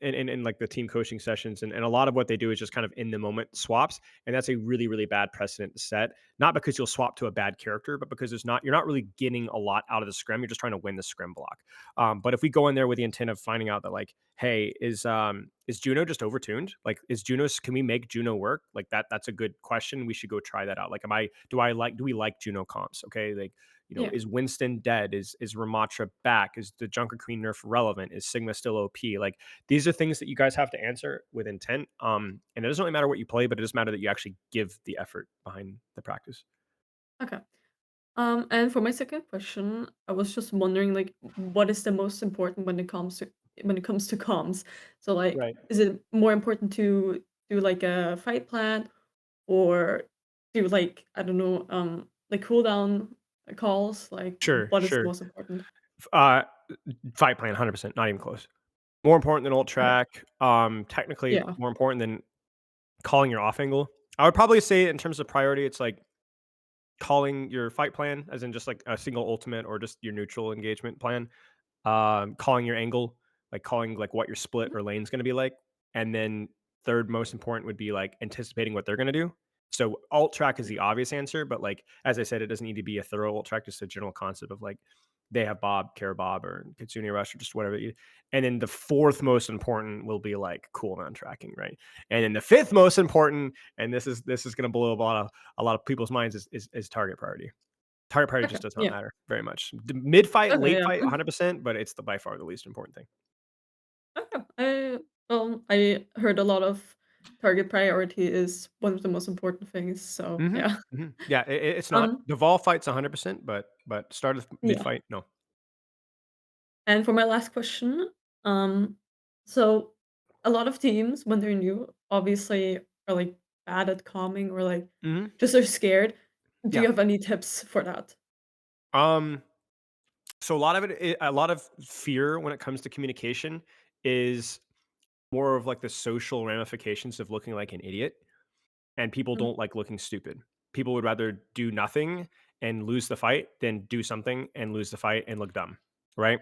in like the team coaching sessions, and a lot of what they do is just kind of in the moment swaps, and that's a really, really bad precedent to set. Not because you'll swap to a bad character, but because you're not really getting a lot out of the scrim. You're just trying to win the scrim block. But if we go in there with the intent of finding out that like, hey, is Juno just overtuned? Like, can we make Juno work? Like that's a good question. We should go try that out. Like, do we like Juno comps? Okay, like, Yeah. is Winston dead? Is Ramatra back? Is the Junker Queen nerf relevant? Is Sigma still OP? Like, these are things that you guys have to answer with intent. And it doesn't really matter what you play, but it does matter that you actually give the effort behind the practice. Okay. And for my second question, I was just wondering, like, what is the most important when it comes to comms? So, like, Right. is it more important to do like a fight plan, or do like, I don't know, like cooldown calls? Like, Sure, what is the sure. most important? Uh, Fight plan, 100%, not even close. More important than ult Okay. track. Technically Yeah. more important than calling your off angle. I would probably say in terms of priority, it's like calling your fight plan, as in just like a single ultimate or just your neutral engagement plan. Calling your angle, like calling like what your split Mhm. or lane's going to be like, and then third most important would be like anticipating what they're going to do. So alt track is the obvious answer, but like as I said, it doesn't need to be a thorough alt track, just a general concept of like they have Bob, care Bob, or Kitsune Rush, or just whatever. And then the fourth most important will be like cooldown tracking, right? And then the fifth most important, and this is going to blow up a lot of people's minds, is target priority. Target priority Okay. just does not Yeah. matter very much. Mid fight, Okay. late Yeah. fight, 100%, but it's the by far the least important thing. Okay. I heard a lot of target priority is one of the most important things. So Mhm, yeah. mhm. Yeah, it's not. Um. The Vol fight's 100%, but start of mid Yeah. fight, no. And for my last question, um, so a lot of teams when they're new, obviously are like bad at calming or like Mhm. just are scared. Do Yeah. you have any tips for that? Um, so a lot of fear when it comes to communication is more of like the social ramifications of looking like an idiot, and people Mhm. don't like looking stupid. People would rather do nothing and lose the fight than do something and lose the fight and look dumb, right?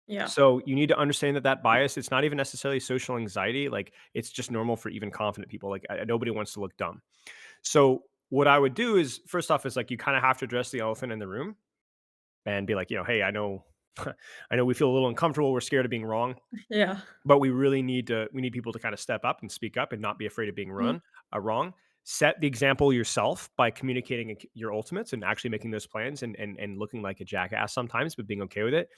Yeah. So you need to understand that bias, it's not even necessarily social anxiety. Like it's just normal for even confident people. Like nobody wants to look dumb. So what I would do is first off is like you kind of have to address the elephant in the room and be like, hey, I know, I know we feel a little uncomfortable. We're scared of being wrong, Yeah. but we need people to kind of step up and speak up and not be afraid of being Mhm. wrong. Set the example yourself by communicating your ultimates and actually making those plans and looking like a jackass sometimes, but being okay with it.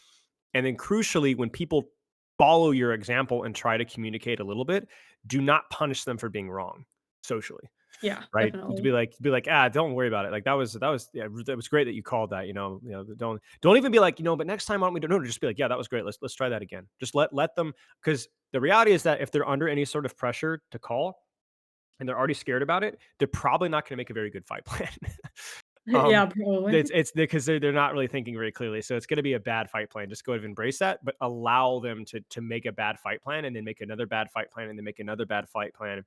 And then crucially, when people follow your example and try to communicate a little bit, do not punish them for being wrong socially, Yeah, right? To definitely. be like, don't worry about it. Like yeah, that was great that you called that. Don't even be like, but next time why don't we do no, just be like, yeah, that was great. Let's try that again. Just let them, because the reality is that if they're under any sort of pressure to call and they're already scared about it, they're probably not going to make a very good fight plan. Um, Yeah, probably. it's because they're not really thinking very clearly. So it's going to be a bad fight plan. Just go ahead and embrace that, but allow them to make a bad fight plan and then make another bad fight plan and then make another bad fight plan.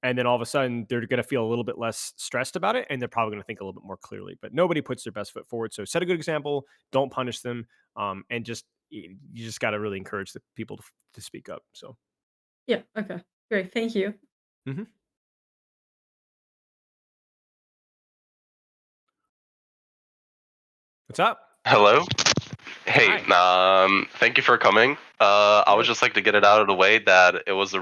And then all of a sudden they're going to feel a little bit less stressed about it and they're probably going to think a little bit more clearly. But nobody puts their best foot forward. So set a good example, don't punish them. And just you just got to really encourage the people to speak up. So Yeah, okay. Great. Thank you. mhm. What's up? Hello. Hey, Hi. thank you for coming. I would just like to get it out of the way that it was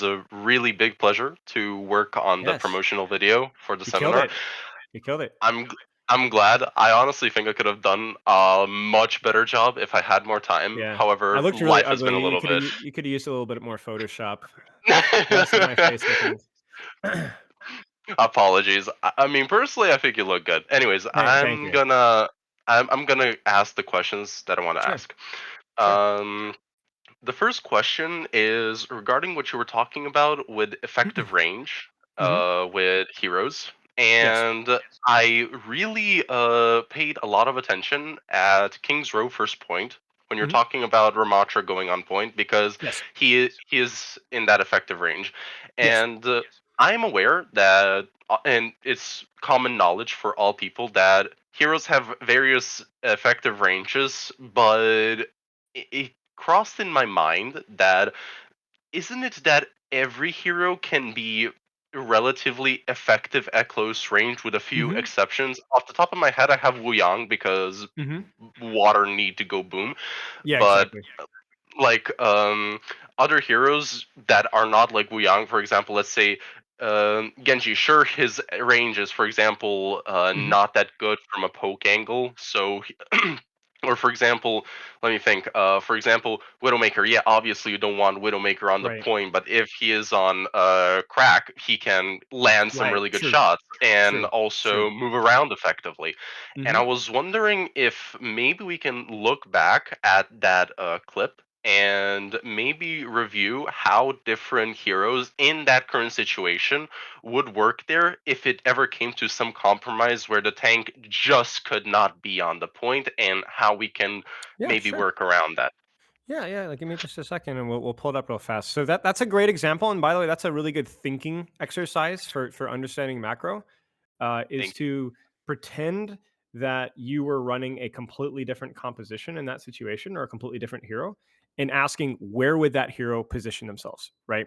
a really big pleasure to work on the Yes, promotional video for the you killed seminar. it. You killed it. I'm I'm glad. I honestly think I could have done a much better job if I had more time. Yeah. I However, looked really life has been a ugly. little bit. You could have used a little bit more Photoshop. Less of my face looking. Apologies. I mean, personally, I think you look good. Anyways, Thank you. I'm gonna ask the questions that I want to Sure. ask. Sure. The first question is regarding what you were talking about with effective range, with heroes, Yes. and I really paid a lot of attention at King's Row first point when you're Mhm. talking about Ramatra going on point because Yes. he is in that effective range, Yes. and I am aware that and it's common knowledge for all people that heroes have various effective ranges, but it crossed in my mind that isn't it that every hero can be relatively effective at close range with a few Mhm. exceptions. Off the top of my head, I have Wu Yang because Mhm. water need to go boom, Yeah, but exactly. like other heroes that are not like Wu Yang, for example, let's say Genji. Sure, his range is, for example, Mhm. not that good from a poke angle. So, or for example, let me think. For example, Widowmaker. Yeah, obviously you don't want Widowmaker on the Right. point, but if he is on crack, he can land some Right. really good True. shots and True. True. also move around effectively. And I Mhm. was wondering if maybe we can look back at that clip and maybe review how different heroes in that current situation would work there if it ever came to some compromise where the tank just could not be on the point and how we can Yeah, maybe sure. work around that. Yeah. Like, give me just a second, and we'll pull it up real fast. So that's a great example, and by the way, that's a really good thinking exercise for understanding macro. Is Thank you. to pretend that you were running a completely different composition in that situation or a completely different hero, and asking where would that hero position themselves, right?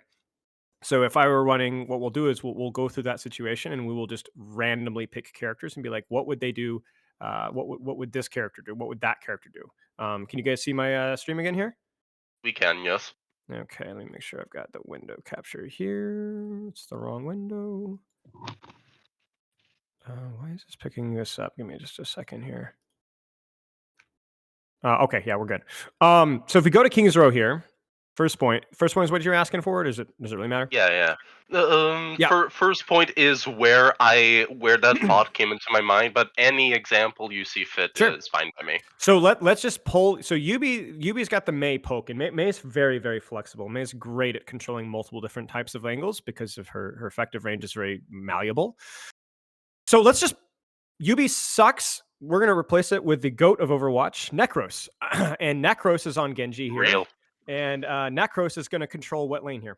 So if I were running, what we'll do is we'll go through that situation and we will just randomly pick characters and be like, what would they do? What would this character do? What would that character do? Can you guys see my stream again here? We can, yes. Okay, let me make sure I've got the window capture here. It's the wrong window. Why is this picking this up? Give me just a second here. Okay, yeah, we're good. So if we go to King's Row here, first point is what you're asking for. Does it really matter? Yeah. Yeah. First point is where that thought came into my mind, but any example you see fit Sure. is fine by me. So let's just pull. So Yubi's got the Mei poke, and Mei's very flexible. Mei's great at controlling multiple different types of angles because of her effective range is very malleable. So let's just Yubi sucks. We're gonna replace it with the goat of Overwatch, Necros, and Necros is on Genji here, Real. and Necros is gonna control what lane here.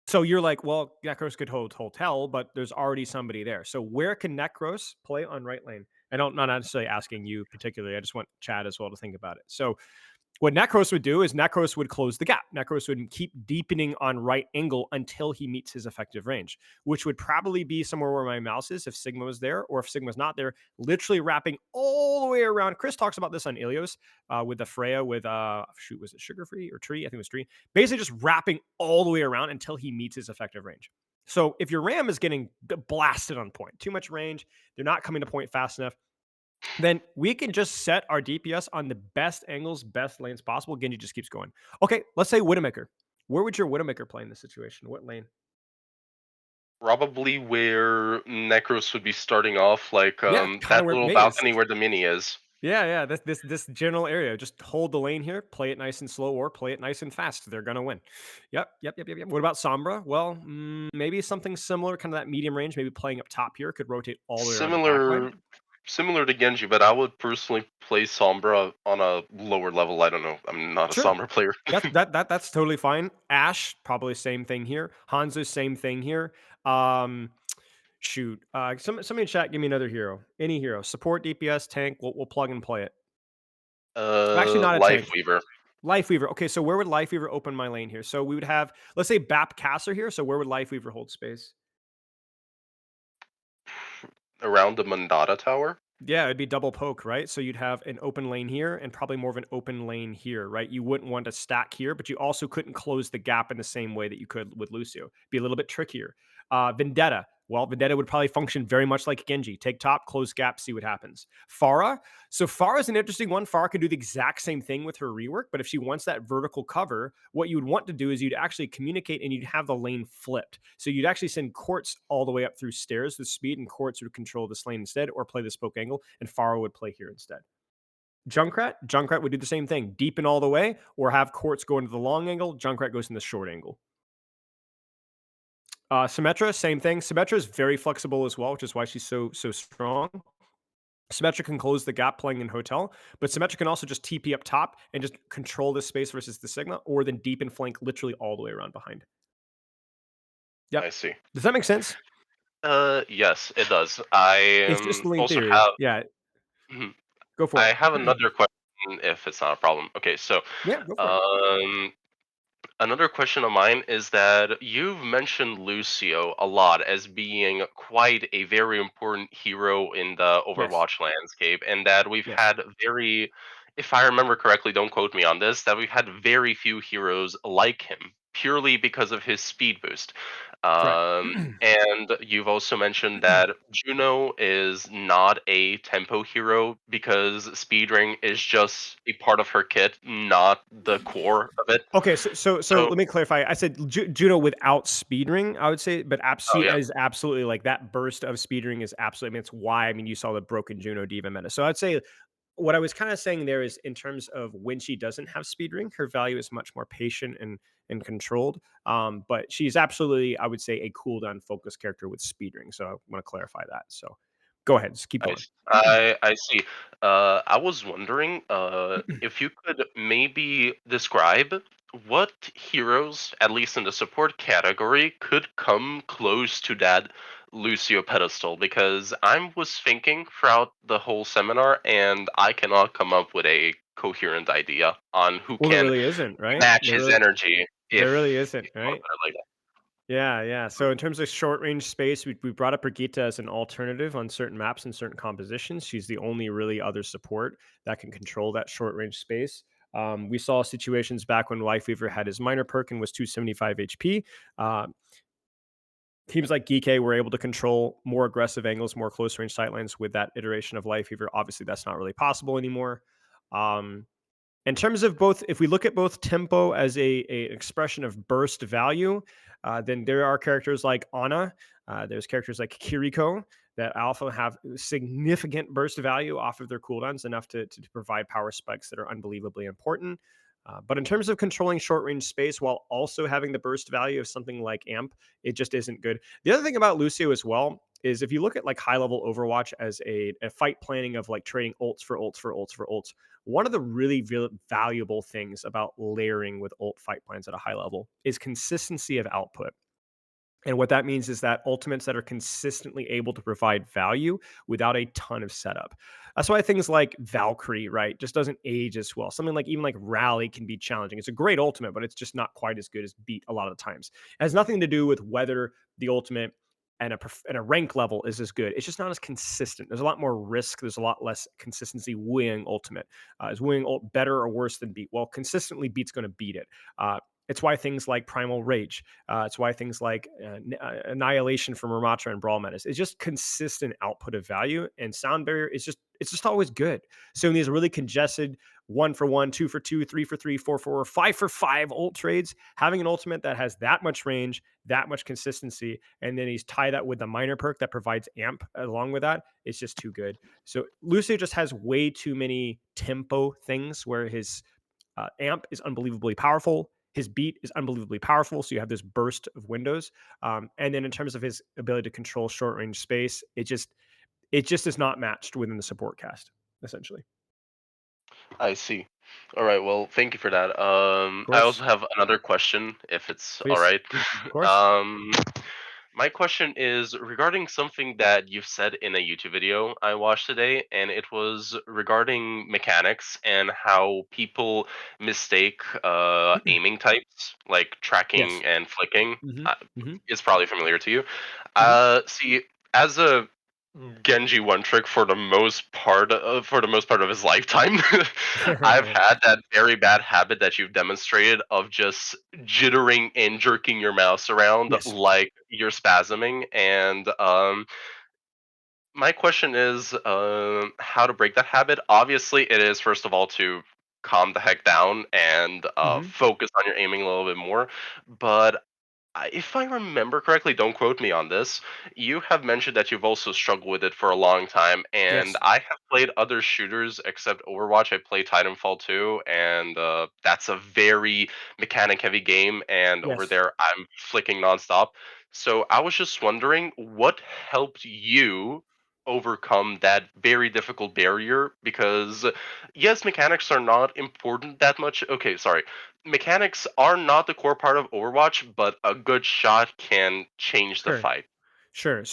So you're like, well, Necros could hold hotel, but there's already somebody there. So where can Necros play on right lane? I don't not necessarily asking you particularly. I just want Chad as well to think about it. So what Necros would do is Necros would close the gap. Necros would keep deepening on right angle until he meets his effective range, which would probably be somewhere where my mouse is if Sigma was there, or if Sigma's not there, literally wrapping all the way around. Chris talks about this on Ilios with the Freya with, was it Sugar Free or Tree? I think it was Tree. Basically just wrapping all the way around until he meets his effective range. So if your RAM is getting blasted on point, too much range, they're not coming to point fast enough, then we can just set our DPS on the best angles, best lanes possible. Genji just keeps going. Okay, let's say Widowmaker. Where would your Widowmaker play in this situation? What lane? Probably where Necros would be starting off, like Yeah, kind of that where little Mei is. balcony where the mini is. Yeah. This general area. Just hold the lane here, play it nice and slow, or play it nice and fast. They're gonna win. Yep. What about Sombra? Well, maybe something similar, kind of that medium range. Maybe playing up top here could rotate all the way around the backline. Similar to Genji, but I would personally play Sombra on a lower level. I don't know. I'm not a Sure. Sombra player. That's totally fine. Ash, probably same thing here. Hanzo, same thing here. Shoot. Somebody in chat, give me another hero. Any hero. Support, DPS, tank. We'll plug and play it. Actually, not a tank. Lifeweaver. Lifeweaver. Okay, so where would Lifeweaver open my lane here? So we would have, let's say, Bap Caster here. So where would Lifeweaver hold space? Around the Mandata Tower. Yeah, it'd be double poke, right? So you'd have an open lane here and probably more of an open lane here, right? You wouldn't want to stack here, but you also couldn't close the gap in the same way that you could with Lucio. Be a little bit trickier. Vendetta. Well, Vendetta would probably function very much like Genji. Take top, close gap, see what happens. Pharah. So Pharah is an interesting one. Pharah can do the exact same thing with her rework, but if she wants that vertical cover, what you would want to do is you'd actually communicate and you'd have the lane flipped. So you'd actually send Quartz all the way up through stairs with speed, and Quartz would control this lane instead, or play the spoke angle, and Pharah would play here instead. Junkrat would do the same thing. Deepen all the way, or have Quartz go into the long angle. Junkrat goes in the short angle. Symmetra, same thing. Symmetra is very flexible as well, which is why she's so strong. Symmetra can close the gap playing in Hotel, but Symmetra can also just TP up top and just control this space versus the Sigma, or then deepen flank literally all the way around behind. Yep. I see. Does that make sense? Yes, it does. It's just lean Also theory. have Yeah, Mhm. go for I it. have another question if it's not a problem. Okay, so Yeah, go for it. another question of mine is that you've mentioned Lucio a lot as being quite a very important hero in the Yes. Overwatch landscape, and that we've Yes. had very, if I remember correctly, don't quote me on this, that we've had very few heroes like him, purely because of his speed boost. Right. And you've also mentioned that Juno is not a tempo hero because speedring is just a part of her kit, not the core of it. Okay, so So, let me clarify. I said Juno without speedring, I would say, but oh she yeah, is absolutely like that burst of speedring is absolutely. I mean, it's why you saw the broken Juno diva meta. So I'd say what I was kind of saying there is in terms of when she doesn't have speedring, her value is much more patient and controlled. But she's absolutely, I would say, a cooldown focused character with speedring. So I want to clarify that. So go ahead, just keep I, going. s- I see. I was wondering if you could maybe describe what heroes, at least in the support category, could come close to that Lucio pedestal. Because I was thinking throughout the whole seminar, and I cannot come up with a coherent idea on who Well, there can really isn't, right? match his energy. There really If isn't, you want to right? put it like that. Yeah, yeah. So in terms of short range space, we brought up Brigitte as an alternative on certain maps and certain compositions. She's the only really other support that can control that short range space. We saw situations back when Lifeweaver had his minor perk and was 275 HP. Uh, Teams like Geek were able to control more aggressive angles, more close range sightlines with that iteration of Lifeweaver. Obviously, that's not really possible anymore. Um, in terms of both, if we look at both tempo as a expression of burst value, then there are characters like Ana, there's characters like Kiriko that also have significant burst value off of their cooldowns, enough to provide power spikes that are unbelievably important. But in terms of controlling short range space while also having the burst value of something like Amp, it just isn't good. The other thing about Lucio as well is if you look at like high level Overwatch as a fight planning of like trading ults for ults for ults for ults, one of the really valuable things about layering with ult fight plans at a high level is consistency of output. And what that means is that ultimates that are consistently able to provide value without a ton of setup. That's why things like Valkyrie, right, just doesn't age as well. Something like even like Rally can be challenging. It's a great ultimate, but it's just not quite as good as Beat a lot of the times. It has nothing to do with whether the ultimate and a rank level is as good. It's just not as consistent. There's a lot more risk. There's a lot less consistency wooing ultimate. Is wooing ult better or worse than Beat? Well, consistently Beat's going to beat it. It's why things like Primal Rage, it's why things like Annihilation from Ramatra and Brawl metas is just consistent output of value, and Sound Barrier is just always good. So in these really congested 1-for-1, 2-for-2, 3-for-3, 4-for-4, 5-for-5 ult trades, having an ultimate that has that much range, that much consistency, and then he's tied that with the minor perk that provides amp along with that, it's just too good. So Lucio just has way too many tempo things where his amp is unbelievably powerful. His beat is unbelievably powerful. So you have this burst of windows. And then in terms of his ability to control short range space, it just is not matched within the support cast, essentially. I see. All right. Well, thank you for that. Of I course. also have another question, if it's all Please. right. Of course. um, my question is regarding something that you've said in a YouTube video I watched today, and it was regarding mechanics and how people mistake aiming types like Yes. tracking and flicking. Hmm. Uh, Hmm. it's probably familiar to you. Hmm. See, as a Genji one trick for the most part of his lifetime. I've had that very bad habit that you've demonstrated of just jittering and jerking your mouse around Yes. like you're spasming. And my question is, how to break that habit. Obviously, it is first of all to calm the heck down and Mhm. focus on your aiming a little bit more. But if I remember correctly, don't quote me on this. You have mentioned that you've also struggled with it for a long time, and Yes. I have played other shooters except Overwatch. I play Titanfall 2, and that's a very mechanic-heavy game. And over Yes. there, I'm flicking nonstop. So I was just wondering, what helped you overcome that very difficult barrier? Because yes, mechanics are not important that much. Okay, sorry, mechanics are not the core part of Overwatch, but a good shot can change the Sure. fight. Sure.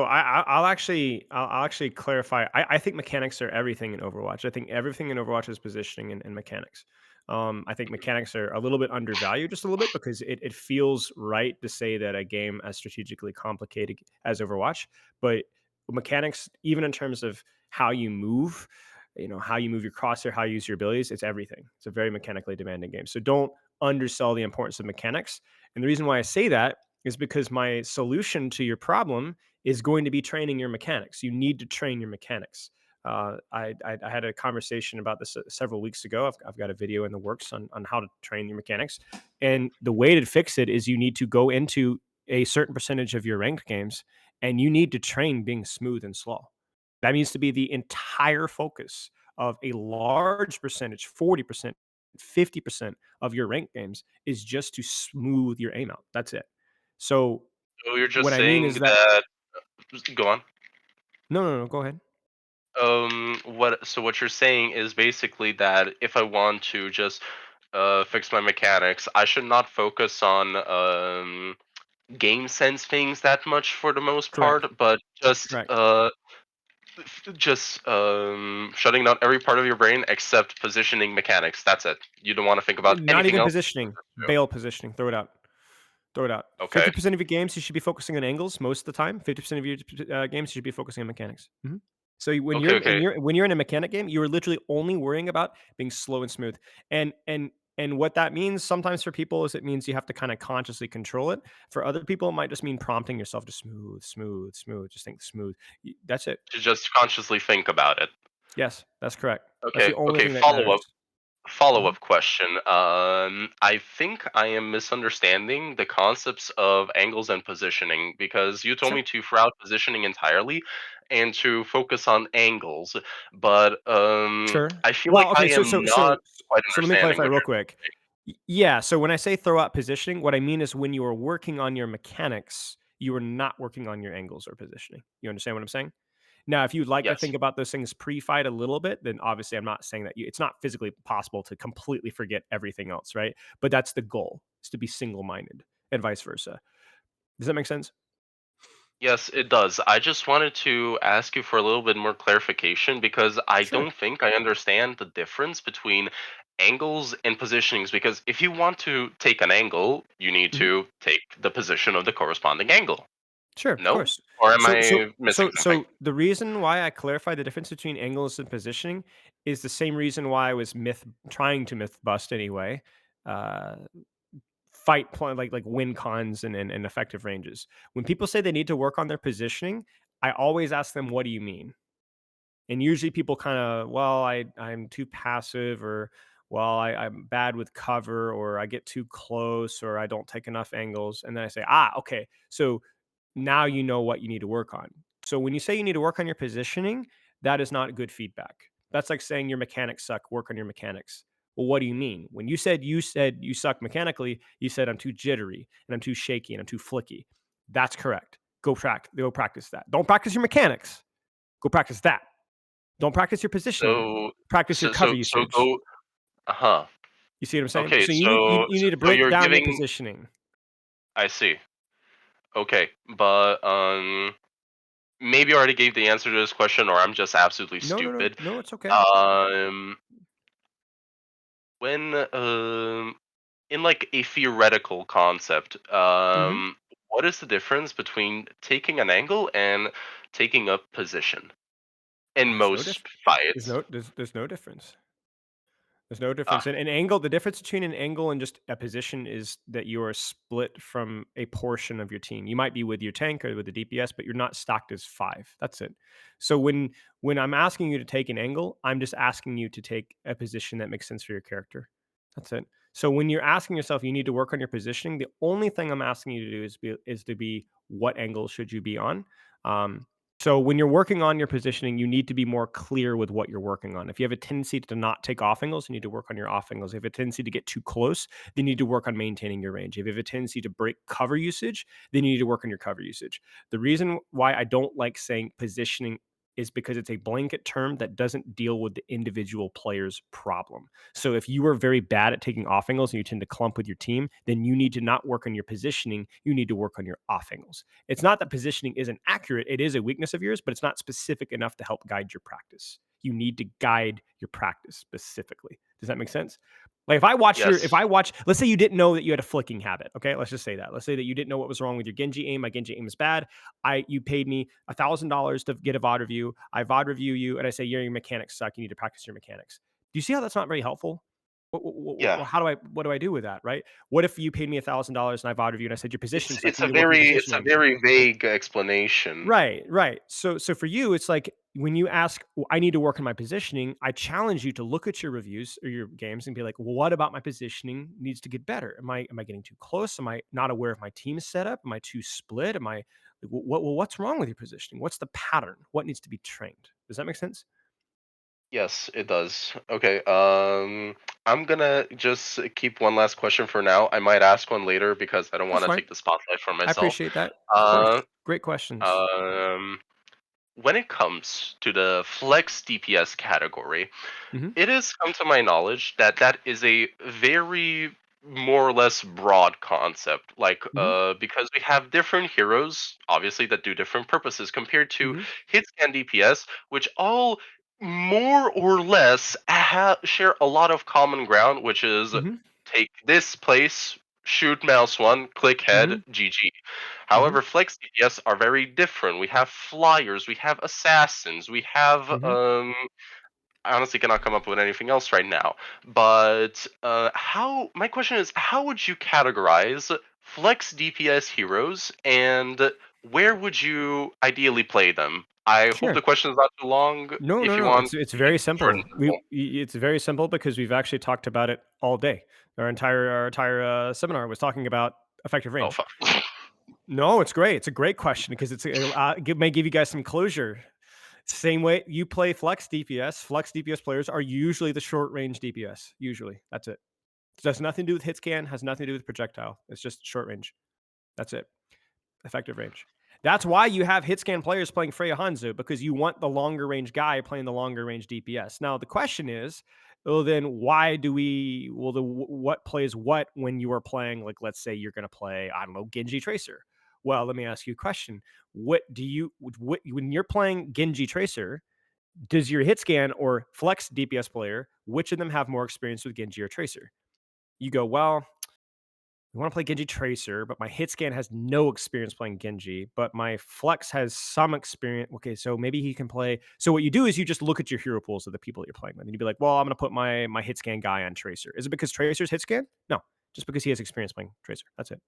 I'll actually clarify. I think mechanics are everything in Overwatch. I think everything in Overwatch is positioning and mechanics. I think mechanics are a little bit undervalued, just a little bit, because it feels right to say that a game as strategically complicated as Overwatch, but mechanics, even in terms of how you move, how you move your crosshair, how you use your abilities, it's everything. It's a very mechanically demanding game. So don't undersell the importance of mechanics. And the reason why I say that is because my solution to your problem is going to be training your mechanics. You need to train your mechanics. I had a conversation about this several weeks ago. I've got a video in the works on how to train your mechanics. And the way to fix it is you need to go into a certain percentage of your ranked games and you need to train being smooth and slow. That needs to be the entire focus of a large percentage, 40%, 50% of your ranked games is just to smooth your aim out. That's it. So So you're just what I mean is saying that that. Go on. no, go ahead. What you're saying is basically that if I want to just fix my mechanics, I should not focus on game sense things that much for the most Correct. part, but Correct. just shutting down every part of your brain except positioning mechanics. That's it. You don't want to think about Not anything even else. positioning. Bail positioning. Throw it out. Throw it out. Okay. 50% of your games, you should be focusing on angles most of the time. 50% of your games, you should be focusing on mechanics. So when Okay. you're in Okay. a mechanic game, you are literally only worrying about being slow and smooth. And what that means sometimes for people is it means you have to kind of consciously control it. For other people, it might just mean prompting yourself to smooth, smooth, smooth. Just think smooth. That's it. To just consciously think about it. Yes, that's correct. That's the Okay. only Okay. thing that matters. Follow Mhm. up question. I think I am misunderstanding the concepts of angles and positioning because you told Sure. me to throw out positioning entirely and to focus on angles, but Sure. I feel like Well, I okay, am not quite so let me understanding clarify what real you're quick. Yeah, so when I say throw out positioning, what I mean is when you are working on your mechanics, you are not working on your angles or positioning. You understand what I'm saying? Now, if you'd like to Yes. think about those things pre-fight a little bit, then obviously I'm not saying that it's not physically possible to completely forget everything else, right? But that's the goal, is to be single-minded and vice versa. Does that make sense? Yes, it does. I just wanted to ask you for a little bit more clarification because I Sure. don't think I understand the difference between angles and positionings. Because if you want to take an angle, you need Mhm. to take the position of the corresponding angle. Sure, of No? course. Or am So so I missing so something? so the reason why I clarify the difference between angles and positioning is the same reason why I was trying to myth bust anyway. Uh, like win cons and effective ranges. When people say they need to work on their positioning, I always ask them, "What do you mean?" And usually people kind of, well, I'm too passive, or well, I'm bad with cover, or I get too close, or I don't take enough angles. And then I say, okay, so now you know what you need to work on. So when you say you need to work on your positioning, that is not good feedback. That's like saying your mechanics suck, work on your mechanics. Well, what do you mean? When you said you suck mechanically, you said I'm too jittery and I'm too shaky and I'm too flicky. That's correct. Go practice that. Don't practice your mechanics. Go practice that. Don't practice your positioning. So, Practice your cover so usage. go. Uh huh. You see what I'm saying? Okay. So you need to So break you're down your giving. positioning. I see. Okay, but maybe I already gave the answer to this question, or I'm just absolutely stupid. No, it's okay. Um, when in like a theoretical concept, Mhm. what what is the difference between taking an angle and taking up position in There's no most diff- fights? there's no difference. There's no Ah, difference. An angle, the difference between an angle and just a position is that you are split from a portion of your team. You might be with your tank or with the DPS, but you're not stocked as 5. That's it. So when I'm asking you to take an angle, I'm just asking you to take a position that makes sense for your character. That's it. So when you're asking yourself, you need to work on your positioning. The only thing I'm asking you to do is to be what angle should you be on. Um, so when you're working on your positioning, you need to be more clear with what you're working on. If you have a tendency to not take off angles, you need to work on your off angles. If you have a tendency to get too close, then you need to work on maintaining your range. If you have a tendency to break cover usage, then you need to work on your cover usage. The reason why I don't like saying positioning is because it's a blanket term that doesn't deal with the individual player's problem. So if you are very bad at taking off angles and you tend to clump with your team, then you need to not work on your positioning. You need to work on your off angles. It's not that positioning isn't accurate. It is a weakness of yours, but it's not specific enough to help guide your practice. You need to guide your practice specifically. Does that make sense? Like if I watch, let's say you didn't know that you had a flicking habit. Okay. Let's just say that. Let's say that you didn't know what was wrong with your Genji aim. My Genji aim is bad. You paid me $1,000 to get a VOD review. I VOD review you and I say, your mechanics suck. You need to practice your mechanics. Do you see how that's not very helpful? yeah. What do I do with that? Right? What if you paid me $1,000 and I VOD review and I said your position It's sucks? it's You a need to work on your it's a positioning. very vague explanation. Right. So for you, it's like when you ask, well, I need to work on my positioning, I challenge you to look at your reviews or your games and be like, well, what about my positioning needs to get better? Am I getting too close? Am I not aware of my team setup? Am I too split? Am I like, what's wrong with your positioning? What's the pattern? What needs to be trained? Does that make sense? Yes, it does. Okay. I'm gonna just keep one last question for now. I might ask one later because I don't want That's to fine. take the spotlight from I myself. appreciate that. Of course. Uh, Great questions. um, when it comes to the flex DPS category, Hmm. it has come to my knowledge that that is a very more or less broad concept. Like, Hmm. because we have different heroes, obviously, that do different purposes compared to Hmm. hit scan DPS, which all more or less share a lot of common ground, which is Hmm. take this place, shoot mouse one, click head, Hmm. GG. Hmm. However, flex DPS are very different. We have flyers, we have assassins, we have Hmm. I honestly cannot come up with anything else right now. But how? My question is, how would you categorize flex DPS heroes, and where would you ideally play them? I hope Sure. the question is not too long. No, If no, you no. want, It's keep it very short simple. and simple. It's very simple because we've actually talked about it all day. Our entire seminar was talking about effective Oh range. fuck. No, it's great. It's a great question because may give you guys some closure. Same way you play flex DPS. Flex DPS players are usually the short range DPS. Usually, that's it. It has nothing to do with hit scan. Has nothing to do with projectile. It's just short range. That's it. Effective range. That's why you have hit scan players playing Freya Hanzo because you want the longer range guy playing the longer range DPS. Now the question is, well, then why do we? Well, what plays what when you are playing? Like, let's say you're going to play, I don't know, Genji Tracer. Well, let me ask you a question. When you're playing Genji Tracer? Does your hit scan or flex DPS player, which of them have more experience with Genji or Tracer? You go, well, I want to play Genji Tracer, but my hit scan has no experience playing Genji, but my flex has some experience. Okay, so maybe he can play. So what you do is you just look at your hero pools of the people that you're playing with, and you'd be like, well, I'm going to put my hit scan guy on Tracer. Is it because Tracer's hit scan? No, just because he has experience playing Tracer. That's it.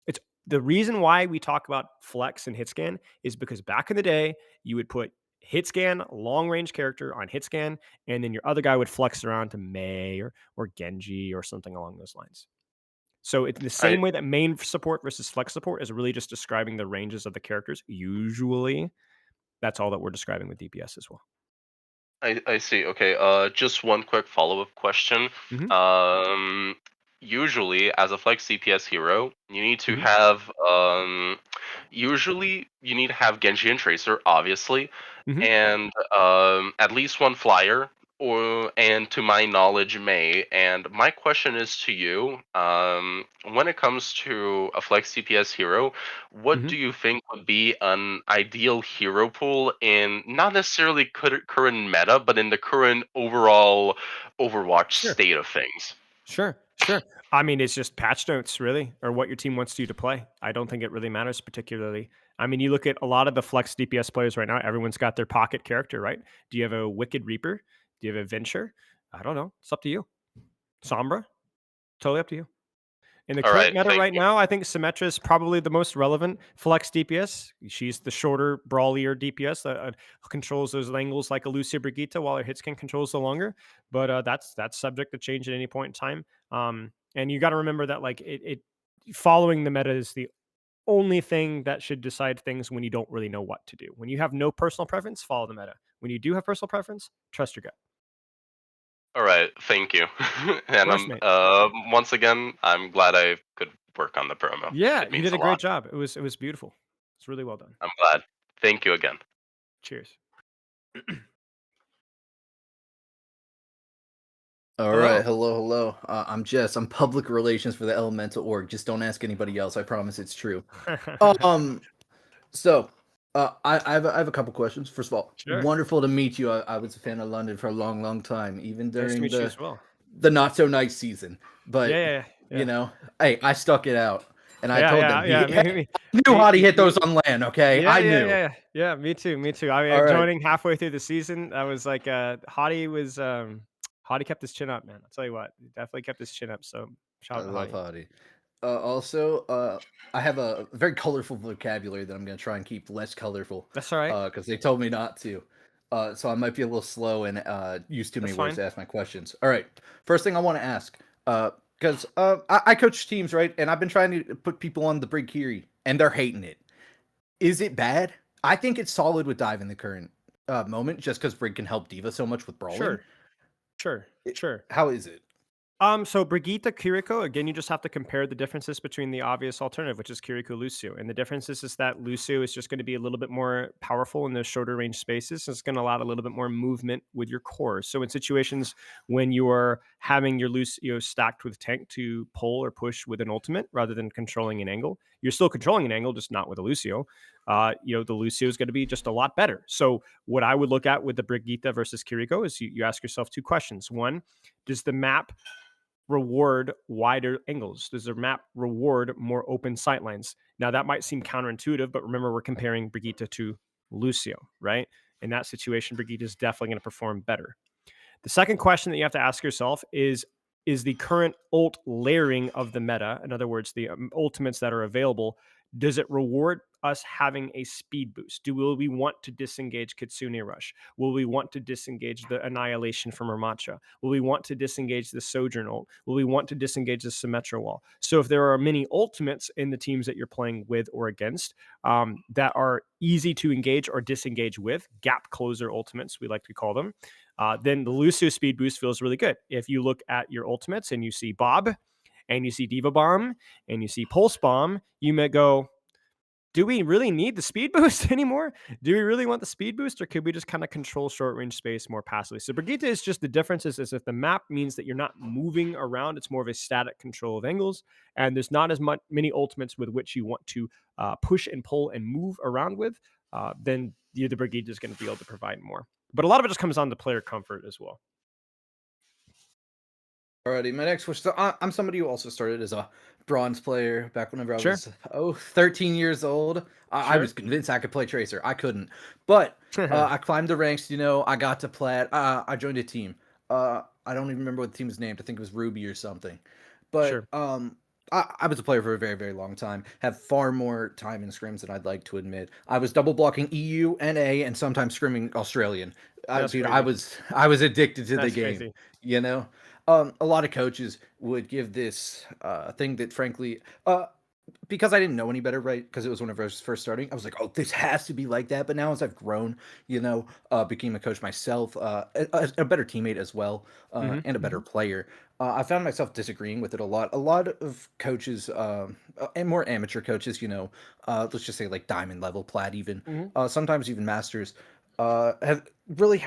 It's the reason why we talk about flex and hit scan is because back in the day, you would put hit scan, long range character on hit scan, and then your other guy would flex around to Mei or Genji or something along those lines. So it's the I, same way that main support versus flex support is really just describing the ranges of the characters. Usually, that's all that we're describing with DPS as well. I see. Okay. Just one quick follow-up question. Hmm. Um, Usually, as a flex CPS hero, you need to Hmm. have usually you need to have Genji and Tracer, obviously, Hmm. and at least one flyer, or and to my knowledge, May. And my question is to you: when it comes to a flex CPS hero, what Hmm. do you think would be an ideal hero pool in not necessarily current meta, but in the current overall Overwatch Sure. state of things? Sure. I mean, it's just patch notes, really, or what your team wants you to play. I don't think it really matters particularly. I mean, you look at a lot of the flex DPS players right now, everyone's got their pocket character, right? Do you have a Wicked Reaper? Do you have a Venture? I don't know. It's up to you. Sombra? Totally up to you. In the All current right, meta thank right you. now, I think Symmetra is probably the most relevant flex DPS. She's the shorter, brawlier DPS that controls those angles like a Lucia Brigitte, while her hits can controls the longer. But that's subject to change at any point in time. And you got to remember that like it following the meta is the only thing that should decide things when you don't really know what to do. When you have no personal preference, follow the meta. When you do have personal preference, trust your gut. All right, thank you. Of And course, I'm mate. once again, I'm glad I could work on the promo. Yeah, It you means did a a great lot. job. It was beautiful. It's really well done. I'm glad. Thank you again. Cheers. All Hello. right, hello. I'm Jess. I'm public relations for the Elemental org. Just don't ask anybody else. I promise it's true. So, I have a couple questions. First of all, Sure. wonderful to meet you. I was a fan of London for a long time, even Nice to during meet you as well. the not so nice season. But Yeah. you know, hey, I stuck it out, and I Yeah, told yeah, them, yeah. I knew how to hit those on land. Okay, I knew. Yeah. Me too. I mean, All right. joining halfway through the season, I was like, Hottie kept his chin up, man. I'll tell you what, he definitely kept his chin up. So shout I out to love Hottie. Hottie. Also, I have a very colorful vocabulary that I'm going to try and keep less colorful. That's all right. Because they told me not to. So I might be a little slow and use too many That's words fine. to ask my questions. All right. First thing I want to ask, because I coach teams, right? And I've been trying to put people on the Brig Kiri, and they're hating it. Is it bad? I think it's solid with Dive in the current moment, just because Brig can help Diva so much with brawling. Sure. How is it? So Brigitte, Kiriko, again, you just have to compare the differences between the obvious alternative, which is Kiriko Lucio. And the difference is that Lucio is just going to be a little bit more powerful in those shorter range spaces. It's going to allow a little bit more movement with your core. So in situations when you are having your Lucio stacked with tank to pull or push with an ultimate rather than controlling an angle, you're still controlling an angle, just not with a Lucio. The Lucio is going to be just a lot better. So what I would look at with the Brigitte versus Kiriko is you ask yourself two questions. One, does the map reward wider angles? Does the map reward more open sightlines? Now that might seem counterintuitive, but remember we're comparing Brigitte to Lucio, right? In that situation, Brigitte is definitely going to perform better. The second question that you have to ask yourself is the current ult layering of the meta, in other words, the ultimates that are available, does it reward us having a speed boost? Will we want to disengage Kitsune Rush? Will we want to disengage the Annihilation from Ramatcha? Will we want to disengage the Sojourn ult? Will we want to disengage the Symmetra wall? So if there are many ultimates in the teams that you're playing with or against that are easy to engage or disengage with, gap closer ultimates, we like to call them, then the Lucio speed boost feels really good. If you look at your ultimates and you see Bob and you see Diva Bomb and you see Pulse Bomb, you may go, do we really need the speed boost anymore? Do we really want the speed boost, or could we just kind of control short range space more passively? So Brigitte is just the difference is if the map means that you're not moving around, it's more of a static control of angles, and there's not as many ultimates with which you want to push and pull and move around with, then the Brigitte is going to be able to provide more. But a lot of it just comes down to player comfort as well. Alrighty, my next question. So I'm somebody who also started as a bronze player back whenever I Sure. was 13 years old. I was convinced I could play Tracer. I couldn't, but I climbed the ranks. I got to plat. I joined a team. I don't even remember what the team was named. I think it was Ruby or something. But Sure. I was a player for a very, very long time. Have far more time in scrims than I'd like to admit. I was double blocking EU, NA, and sometimes scrimming Australian. I was addicted to the game. Crazy. A lot of coaches would give this thing that, frankly, because I didn't know any better, right? Because it was whenever I was first starting, I was like, oh, this has to be like that. But now as I've grown, became a coach myself, a better teammate as well, and a better player, I found myself disagreeing with it a lot. A lot of coaches, and more amateur coaches, let's just say like diamond level, plat even, sometimes even masters, are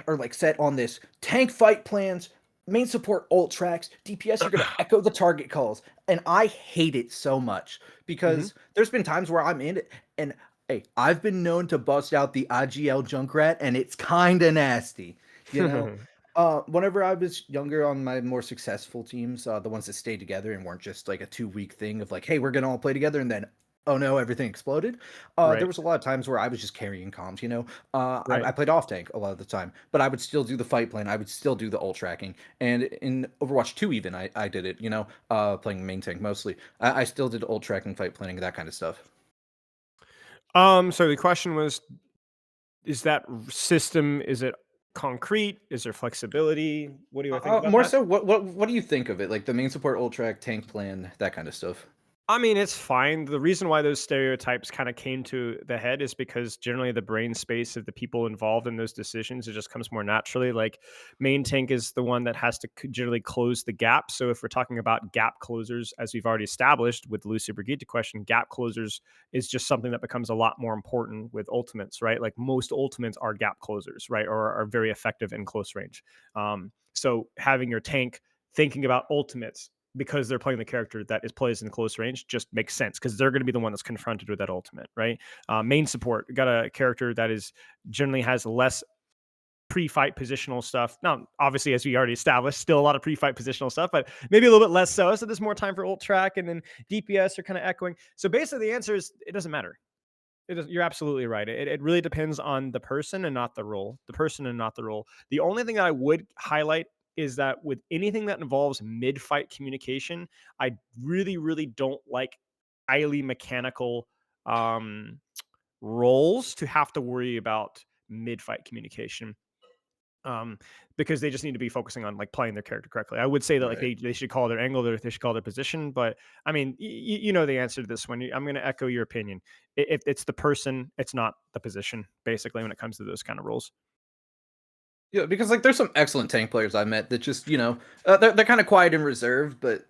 like set on this tank fight plans, main support ult tracks, DPS are going to echo the target calls. And I hate it so much because there's been times where I'm in it and hey, I've been known to bust out the IGL Junkrat and it's kind of nasty, Whenever I was younger on my more successful teams, the ones that stayed together and weren't just like a 2 week thing of like, hey, we're gonna all play together, and then oh no, everything exploded. There Right. was a lot of times where I was just carrying comms, you know. I Right. played off tank a lot of the time, but I would still do the fight plan. I would still do the ult tracking, and in Overwatch 2 even I did it, you know, playing main tank mostly. I still did ult tracking, fight planning, that kind of stuff. So the question was, is that system, is it concrete? Is there flexibility? What do I think about More that? so, what do you think of it? Like the main support ult track, tank plan, that kind of stuff. I mean, it's fine. The reason why those stereotypes kind of came to the head is because generally the brain space of the people involved in those decisions, it just comes more naturally. Like main tank is the one that has to generally close the gap. So if we're talking about gap closers, as we've already established with the Lucy Brigitte question, gap closers is just something that becomes a lot more important with ultimates, right? Like most ultimates are gap closers, right? Or are very effective in close range. So having your tank thinking about ultimates because they're playing the character that is plays in close range just makes sense because they're going to be the one that's confronted with that ultimate, right? Main support got a character that is generally has less pre-fight positional stuff. Now, obviously, as we already established, still a lot of pre-fight positional stuff, but maybe a little bit less so. So there's more time for ult track, and then DPS are kind of echoing. So basically, the answer is it doesn't matter. You're absolutely right. It really depends on the person and not the role. The person and not the role. The only thing that I would highlight is that with anything that involves mid-fight communication, I really, really don't like highly mechanical um, roles to have to worry about mid-fight communication. Um, because they just need to be focusing on like playing their character correctly. I would say that like Right. they should call their angle, they should call their position, but I mean, you know the answer to this one. I'm going to echo your opinion. If it's the person, it's not the position. Basically, when it comes to those kind of roles. Yeah, because like there's some excellent tank players I met that just they're kind of quiet and reserved, but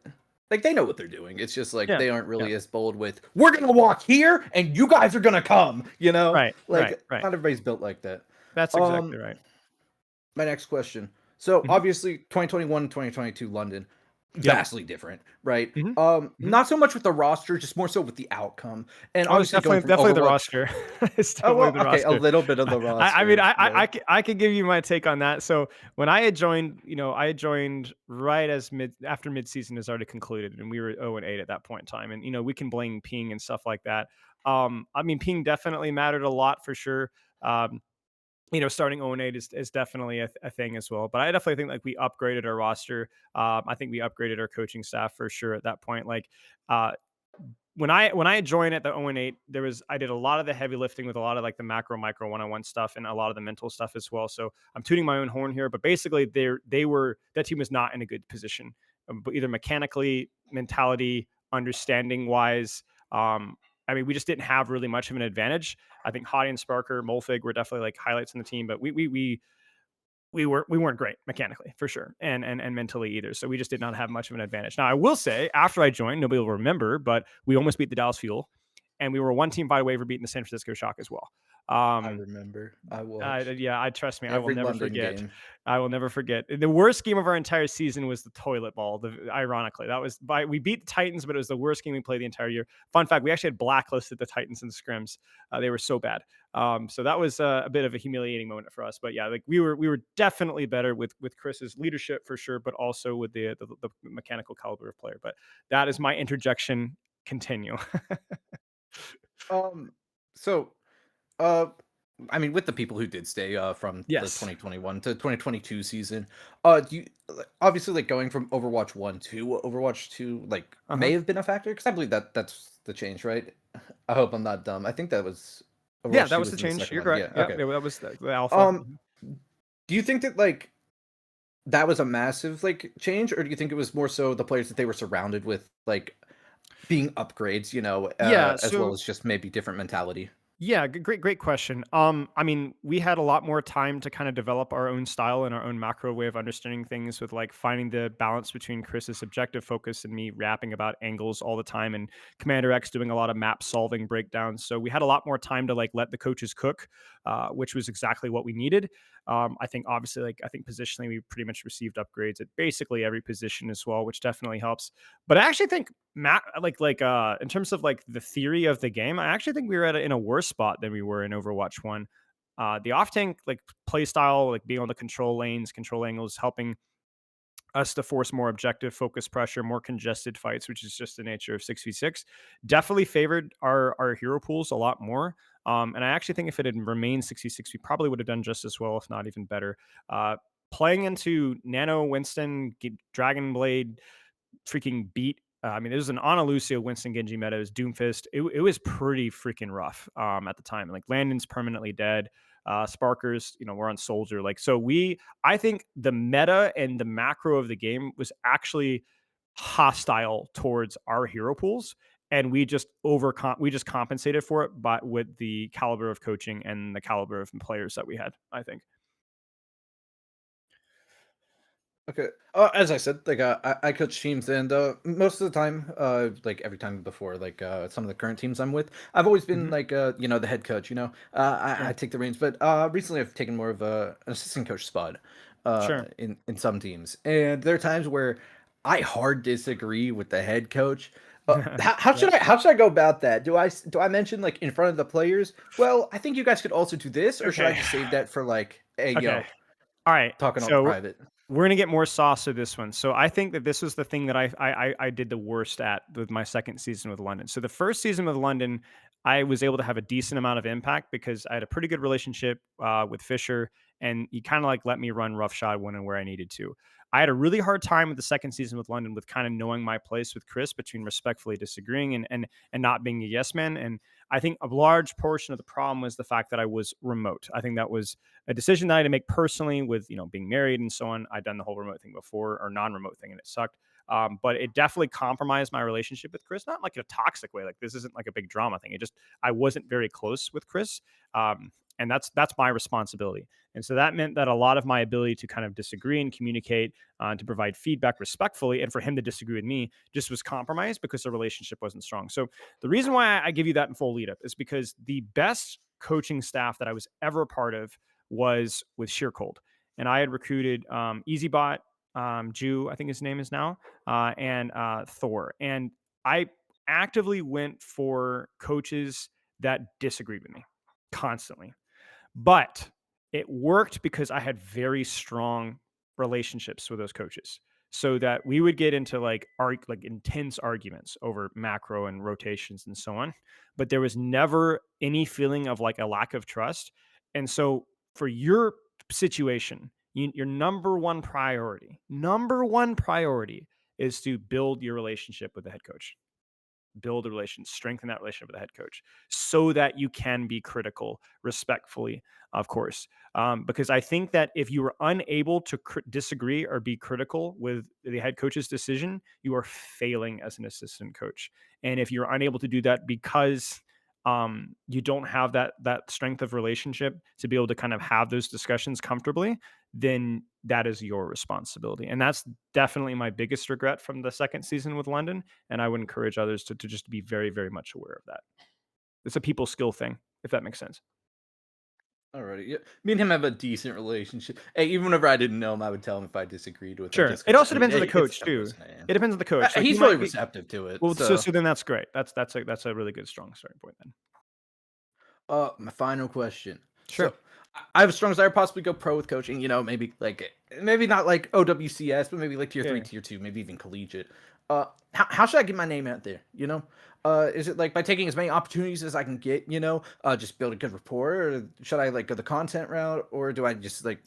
like they know what they're doing. It's just like Yeah, they aren't yeah, really as bold with we're gonna walk here and you guys are gonna come. You know, right, right, like right. not everybody's built like that. That's exactly Um, right. my next question. So Mhm. obviously 2021, 2022 London, Yep. vastly different, right? Mhm, mhm. Not so much with the roster, just more so with the outcome. And Oh, it's obviously going from definitely the Overwatch. roster. It's Oh definitely well, the okay, a roster. little bit of the I mean, roster, right? I could give you my take on that. So when I had joined, I had joined right as after mid-season has already concluded, and we were 0-8 at that point in time. And we can blame ping and stuff like that. I mean, ping definitely mattered a lot for sure. Um, starting 0-8 is definitely a thing as well. But I definitely think like we upgraded our roster. I think we upgraded our coaching staff for sure at that point. Like uh, when I joined at the 0-8, I did a lot of the heavy lifting with a lot of like the macro micro one-on-one stuff and a lot of the mental stuff as well. So I'm tooting my own horn here, but basically that team was not in a good position, but either mechanically, mentality, understanding wise. I mean, we just didn't have really much of an advantage. I think Hottie and Sparker, Molfig were definitely like highlights in the team, but we weren't great mechanically for sure, and mentally either. So we just did not have much of an advantage. Now I will say, after I joined, nobody will remember, but we almost beat the Dallas Fuel, and we were one team fight away for beating the San Francisco Shock as well. I Um, remember. I watched yeah, I trust me, I will every never London forget. game. I will never forget. The worst game of our entire season was the toilet ball. Ironically, that was we beat the Titans, but it was the worst game we played the entire year. Fun fact: we actually had blacklisted the Titans in the scrims. They were so bad. So that was a bit of a humiliating moment for us. But yeah, like we were definitely better with Chris's leadership for sure, but also with the mechanical caliber of player. But that is my interjection. Continue. Um, so, uh, I mean, with the people who did stay, from the Yes. 2021 to 2022 season, do you obviously like going from Overwatch 1 to Overwatch 2, like Uh-huh. may have been a factor because I believe that's the change, right? I hope I'm not dumb. I think that was Yeah, Overwatch that 2 was was the in the change. second You're one. correct. Yeah. Yeah, Okay. that was the alpha. Um, do you think that like that was a massive like change, or do you think it was more so the players that they were surrounded with, like being upgrades, Yeah. as well So as just maybe different mentality? yeah, great question. I mean, we had a lot more time to kind of develop our own style and our own macro way of understanding things with like finding the balance between Chris's objective focus and me rapping about angles all the time and Commander X doing a lot of map solving breakdowns. So we had a lot more time to like let the coaches cook, which was exactly what we needed. I think obviously like I think positionally we pretty much received upgrades at basically every position as well, which definitely helps. But I actually think Matt, in terms of like the theory of the game, I actually think we were in a worse spot than we were in Overwatch 1. The off tank like play style, like being able to control lanes, control angles, helping us to force more objective focus pressure, more congested fights, which is just the nature of 6v6. Definitely favored our hero pools a lot more. And I actually think if it had remained 6v6, we probably would have done just as well, if not even better. Playing into Nano, Winston, Dragon Blade, freaking beat. I mean, it was an Ana Lucio, Winston, Genji Meadows, Doomfist. It was pretty freaking rough at the time. Like Landon's permanently dead. Sparkers, we're on Soldier. Like, so I think the meta and the macro of the game was actually hostile towards our hero pools. And we just compensated for it, but with the caliber of coaching and the caliber of players that we had, I think. Okay. As I said, like I coach teams, and most of the time, like every time before, like some of the current teams I'm with, I've always been like the head coach. I take the reins, but recently I've taken more of an assistant coach spot. Sure. In some teams, and there are times where I hard disagree with the head coach. How should I go about that? Do I mention like in front of the players? Well, I think you guys could also do this, or should I Okay. just save that for like, hey, Okay. yo, All right. talking on So private? we're gonna get more sauce to this one. So I think that this was the thing that I did the worst at with my second season with London. So the first season with London, I was able to have a decent amount of impact because I had a pretty good relationship with Fisher, and he kind of like let me run roughshod when and where I needed to. I had a really hard time with the second season with London with kind of knowing my place with Chris between respectfully disagreeing and not being a yes man. And I think a large portion of the problem was the fact that I was remote. I think that was a decision that I had to make personally with, being married and so on. I'd done the whole remote thing before, or non-remote thing, and it sucked. But it definitely compromised my relationship with Chris, not like in a toxic way. Like this isn't like a big drama thing. I wasn't very close with Chris. And that's my responsibility. And so that meant that a lot of my ability to kind of disagree and communicate, to provide feedback respectfully, and for him to disagree with me just was compromised because the relationship wasn't strong. So the reason why I give you that in full lead up is because the best coaching staff that I was ever a part of was with Sheer Cold. And I had recruited EasyBot, Jew, I think his name is now, and Thor. And I actively went for coaches that disagreed with me constantly. But it worked because I had very strong relationships with those coaches, so that we would get into like intense arguments over macro and rotations and so on. But there was never any feeling of like a lack of trust. And so for your situation, your number one priority is to build your relationship with the head coach. Build a relation, strengthen that relationship with the head coach so that you can be critical respectfully, of course. Because I think that if you are unable to disagree or be critical with the head coach's decision, you are failing as an assistant coach. And if you're unable to do that because you don't have that strength of relationship to be able to kind of have those discussions comfortably, then that is your responsibility. And that's definitely my biggest regret from the second season with London. And I would encourage others to just be very, very much aware of that. It's a people skill thing, if that makes sense. Alrighty, yeah. Me and him have a decent relationship. Hey, even whenever I didn't know him, I would tell him if I disagreed with him. Sure. Just It 'cause, also I mean, depends on the it's coach the too. person I am. It depends on the coach. Like, He's you really might be, receptive to it. well, So, so then that's great. That's a really good strong starting point then. my final question. Sure. So, I have a strong desire to possibly go pro with coaching. Maybe not like OWCS, but maybe like tier 3, Yeah. tier 2, maybe even collegiate. How should I get my name out there? Is it like by taking as many opportunities as I can get? Just build a good rapport, or should I like go the content route, or do I just like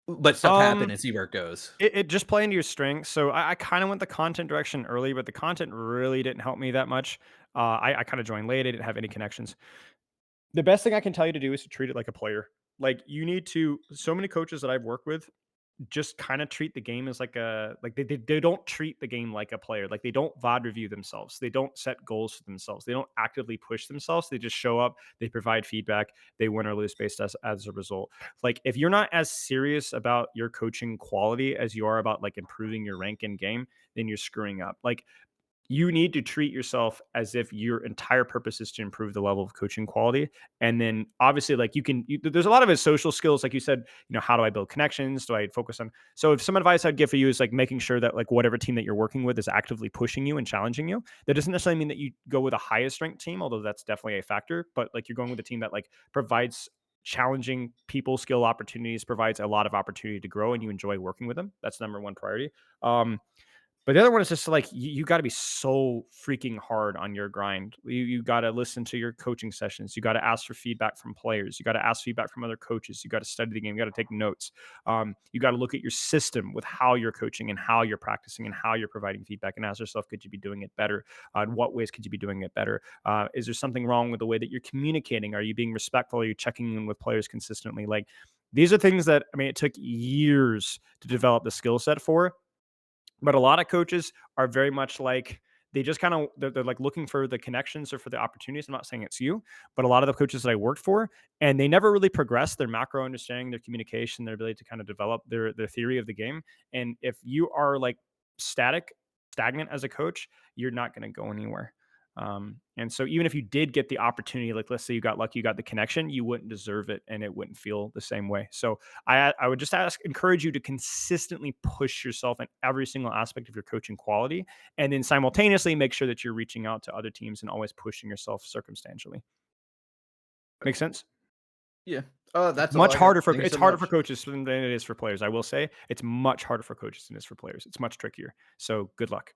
let stuff happen and see where it goes? It just play into your strengths. So I kind of went the content direction early, but the content really didn't help me that much. I kind of joined late. I didn't have any connections. The best thing I can tell you to do is to treat it like a player. Like you need to. So many coaches that I've worked with just kind of treat the game as they don't treat the game like a player. Like they don't VOD review themselves. They don't set goals for themselves. They don't actively push themselves. They just show up, they provide feedback, they win or lose based as a result. Like if you're not as serious about your coaching quality as you are about like improving your rank in game, then you're screwing up. Like you need to treat yourself as if your entire purpose is to improve the level of coaching quality. And then obviously like there's a lot of his social skills. Like you said, how do I build connections? Do I focus on, so if some advice I'd give for you is like making sure that like whatever team that you're working with is actively pushing you and challenging you. That doesn't necessarily mean that you go with a highest ranked team, although that's definitely a factor, but like you're going with a team that like provides challenging people skill opportunities provides a lot of opportunity to grow, and you enjoy working with them. That's number one priority. But the other one is just like you got to be so freaking hard on your grind. You got to listen to your coaching sessions. You got to ask for feedback from players. You got to ask feedback from other coaches. You got to study the game. You got to take notes. You got to look at your system with how you're coaching and how you're practicing and how you're providing feedback, and ask yourself, could you be doing it better? In what ways could you be doing it better? Is there something wrong with the way that you're communicating? Are you being respectful? Are you checking in with players consistently? Like, these are things that, I mean, it took years to develop the skill set for. But a lot of coaches are very much like, they just kind of, they're like looking for the connections or for the opportunities. I'm not saying it's you, but a lot of the coaches that I worked for, and they never really progressed their macro understanding, their communication, their ability to kind of develop their theory of the game. And if you are like stagnant as a coach, you're not going to go anywhere. And so even if you did get the opportunity, like let's say you got lucky, you got the connection, you wouldn't deserve it, and it wouldn't feel the same way. So I would just encourage you to consistently push yourself in every single aspect of your coaching quality, and then simultaneously make sure that you're reaching out to other teams and always pushing yourself circumstantially. Make sense? Yeah. That's all Much I got. harder for Thank you it's so harder for much. coaches than it is for players. I will say it's much harder for coaches than it is for players. It's much trickier. So good luck.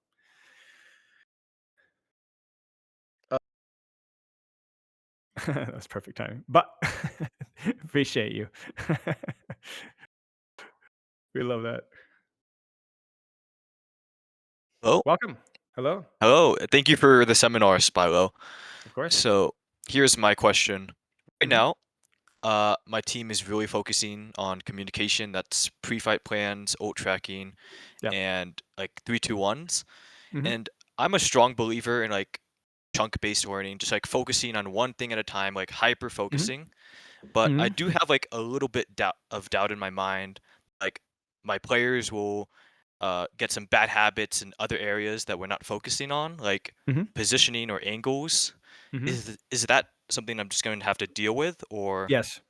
That's perfect timing. But appreciate you. We love that. Hello? Welcome. Hello. Hello. Thank you for the seminar, Spilo. Of course. So here's my question. Right Mhm. now, my team is really focusing on communication. That's pre-fight plans, ult tracking, Yep. and like 3-2-1s. Mhm. And I'm a strong believer in like chunk-based learning, just like focusing on one thing at a time, like hyper focusing. But I Mhm. do have like a little bit of doubt in my mind, like my players will get some bad habits in other areas that we're not focusing on, like Mhm. positioning or angles. Mhm. Is that something I'm just going to have to deal with, or Yes.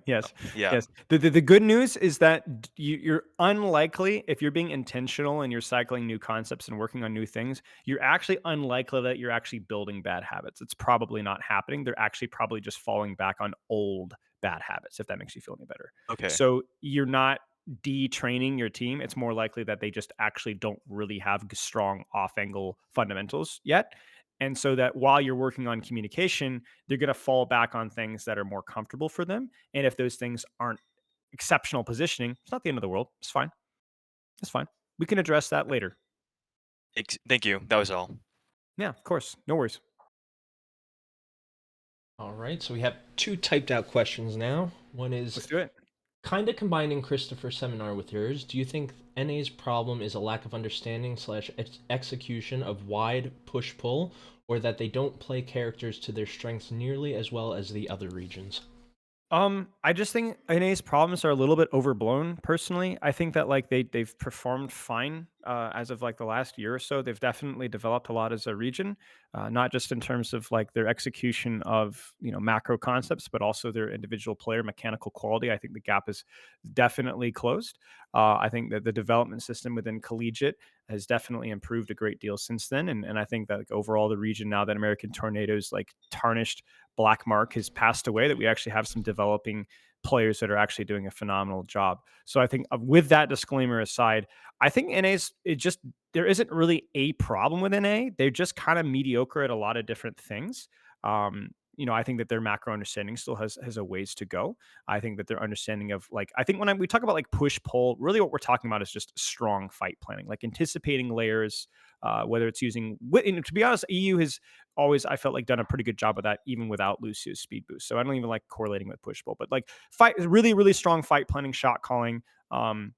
Yes. yeah? Yes. The good news is that you're unlikely, if you're being intentional and you're cycling new concepts and working on new things, you're actually unlikely that you're actually building bad habits. It's probably not happening. They're actually probably just falling back on old bad habits, if that makes you feel any better. Okay. So you're not detraining your team. It's more likely that they just actually don't really have strong off angle fundamentals yet. And so that while you're working on communication, they're going to fall back on things that are more comfortable for them. And if those things aren't exceptional positioning, it's not the end of the world. It's fine. It's fine. We can address that later. Thank you. That was all. Yeah, of course. No worries. All right, so we have two typed out questions now. One is Let's do it. kind of combining Christopher's seminar with yours. Do you think NA's problem is a lack of understanding slash execution of wide push pull, or that they don't play characters to their strengths nearly as well as the other regions? I just think NA's problems are a little bit overblown. Personally, I think that like they've performed fine as of like the last year or so. They've definitely developed a lot as a region, not just in terms of like their execution of macro concepts, but also their individual player mechanical quality. I think the gap is definitely closed. I think that the development system within collegiate has definitely improved a great deal since then, and I think that like, overall the region, now that American Tornado's like tarnished black mark has passed away, that we actually have some developing players that are actually doing a phenomenal job. So I think with that disclaimer aside, I think NA's there isn't really a problem with NA. They're just kind of mediocre at a lot of different things. I think that their macro understanding still has a ways to go. I think that their understanding of like, I think when we talk about like push pull, really what we're talking about is just strong fight planning, like anticipating layers, whether it's using, to be honest, EU has always, I felt like, done a pretty good job of that, even without Lucio's speed boost. So I don't even like correlating with push pull, but like really, really strong fight planning, shot calling, and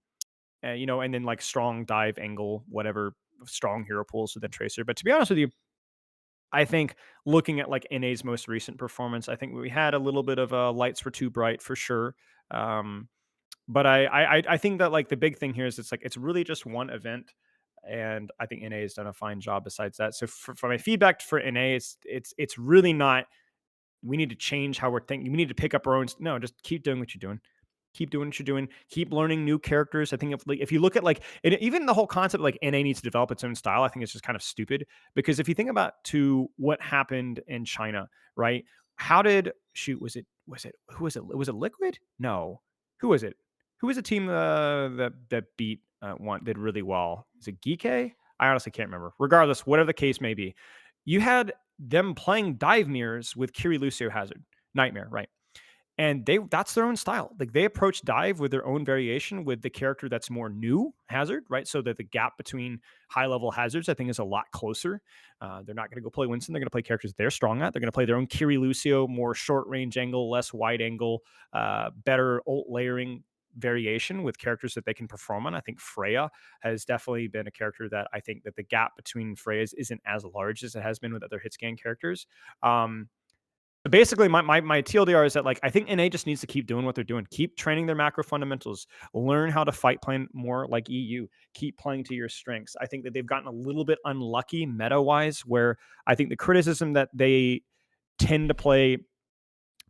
then like strong dive angle, whatever, strong hero pulls with the tracer. But to be honest with you, I think looking at like NA's most recent performance, I think we had a little bit of lights were too bright for sure. Um, but I think that like the big thing here is it's really just one event, and I think NA has done a fine job besides that. So for my feedback for NA, it's really not, we need to change how we're thinking. We need to pick up our own. No, just keep doing what you're doing. Keep doing what you're doing. Keep learning new characters. I think if you look at like, and even the whole concept like NA needs to develop its own style, I think it's just kind of stupid, because if you think about to what happened in China, right? How did was was it who was it? Was it Liquid? No. Who was it? Who was the team that beat one did really well? Is it Geekay? I honestly can't remember. Regardless, whatever the case may be, you had them playing dive mirrors with Kiri Lucio Hazard. Nightmare, right? And that's their own style. Like they approach dive with their own variation with the character that's more new Hazard, right? So that the gap between high level Hazards, I think, is a lot closer. They're not going to go play Winston. They're going to play characters they're strong at. They're going to play their own Kiri Lucio, more short range angle, less wide angle, better ult layering variation with characters that they can perform on. I think Freya has definitely been a character that I think that the gap between Freya's isn't as large as it has been with other hit scan characters. Basically, my TLDR is that like I think NA just needs to keep doing what they're doing, keep training their macro fundamentals, learn how to fight plan more like EU, keep playing to your strengths. I think that they've gotten a little bit unlucky meta wise, where I think the criticism that they tend to play,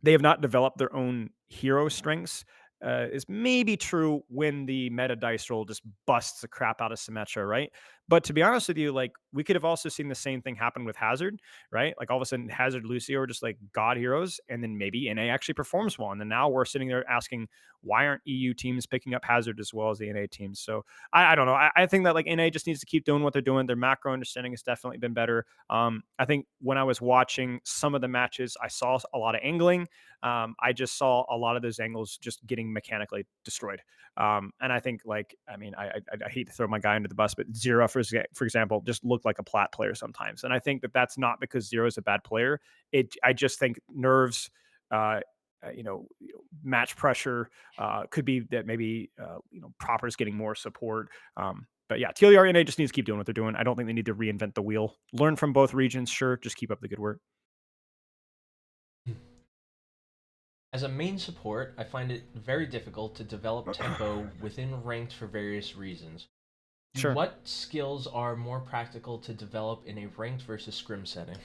they have not developed their own hero strengths. Is maybe true when the meta dice roll just busts the crap out of Symmetra, right? But to be honest with you, like we could have also seen the same thing happen with Hazard, right? Like all of a sudden, Hazard, Lucio are just like god heroes, and then maybe NA actually performs well, and then now we're sitting there asking, why aren't EU teams picking up Hazard as well as the NA teams? So I don't know. I think that like NA just needs to keep doing what they're doing. Their macro understanding has definitely been better. I think when I was watching some of the matches, I saw a lot of angling. I just saw a lot of those angles just getting mechanically destroyed. And I think, like, I mean, I hate to throw my guy under the bus, but Zero, for example, just looked like a plat player sometimes. And I think that that's not because Zero is a bad player. I just think nerves, match pressure could be that maybe, Proper's getting more support. But yeah, TLR NA just needs to keep doing what they're doing. I don't think they need to reinvent the wheel. Learn from both regions, sure. Just keep up the good work. As a main support, I find it very difficult to develop tempo within ranked for various reasons. Sure. What skills are more practical to develop in a ranked versus scrim setting?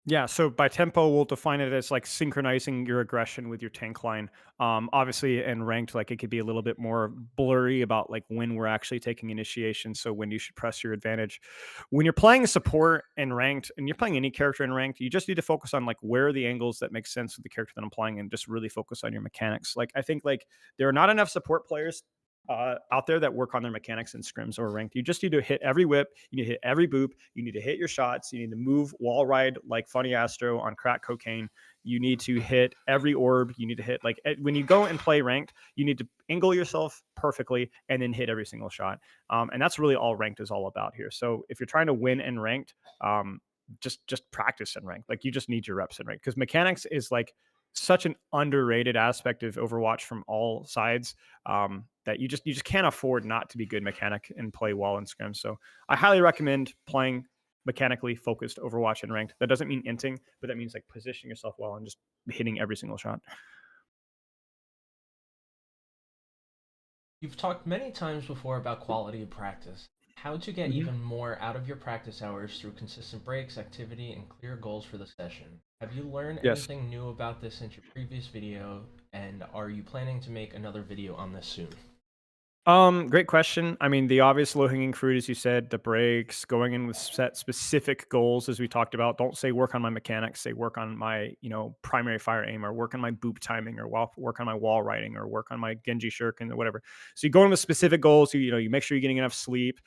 Yeah, so by tempo, we'll define it as like synchronizing your aggression with your tank line. Obviously, in ranked, like it could be a little bit more blurry about like when we're actually taking initiation. So when you should press your advantage. When you're playing support in ranked, and you're playing any character in ranked, you just need to focus on like where are the angles that make sense with the character that I'm playing, and just really focus on your mechanics. Like I think like there are not enough support players out there that work on their mechanics in scrims or ranked. You just need to hit every whip. You need to hit every boop. You need to hit your shots. You need to move wall ride like Funny Astro on crack cocaine. You need to hit every orb. You need to hit like when you go and play ranked, you need to angle yourself perfectly and then hit every single shot. And that's really all ranked is all about here. So if you're trying to win in ranked, just practice in ranked. Like you just need your reps in ranked because mechanics is like such an underrated aspect of Overwatch from all sides, that you just can't afford not to be good mechanic and play well in scrim. So I highly recommend playing mechanically focused Overwatch and ranked. That doesn't mean inting, but that means like positioning yourself well and just hitting every single shot. You've talked many times before about quality of practice. How to get even more out of your practice hours through consistent breaks, activity, and clear goals for the session. Have you learned Yes. anything new about this since your previous video, and are you planning to make another video on this soon? Great question. I mean, the obvious low-hanging fruit, as you said, the breaks, going in with set specific goals, as we talked about. Don't say work on my mechanics, say work on my, primary fire aim, or work on my boop timing, or work on my wall riding, or work on my Genji shuriken, or whatever. So you go in with specific goals. You make sure you're getting enough sleep.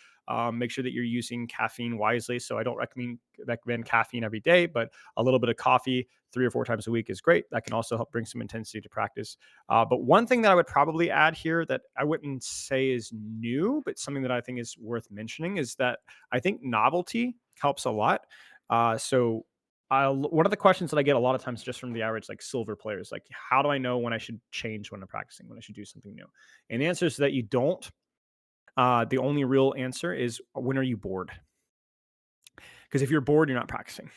Make sure that you're using caffeine wisely. So I don't recommend caffeine every day, but a little bit of coffee 3 or 4 times a week is great. That can also help bring some intensity to practice. But one thing that I would probably add here that I wouldn't say is new, but something that I think is worth mentioning is that I think novelty helps a lot. So one of the questions that I get a lot of times just from the average like silver players, like how do I know when I should change when I'm practicing, when I should do something new? And the answer is that you don't. The only real answer is when are you bored? Because if you're bored, you're not practicing.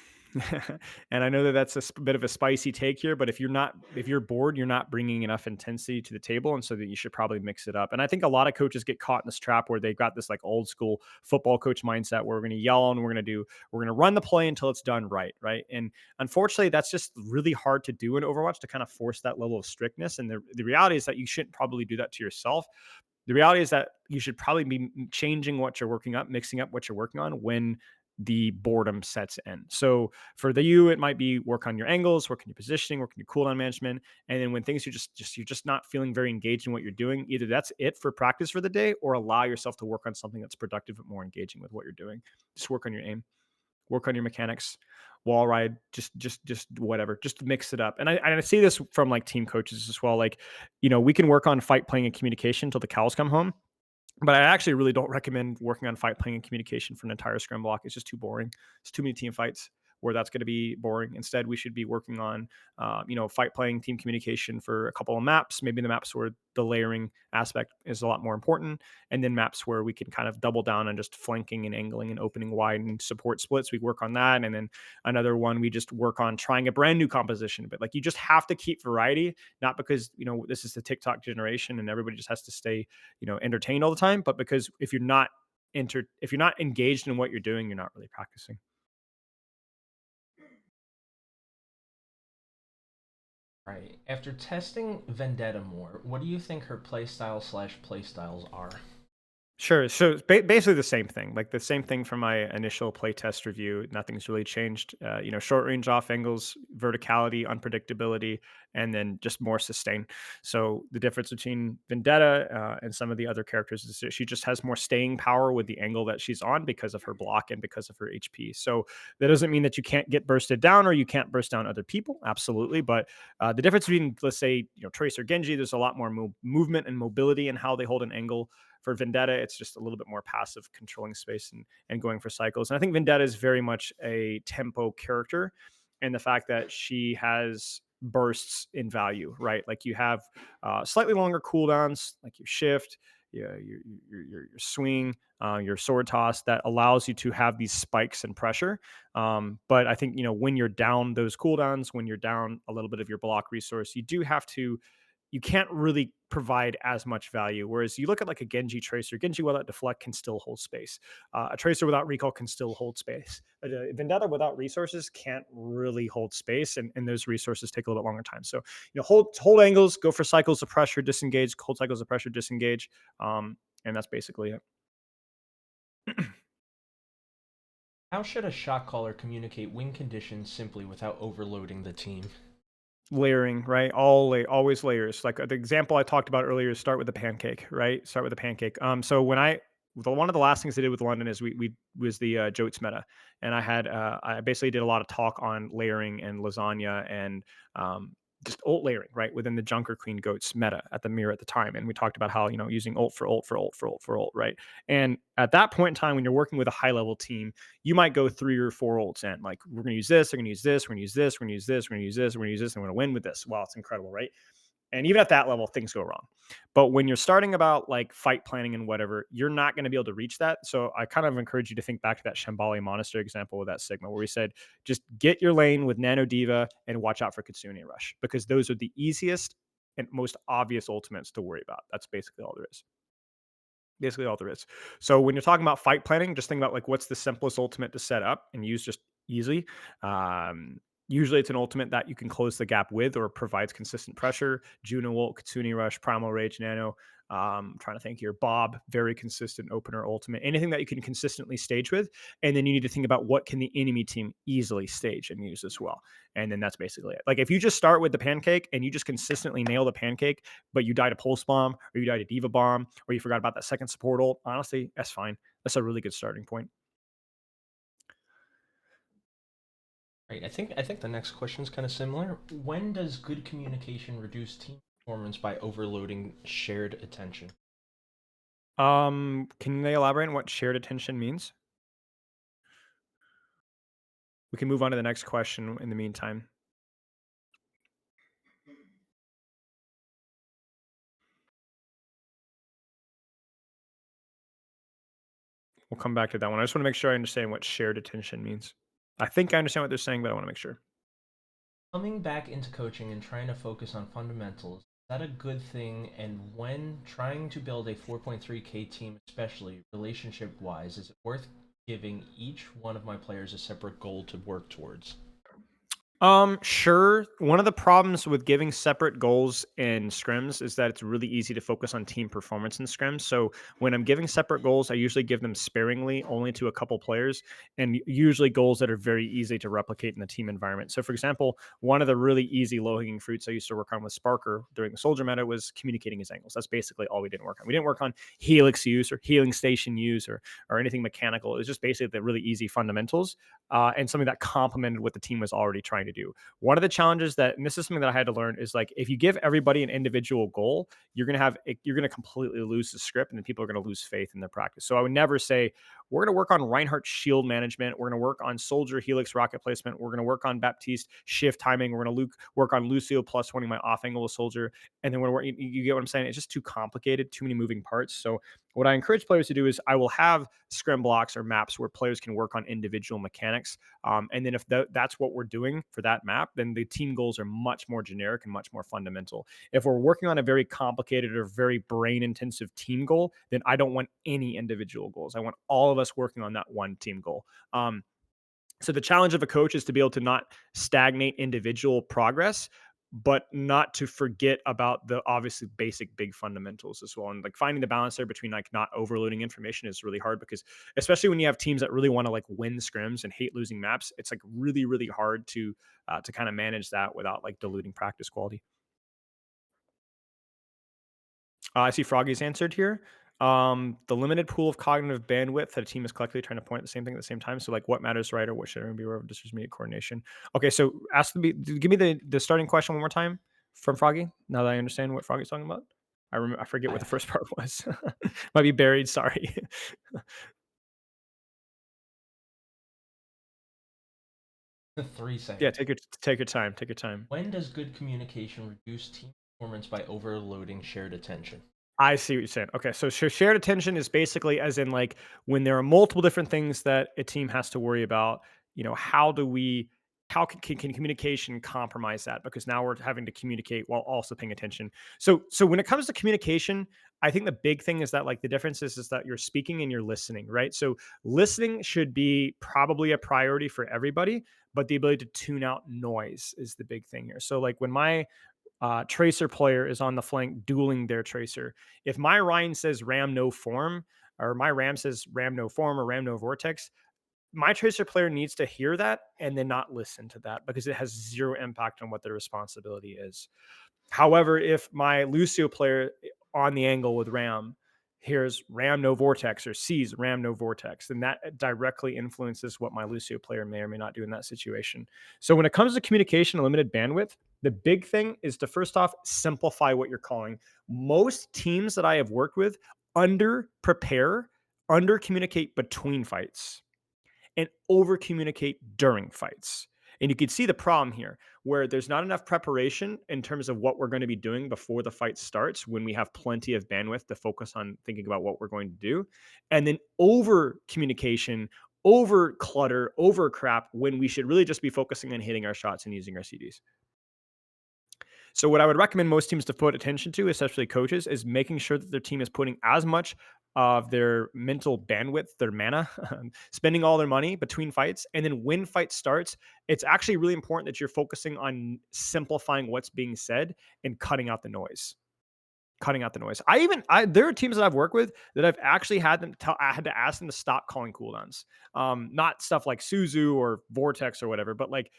And I know that that's a bit of a spicy take here, but if you're bored, you're not bringing enough intensity to the table, and so that you should probably mix it up. And I think a lot of coaches get caught in this trap where they've got this like old school football coach mindset where we're going to yell and we're going to run the play until it's done right. And unfortunately, that's just really hard to do in Overwatch, to kind of force that level of strictness. And the reality is that you shouldn't probably do that to yourself. The reality is that you should probably be changing what you're working up, mixing up what you're working on when the boredom sets in. So for you, it might be work on your angles, work on your positioning, work on your cooldown management. And then when things you're just not feeling very engaged in what you're doing, either that's it for practice for the day, or allow yourself to work on something that's productive and more engaging with what you're doing. Just work on your aim, work on your mechanics, wall ride, just whatever, just to mix it up. And I see this from like team coaches as well. Like, we can work on fight playing and communication until the cows come home. But I actually really don't recommend working on fight playing and communication for an entire scrim block. It's just too boring. It's too many team fights where that's going to be boring. Instead, we should be working on, fight playing, team communication for a couple of maps. Maybe the maps where the layering aspect is a lot more important, and then maps where we can kind of double down on just flanking and angling and opening wide and support splits. We work on that, and then another one we just work on trying a brand new composition. But like, you just have to keep variety, not because this is the TikTok generation and everybody just has to stay entertained all the time, but because if you're not engaged in what you're doing, you're not really practicing. Right. After testing Vendetta more, what do you think her playstyles are? Sure. So it's basically the same thing, like the same thing from my initial playtest review. Nothing's really changed. Short range off angles, verticality, unpredictability, and then just more sustain. So the difference between Vendetta and some of the other characters is that she just has more staying power with the angle that she's on because of her block and because of her HP. So that doesn't mean that you can't get bursted down or you can't burst down other people. Absolutely. But the difference between, let's say, Trace or Genji, there's a lot more movement and mobility in how they hold an angle. For Vendetta, it's just a little bit more passive, controlling space and going for cycles. And I think Vendetta is very much a tempo character, and the fact that she has bursts in value, right? Like, you have slightly longer cooldowns, like your shift, your swing, your sword toss, that allows you to have these spikes in pressure. But I think when you're down those cooldowns, when you're down a little bit of your block resource, you can't really provide as much value. Whereas you look at like a Genji Tracer, Genji without deflect can still hold space. A Tracer without recall can still hold space. But a Vendetta without resources can't really hold space, and those resources take a little bit longer time. So hold angles, go for cycles of pressure, disengage, hold cycles of pressure, disengage, and that's basically it. How should a shot caller communicate win conditions simply without overloading the team? Layering, right? Always layers. Like the example I talked about earlier is start with the pancake, right? Start with the pancake. So one of the last things I did with London is we was the Jotes meta, and I basically did a lot of talk on layering and lasagna and just ult layering, right, within the Junker Queen Goats meta at the mirror at the time. And we talked about how using ult for ult for ult for ult for ult, right? And at that point in time, when you're working with a high level team, you might go 3 or 4 ults in. Like, we're going to use this, we're going to use this, we're going to use this, we're going to use this, we're going to use this, we're going to use this, and we're going to win with this. Wow, it's incredible, right? And even at that level, things go wrong. But when you're starting about like fight planning and whatever, you're not going to be able to reach that. So I kind of encourage you to think back to that Shambhala Monastery example with that Sigma, where we said, just get your lane with Nano Diva and watch out for Kitsune Rush, because those are the easiest and most obvious ultimates to worry about. That's basically all there is. Basically all there is. So when you're talking about fight planning, just think about like, what's the simplest ultimate to set up and use just easily. Usually it's an ultimate that you can close the gap with or provides consistent pressure. Juno ult, Kitsune Rush, Primal Rage, Nano. Trying to think here. Bob, very consistent opener ultimate. Anything that you can consistently stage with. And then you need to think about what can the enemy team easily stage and use as well. And then that's basically it. Like, if you just start with the pancake and you just consistently nail the pancake, but you die to Pulse Bomb or you die to Diva Bomb or you forgot about that second support ult, honestly, that's fine. That's a really good starting point. Right. I think the next question is kind of similar. When does good communication reduce team performance by overloading shared attention? Can they elaborate on what shared attention means? We can move on to the next question in the meantime. We'll come back to that one. I just want to make sure I understand what shared attention means. I think I understand what they're saying, but I want to make sure. Coming back into coaching and trying to focus on fundamentals, is that a good thing? And when trying to build a 4.3K team, especially relationship-wise, is it worth giving each one of my players a separate goal to work towards? Sure. One of the problems with giving separate goals in scrims is that it's really easy to focus on team performance in scrims. So when I'm giving separate goals, I usually give them sparingly, only to a couple players, and usually goals that are very easy to replicate in the team environment. So, for example, one of the really easy low-hanging fruits I used to work on with Sparker during the Soldier meta was communicating his angles. That's basically all we didn't work on. We didn't work on Helix use or healing station use or anything mechanical. It was just basically the really easy fundamentals and something that complemented what the team was already trying to do. One of the challenges that, and this is something that I had to learn, is like if you give everybody an individual goal, you're gonna completely lose the script, and then people are gonna lose faith in their practice. So I would never say we're gonna work on Reinhardt shield management, we're gonna work on Soldier Helix rocket placement, we're gonna work on Baptiste shift timing, we're gonna work on Lucio plus 20 my off angle with Soldier, and then you get what I'm saying? It's just too complicated, too many moving parts. So what I encourage players to do is I will have scrim blocks or maps where players can work on individual mechanics. And then if that's what we're doing for that map, then the team goals are much more generic and much more fundamental. If we're working on a very complicated or very brain intensive team goal, then I don't want any individual goals. I want all of us working on that one team goal. So the challenge of a coach is to be able to not stagnate individual progress, but not to forget about the obviously basic big fundamentals as well. And like finding the balance there between like not overloading information is really hard, because especially when you have teams that really want to like win scrims and hate losing maps, it's like really, really hard to kind of manage that without like diluting practice quality. I see Froggy's answered here. The limited pool of cognitive bandwidth that a team is collectively trying to point at the same thing at the same time. So, like, what matters, right, or what should everyone be aware of? Intermediate coordination. Okay, so give me the starting question one more time from Froggy. Now that I understand what Froggy's talking about, I forget what the first part was. Might be buried. Sorry. 3 seconds. Yeah, take your time. Take your time. When does good communication reduce team performance by overloading shared attention? I see what you're saying. Okay, so shared attention is basically as in like when there are multiple different things that a team has to worry about. You know, how can communication compromise that? Because now we're having to communicate while also paying attention. So when it comes to communication, I think the big thing is that like the difference is that you're speaking and you're listening, right? So listening should be probably a priority for everybody, but the ability to tune out noise is the big thing here. So like when my tracer player is on the flank dueling their tracer. If my Ryan says ram no form, or my Ram says ram no form or ram no vortex, my tracer player needs to hear that and then not listen to that, because it has zero impact on what their responsibility is. However, if my Lucio player on the angle with Ram hears Ram no vortex or sees Ram no vortex, then that directly influences what my Lucio player may or may not do in that situation. So when it comes to communication and limited bandwidth, the big thing is to first off simplify what you're calling. Most teams that I have worked with under prepare, under communicate between fights, and over communicate during fights. And you can see the problem here, where there's not enough preparation in terms of what we're going to be doing before the fight starts, when we have plenty of bandwidth to focus on thinking about what we're going to do. And then over communication, over clutter, over crap, when we should really just be focusing on hitting our shots and using our CDs. So what I would recommend most teams to put attention to, especially coaches, is making sure that their team is putting as much of their mental bandwidth, their mana, spending all their money between fights. And then when fight starts, it's actually really important that you're focusing on simplifying what's being said and cutting out the noise. Cutting out the noise. There are teams that I've worked with that I've actually I had to ask them to stop calling cooldowns. Not stuff like Suzu or Vortex or whatever, but like,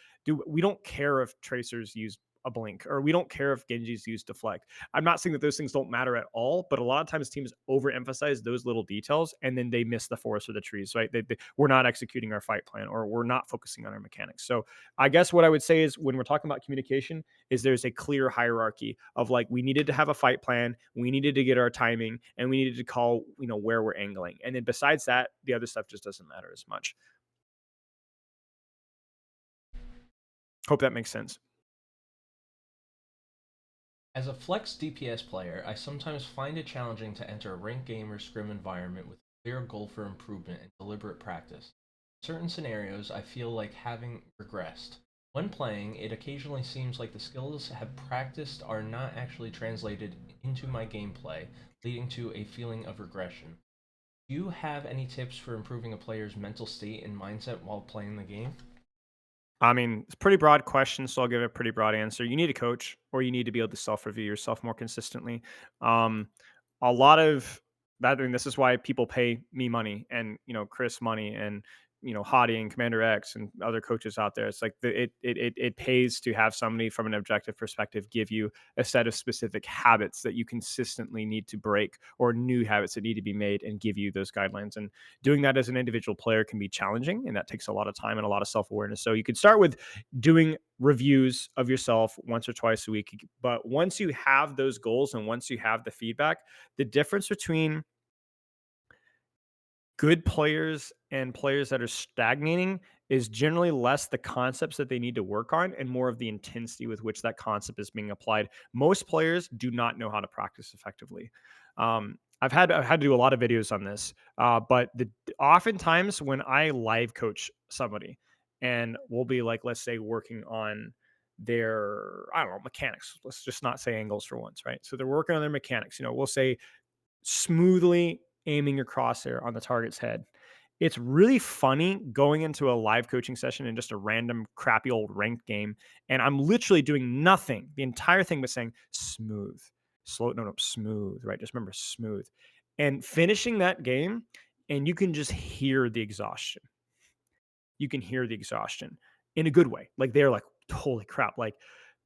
we don't care if tracers use a blink, or we don't care if Genji's use deflect. I'm not saying that those things don't matter at all, but a lot of times teams overemphasize those little details and then they miss the forest or the trees, right? We're not executing our fight plan, or we're not focusing on our mechanics. So I guess what I would say is, when we're talking about communication, is there's a clear hierarchy of like, we needed to have a fight plan, we needed to get our timing, and we needed to call, where we're angling. And then besides that, the other stuff just doesn't matter as much. Hope that makes sense. As a flex DPS player, I sometimes find it challenging to enter a ranked game or scrim environment with a clear goal for improvement and deliberate practice. In certain scenarios, I feel like having regressed. When playing, it occasionally seems like the skills I have practiced are not actually translated into my gameplay, leading to a feeling of regression. Do you have any tips for improving a player's mental state and mindset while playing the game? I mean, it's a pretty broad question, so I'll give a pretty broad answer. You need a coach, or you need to be able to self-review yourself more consistently. Um, a lot of that, and this is why people pay me money, and Chris money, and Hadi and Commander X and other coaches out there. It's like it pays to have somebody from an objective perspective give you a set of specific habits that you consistently need to break, or new habits that need to be made, and give you those guidelines. And doing that as an individual player can be challenging, and that takes a lot of time and a lot of self-awareness. So you could start with doing reviews of yourself once or twice a week, but once you have those goals and once you have the feedback, the difference between good players and players that are stagnating is generally less the concepts that they need to work on and more of the intensity with which that concept is being applied. Most players do not know how to practice effectively. I've had to do a lot of videos on this, but oftentimes when I live coach somebody, and we'll be like, let's say, working on their, I don't know, mechanics. Let's just not say angles for once, right? So they're working on their mechanics. We'll say smoothly aiming your crosshair on the target's head. It's really funny going into a live coaching session in just a random crappy old ranked game, and I'm literally doing nothing the entire thing but saying smooth, slow, no, smooth, right? Just remember smooth, and finishing that game, and you can just hear the exhaustion. You can hear the exhaustion in a good way. Like they're like, holy crap, like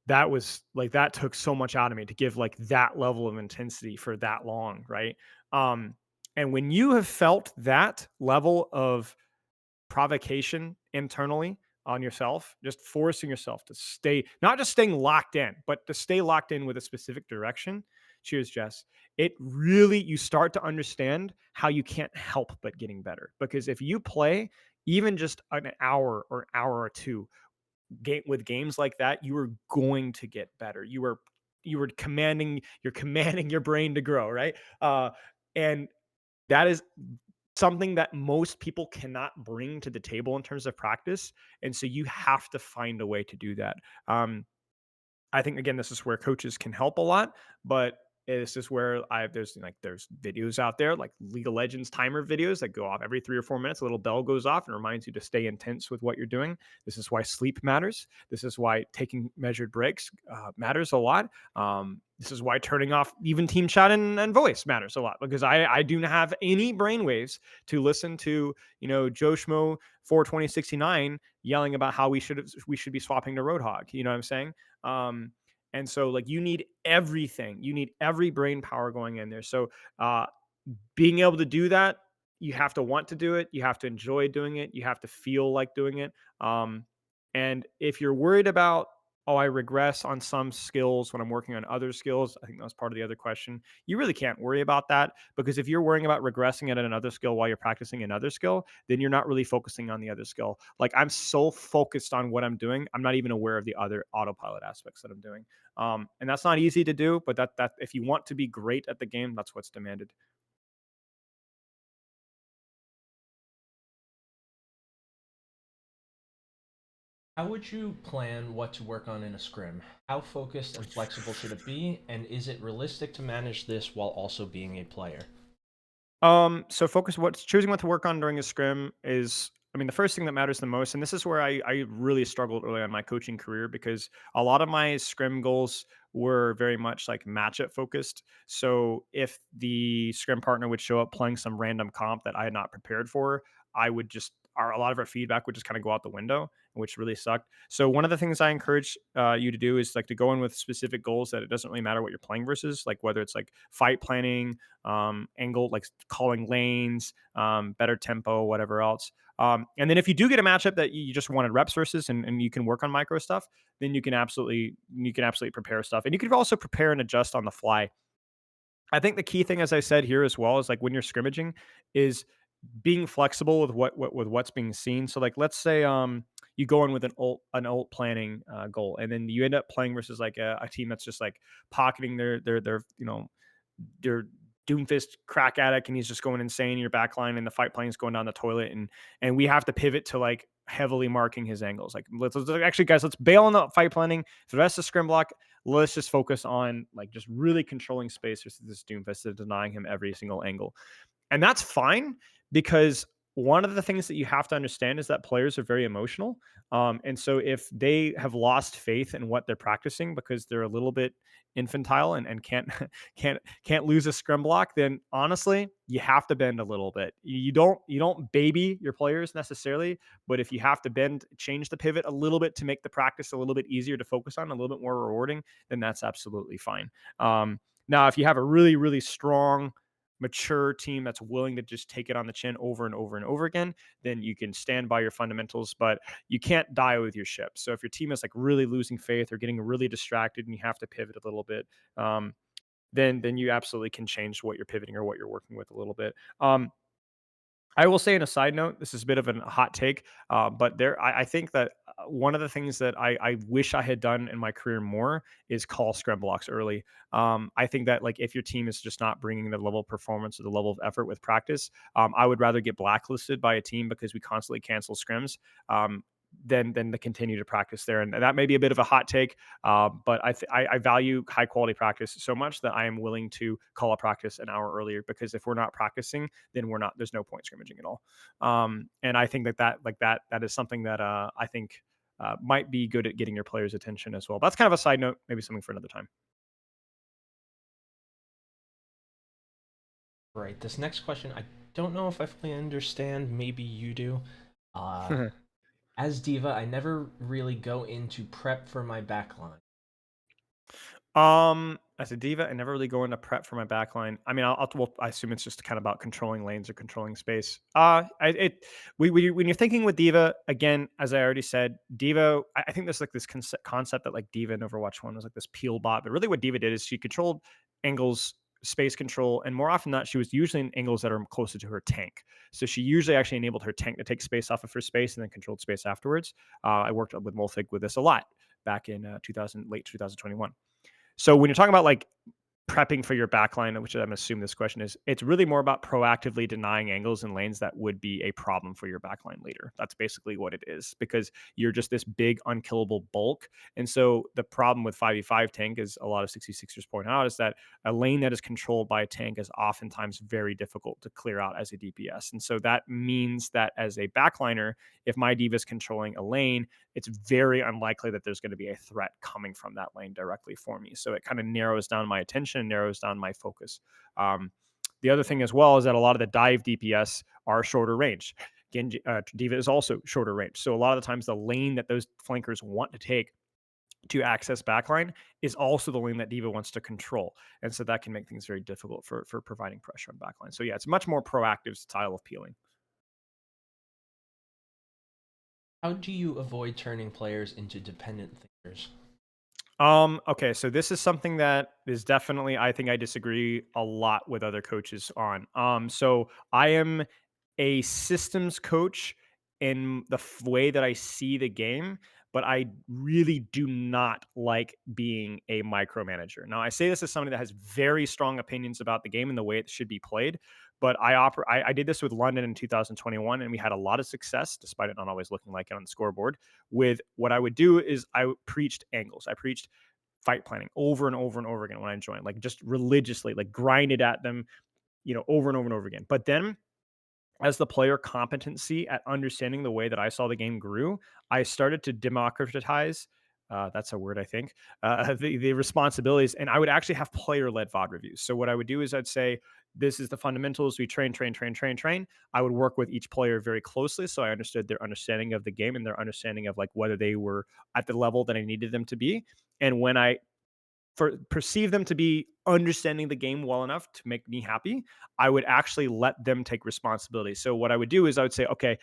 that took so much out of me to give like that level of intensity for that long, right? um and when you have felt that level of provocation internally on yourself, just forcing yourself to stay, not just staying locked in, but to stay locked in with a specific direction. Cheers, Jess. It really, you start to understand how you can't help but getting better. Because if you play even just an hour or hour or two with games like that, you are going to get better. You're commanding your brain to grow, right? And that is something that most people cannot bring to the table in terms of practice, and so you have to find a way to do that. I think again, this is where coaches can help a lot, but this is where there's videos out there like League of Legends timer videos that go off every 3 or 4 minutes. A little bell goes off and reminds you to stay intense with what you're doing. This is why sleep matters. This is why taking measured breaks matters a lot. This is why turning off even team chat and voice matters a lot, because I do not have any brainwaves to listen to Joe Schmo 42069 yelling about how we should be swapping to Roadhog. You know what I'm saying? Um, and so like you need everything. You need every brain power going in there. So being able to do that, you have to want to do it. You have to enjoy doing it. You have to feel like doing it. And if you're worried about, oh, I regress on some skills when I'm working on other skills, I think that was part of the other question. You really can't worry about that, because if you're worrying about regressing at another skill while you're practicing another skill, then you're not really focusing on the other skill. Like I'm so focused on what I'm doing, I'm not even aware of the other autopilot aspects that I'm doing. And that's not easy to do, but that if you want to be great at the game, that's what's demanded. How would you plan what to work on in a scrim? How focused and flexible should it be? And is it realistic to manage this while also being a player? So choosing what to work on during a scrim is, I mean, the first thing that matters the most, and this is where I really struggled early on my coaching career, because a lot of my scrim goals were very much like matchup focused. So if the scrim partner would show up playing some random comp that I had not prepared for, I would just, a lot of our feedback would just kind of go out the window, which really sucked. So one of the things I encourage you to do is like to go in with specific goals that it doesn't really matter what you're playing versus, like whether it's like fight planning, angle, like calling lanes, better tempo, whatever else. And then if you do get a matchup that you just wanted reps versus, and you can work on micro stuff, then you can absolutely prepare stuff, and you can also prepare and adjust on the fly. I think the key thing, as I said here as well, is like when you're scrimmaging, is being flexible with what's being seen. So like let's say you go in with an ult planning goal, and then you end up playing versus like a team that's just like pocketing their Doomfist crack addict, and he's just going insane in your backline, and the fight playing is going down the toilet, and we have to pivot to like heavily marking his angles. Like let's actually, guys, let's bail on the fight planning for the rest of scrim block. Let's just focus on like just really controlling space versus this Doomfist and denying him every single angle. And that's fine, because one of the things that you have to understand is that players are very emotional. And so if they have lost faith in what they're practicing because they're a little bit infantile and can't can't lose a scrim block, then honestly, you have to bend a little bit. You don't baby your players necessarily, but if you have to bend, change the pivot a little bit to make the practice a little bit easier to focus on, a little bit more rewarding, then that's absolutely fine. Now, if you have a really, really strong, mature team that's willing to just take it on the chin over and over and over again, then you can stand by your fundamentals, but you can't die with your ship. So if your team is like really losing faith or getting really distracted and you have to pivot a little bit, then you absolutely can change what you're pivoting or what you're working with a little bit. I will say, in a side note, this is a bit of a hot take, but I think that one of the things that I wish I had done in my career more is call scrum blocks early. I think that like if your team is just not bringing the level of performance or the level of effort with practice, I would rather get blacklisted by a team because we constantly cancel scrims. Than to continue to practice there, and that may be a bit of a hot take, but I value high quality practice so much that I am willing to call a practice an hour earlier, because if we're not practicing, then we're not. There's no point scrimmaging at all. And I think that is something that I think might be good at getting your players' attention as well. But that's kind of a side note, maybe something for another time. Right. This next question, I don't know if I fully understand. Maybe you do. As Diva, I never really go into prep for my backline. As a diva, I never really go into prep for my backline. I mean, I assume it's just kind of about controlling lanes or controlling space. When you're thinking with diva, again, as I already said, diva. I think there's like this concept that like diva in Overwatch 1 was like this peel bot, but really what diva did is she controlled angles, space control, and more often than not, she was usually in angles that are closer to her tank. So she usually actually enabled her tank to take space off of her space and then controlled space afterwards. I worked with Molfig with this a lot back in late 2021. So when you're talking about like prepping for your backline, which I'm assuming this question is, it's really more about proactively denying angles and lanes that would be a problem for your backline leader. That's basically what it is, because you're just this big unkillable bulk. And so the problem with 5v5 tank, is a lot of 66ers point out, is that a lane that is controlled by a tank is oftentimes very difficult to clear out as a DPS. And so that means that as a backliner, if my diva is controlling a lane, it's very unlikely that there's going to be a threat coming from that lane directly for me. So it kind of narrows down my attention, narrows down my focus. The other thing as well is that a lot of the dive DPS are shorter range. Genji, Diva is also shorter range. So a lot of the times the lane that those flankers want to take to access backline is also the lane that Diva wants to control. And so that can make things very difficult for providing pressure on backline. So yeah, it's a much more proactive style of peeling. How do you avoid turning players into dependent thinkers? Okay, so this is something that is definitely, I think I disagree a lot with other coaches on. So I am a systems coach in the way that I see the game, but I really do not like being a micromanager. Now, I say this as somebody that has very strong opinions about the game and the way it should be played, but I did this with London in 2021, and we had a lot of success, despite it not always looking like it on the scoreboard. With what I would do is I preached angles. I preached fight planning over and over and over again when I joined, like just religiously, like grinded at them, over and over and over again. But then as the player competency at understanding the way that I saw the game grew, I started to democratize. That's a word, I think. The responsibilities, and I would actually have player-led VOD reviews. So what I would do is I'd say, "This is the fundamentals. We train, train, train, train, train." I would work with each player very closely, so I understood their understanding of the game and their understanding of like whether they were at the level that I needed them to be. And when I perceive them to be understanding the game well enough to make me happy, I would actually let them take responsibility. So what I would do is I would say, okay,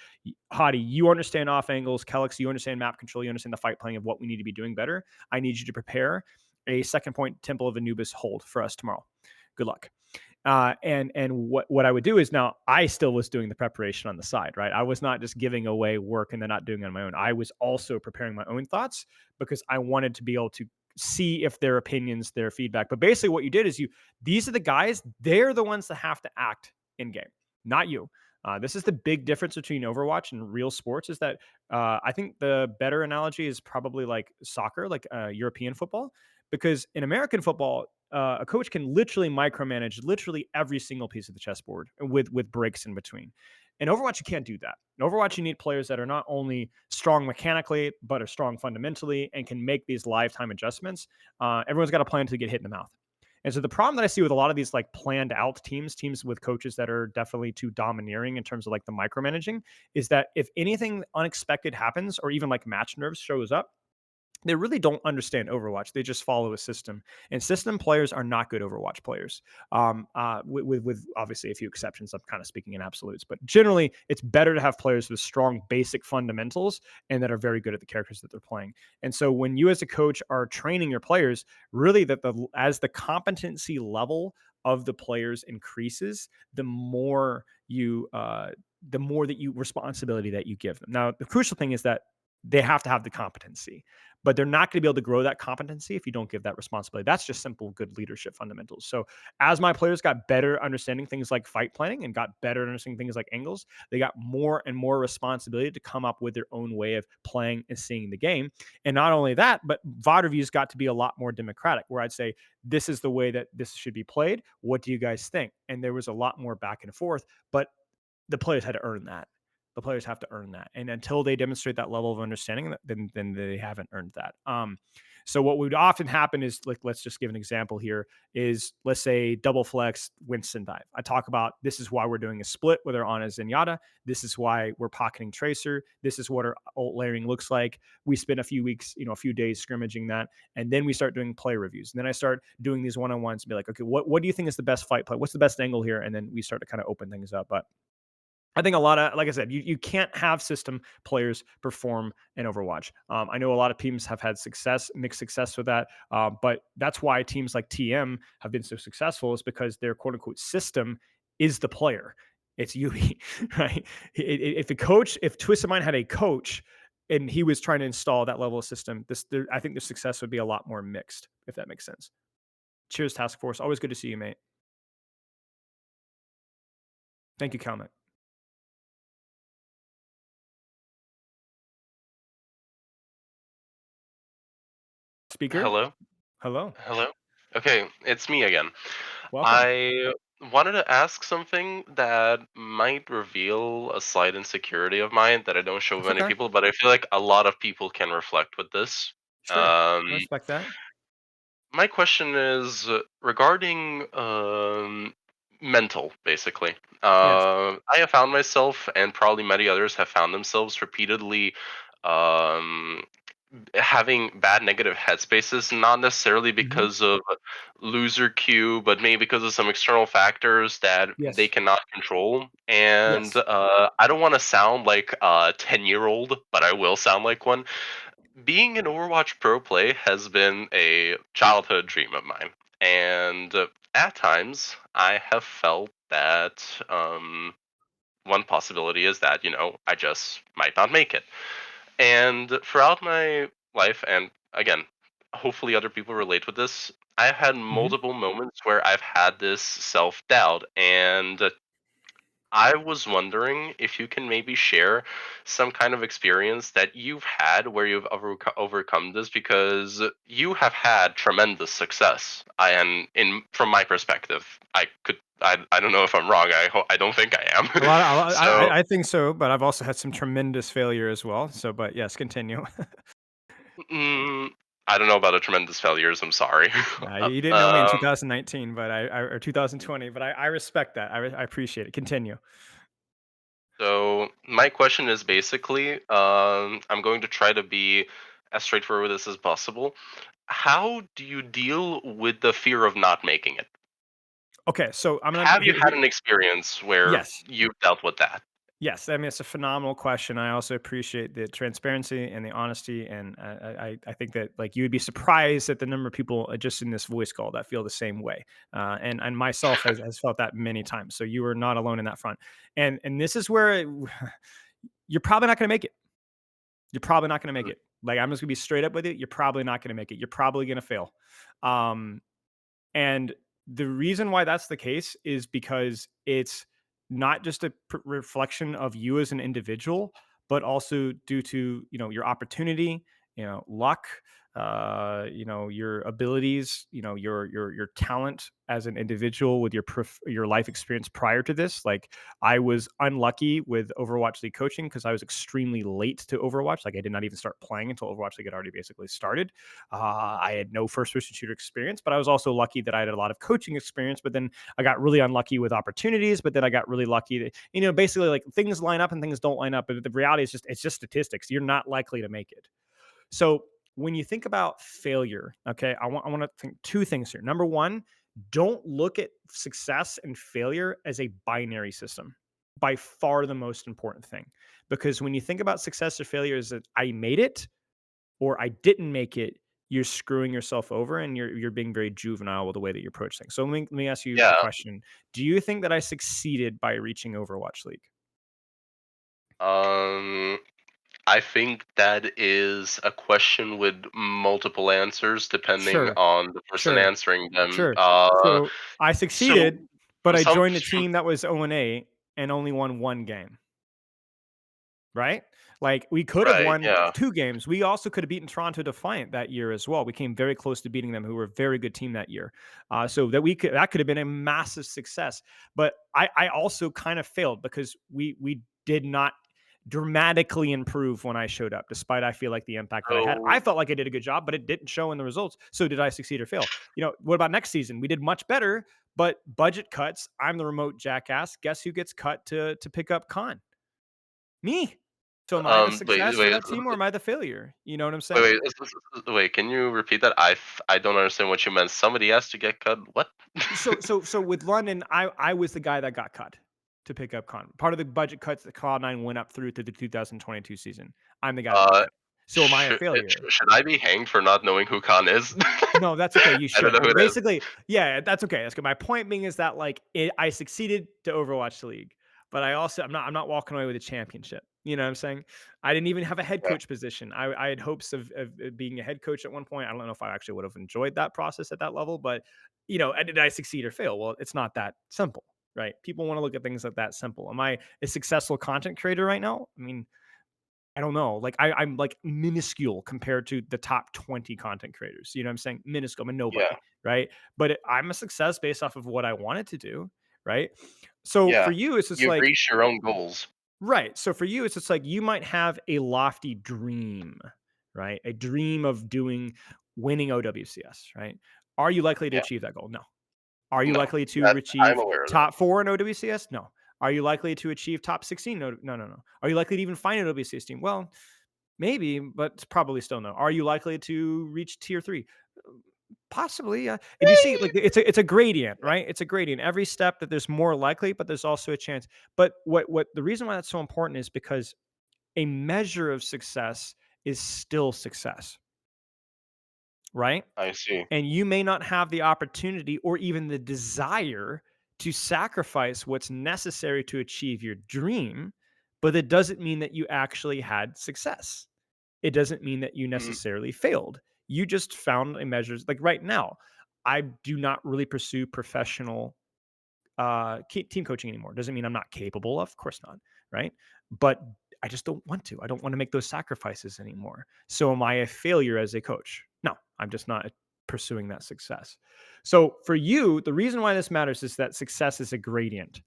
Hadi, you understand off angles. Kelix, you understand map control. You understand the fight playing of what we need to be doing better. I need you to prepare a second point Temple of Anubis hold for us tomorrow. Good luck. And what I would do is, now I still was doing the preparation on the side, right? I was not just giving away work and then not doing it on my own. I was also preparing my own thoughts because I wanted to be able to see if their opinions, their feedback. But basically what you did is these are the guys, they're the ones that have to act in game, not you. This is the big difference between Overwatch and real sports, is that I think the better analogy is probably like soccer, like European football, because in American football, a coach can literally micromanage literally every single piece of the chessboard with breaks in between. In Overwatch, you can't do that. In Overwatch, you need players that are not only strong mechanically, but are strong fundamentally and can make these lifetime adjustments. Everyone's got a plan to get hit in the mouth. And so the problem that I see with a lot of these like planned out teams with coaches that are definitely too domineering in terms of like the micromanaging, is that if anything unexpected happens or even like match nerves shows up, they really don't understand Overwatch. They just follow a system, and system players are not good Overwatch players. With obviously a few exceptions. I'm kind of speaking in absolutes, but generally, it's better to have players with strong basic fundamentals and that are very good at the characters that they're playing. And so, when you as a coach are training your players, really as the competency level of the players increases, the more that you responsibility that you give them. Now, the crucial thing is that they have to have the competency, but they're not going to be able to grow that competency if you don't give that responsibility. That's just simple good leadership fundamentals. So as my players got better understanding things like fight planning and got better understanding things like angles, they got more and more responsibility to come up with their own way of playing and seeing the game. And not only that, but VOD reviews got to be a lot more democratic, where I'd say, this is the way that this should be played. What do you guys think? And there was a lot more back and forth, but the players had to earn that. The players have to earn that, and until they demonstrate that level of understanding, then they haven't earned that. So what would often happen is, like, let's just give an example here. Is, let's say, double flex Winston dive. I talk about, this is why we're doing a split with our Ana Zenyatta. This is why we're pocketing Tracer. This is what our ult layering looks like. We spend a few weeks, a few days scrimmaging that, and then we start doing play reviews. And then I start doing these one-on-ones and be like, okay, what do you think is the best fight play? What's the best angle here? And then we start to kind of open things up. But I think a lot of, like I said, you can't have system players perform in Overwatch. I know a lot of teams have had mixed success with that, but that's why teams like TM have been so successful, is because their quote unquote system is the player. It's Yui, right? If Twisted Mind had a coach and he was trying to install that level of system, I think the success would be a lot more mixed, if that makes sense. Cheers, Task Force. Always good to see you, mate. Thank you, Calmet. Speaker. Hello. Okay, it's me again. Welcome. I wanted to ask something that might reveal a slight insecurity of mine that I don't show That's many okay. people, but I feel like a lot of people can reflect with this. Sure. I Um, respect that. my question is regarding mental, basically. Yes. I have found myself, and probably many others have found themselves repeatedly um, having bad negative headspaces, not necessarily because of loser queue, but maybe because of some external factors that they Yes. cannot control. And Yes. I don't want to sound like a 10-year-old, but I will sound like one. Being an Overwatch Pro play has been a childhood dream of mine. And at times, I have felt that one possibility is that, I just might not make it. And throughout my life, and again, hopefully other people relate with this, I've had Mhm. multiple moments where I've had this self doubt. And I was wondering if you can maybe share some kind of experience that you've had where you've overcome this, because you have had tremendous success. And from my perspective, I don't know if I'm wrong. I don't think I am. A lot So I think so, but I've also had some tremendous failure as well. So, but yes, continue. mm, I don't know about the tremendous failures. I'm sorry. You didn't know me in 2019, but or 2020, but I respect that. I appreciate it. Continue. So my question is basically, I'm going to try to be as straightforward with this as possible. How do you deal with the fear of not making it? Okay, so I'm gonna Have you had an experience where yes. you've dealt with that? Yes, I mean, it's a phenomenal question. I also appreciate the transparency and the honesty, and I think that, like, you would be surprised at the number of people just in this voice call that feel the same way, and myself has felt that many times. So you are not alone in that front, and this is where you're probably not going to make it. You're probably not going to make Mm. it. Like, I'm just going to be straight up with you. You're probably not going to make it. You're probably going to fail. Um, and the reason why that's the case is because it's not just a reflection of you as an individual, but also due to, your opportunity, luck, your abilities, your talent as an individual with your life experience prior to this. Like, I was unlucky with Overwatch League coaching because I was extremely late to Overwatch. Like, I did not even start playing until Overwatch League had already basically started. I had no first-person shooter experience, but I was also lucky that I had a lot of coaching experience. But then I got really unlucky with opportunities. But then I got really lucky that, basically, like, things line up and things don't line up. But the reality is it's just statistics. You're not likely to make it. So when you think about failure, okay, I want to think two things here. Number one, don't look at success and failure as a binary system. By far the most important thing. Because when you think about success or failure as that I made it or I didn't make it, you're screwing yourself over and you're being very juvenile with the way that you approach things. So let me ask you a Yeah. question. Do you think that I succeeded by reaching Overwatch League? I think that is a question with multiple answers depending Sure. on the person Sure. answering them. Sure. So I succeeded, but I joined a team that was 0-8 and only won one game. Right? Like, we could have Right, won yeah. 2 games. We also could have beaten Toronto Defiant that year as well. We came very close to beating them, who were a very good team that year. So that could have been a massive success. But I also kind of failed because we did not dramatically improve when I showed up, despite I feel like the impact that I had. I So felt like I did a good job, but it didn't show in the results. So did I succeed or fail? What about next season? We did much better, but budget cuts. I'm the remote jackass. Guess who gets cut to pick up Khan? Me. So am I the success for that team or am I the failure? You know what I'm saying? wait, can you repeat that? I don't understand what you meant. Somebody has to get cut. What? So with London, I was the guy that got cut to pick up Khan. Part of the budget cuts that Cloud9 went up through to the 2022 season. I'm the guy that got cut. So am I a failure? Should I be hanged for not knowing who Khan is? No, that's okay. You I don't should. know who But it is. basically, yeah, that's okay. That's good. My point being is that I succeeded to Overwatch the League, but I'm not walking away with a championship. You know what I'm saying? I didn't even have a head Yeah. coach position. I had hopes of being a head coach at one point. I don't know if I actually would have enjoyed that process at that level, but did I succeed or fail? Well, it's not that simple, right? People want to look at things like that simple. Am I a successful content creator right now? I mean, I don't know. Like, I'm like minuscule compared to the top 20 content creators. You know what I'm saying? Minuscule. I'm a nobody, Yeah. right? But I'm a success based off of what I wanted to do, right? So for Yeah. you, it's just You've like, reached your own goals. right. So for you, it's just like you might have a lofty dream, right? A dream of winning OWCS, right? Are you likely to Yeah. achieve that goal? No. Are you No. likely to I'm achieve aware of that. top 4 in OWCS? No. Are you likely to achieve top 16? No, no, no, no. Are you likely to even find an OWCS team? Well, maybe, but it's probably still no. Are you likely to reach tier 3? Possibly, yeah. And you see, like, it's a gradient, right? It's a gradient. Every step that there's more likely, but there's also a chance. But what the reason why that's so important is because a measure of success is still success, right? I see. And you may not have the opportunity or even the desire to sacrifice what's necessary to achieve your dream, but it doesn't mean that you actually had success. It doesn't mean that you Mhm. necessarily failed. You just found a measures like right now. I do not really pursue professional team coaching anymore. Doesn't mean I'm not capable of course not, right? But I just don't want to. I don't want to make those sacrifices anymore. So am I a failure as a coach? No, I'm just not pursuing that success. So for you, the reason why this matters is that success is a gradient.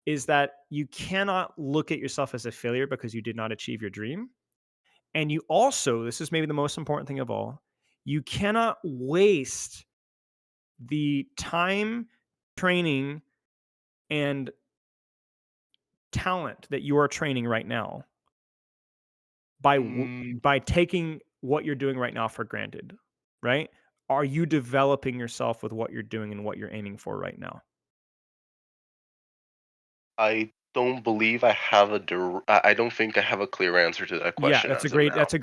Is that you cannot look at yourself as a failure because you did not achieve your dream. And you also, this is maybe the most important thing of all, you cannot waste the time, training, and talent that you are training right now Mm, by taking what you're doing right now for granted, right? Are you developing yourself with what you're doing and what you're aiming for right now? I don't believe I have I don't think I have a clear answer to that Yeah, question as of now. that's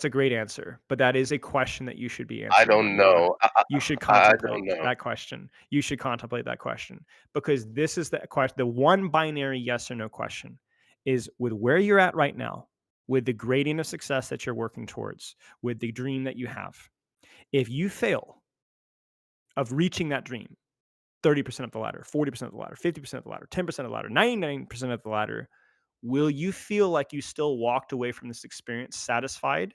a great answer. But that is a question that you should be I answering don't right now. know. You should I contemplate don't know. that question. You should contemplate that question because this is the question. The one binary yes or no question is with where you're at right now, with the gradient of success that you're working towards, with the dream that you have. If you fail of reaching that dream, 30% of the ladder, 40% of the ladder, 50% of the ladder, 10% of the ladder, 99% of the ladder, will you feel like you still walked away from this experience satisfied